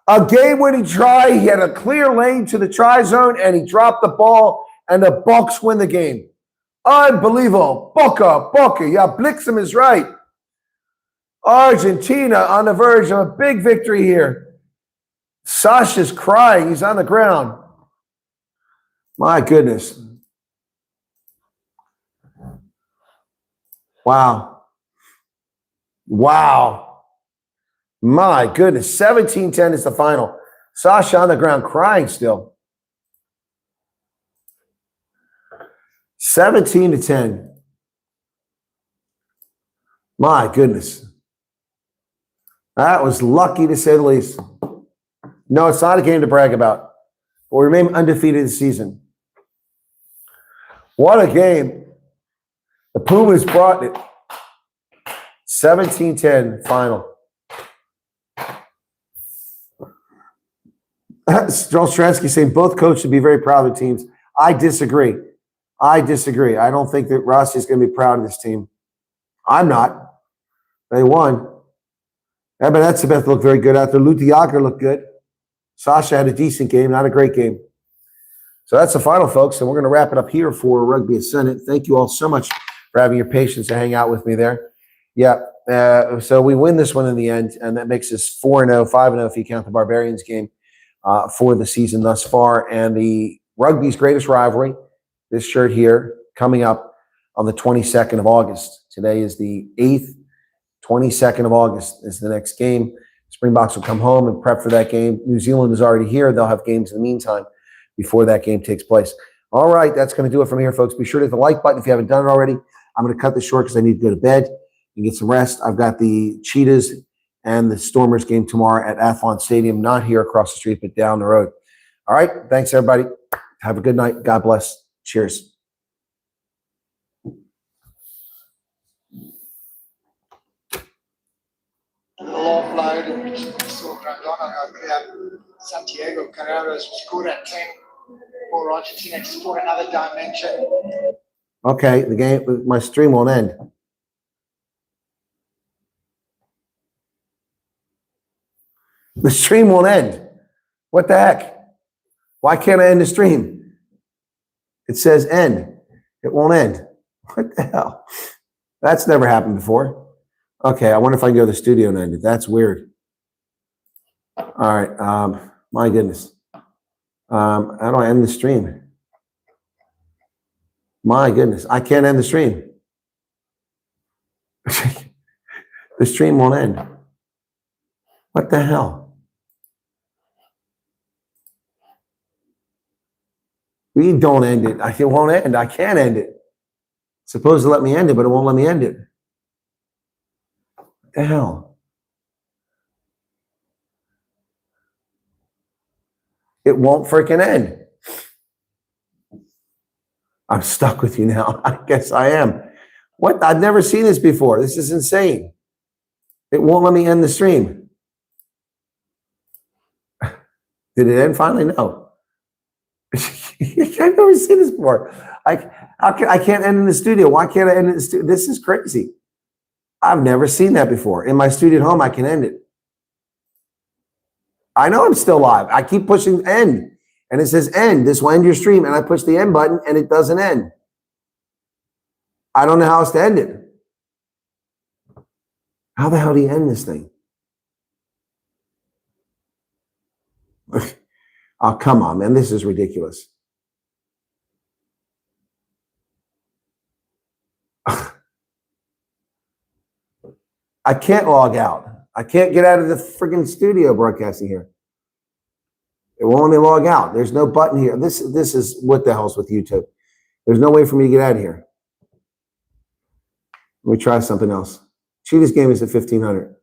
A game-winning try. He had a clear lane to the try zone, and he dropped the ball, and the Bucks win the game. Unbelievable. Boca. Yeah, Blixen is right. Argentina on the verge of a big victory here. Sasha's crying. He's on the ground. My goodness. Wow. My goodness. 17-10 is the final. Sasha on the ground crying still. 17-10. My goodness. That was lucky to say the least. No, it's not a game to brag about. But we remain undefeated this season. What a game. The Pumas brought it. 17-10 final. Joel Stransky saying both coaches should be very proud of their teams. I disagree. I don't think that Rossi is going to be proud of this team. I'm not. They won. Eben Etzebeth looked very good out there. Luti Yager looked good. Sasha had a decent game, not a great game. So that's the final, folks, and we're going to wrap it up here for Rugby Ascendant. Thank you all so much for having your patience to hang out with me there. Yeah, so we win this one in the end, and that makes us 4-0, 5-0 if you count the Barbarians game for the season thus far. And the Rugby's greatest rivalry, this shirt here, coming up on the 22nd of August. Today is the 8th, 22nd of August is the next game. Springboks will come home and prep for that game. New Zealand is already here. They'll have games in the meantime before that game takes place. All right, that's going to do it from here, folks. Be sure to hit the like button if you haven't done it already. I'm going to cut this short because I need to go to bed and get some rest. I've got the Cheetahs and the Stormers game tomorrow at Athlon Stadium, not here across the street, but down the road. All right, thanks, everybody. Have a good night. God bless. Cheers. Low offload and saw Grandona Santiago Carreras scored at 10 for Argentina to score another dimension. Okay, the game, my stream won't end. The stream won't end. What the heck? Why can't I end the stream? It says end. It won't end. What the hell? That's never happened before. Okay, I wonder if I can go to the studio and end it. That's weird. All right, my goodness. How do I end the stream? My goodness, I can't end the stream. The stream won't end. What the hell? We don't end it. It won't end. I can't end it. It's supposed to let me end it, but it won't let me end it. What the hell? It won't freaking end. I'm stuck with you now. I guess I am. What? I've never seen this before. This is insane. It won't let me end the stream. Did it end finally? No. I've never seen this before. I can't end in the studio. Why can't I end in the studio? This is crazy. I've never seen that before. In my studio at home, I can end it. I know I'm still live. I keep pushing end. And it says end. This will end your stream. And I push the end button and it doesn't end. I don't know how else to end it. How the hell do you end this thing? Oh, come on, man. This is ridiculous. I can't log out. I can't get out of the friggin' studio broadcasting here. It won't let me log out. There's no button here. This is what the hell's with YouTube. There's no way for me to get out of here. Let me try something else. Cheetah's game is at 1500.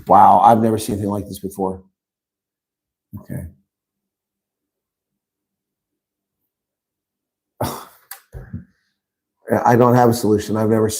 Wow, I've never seen anything like this before. Okay. I don't have a solution. I've never seen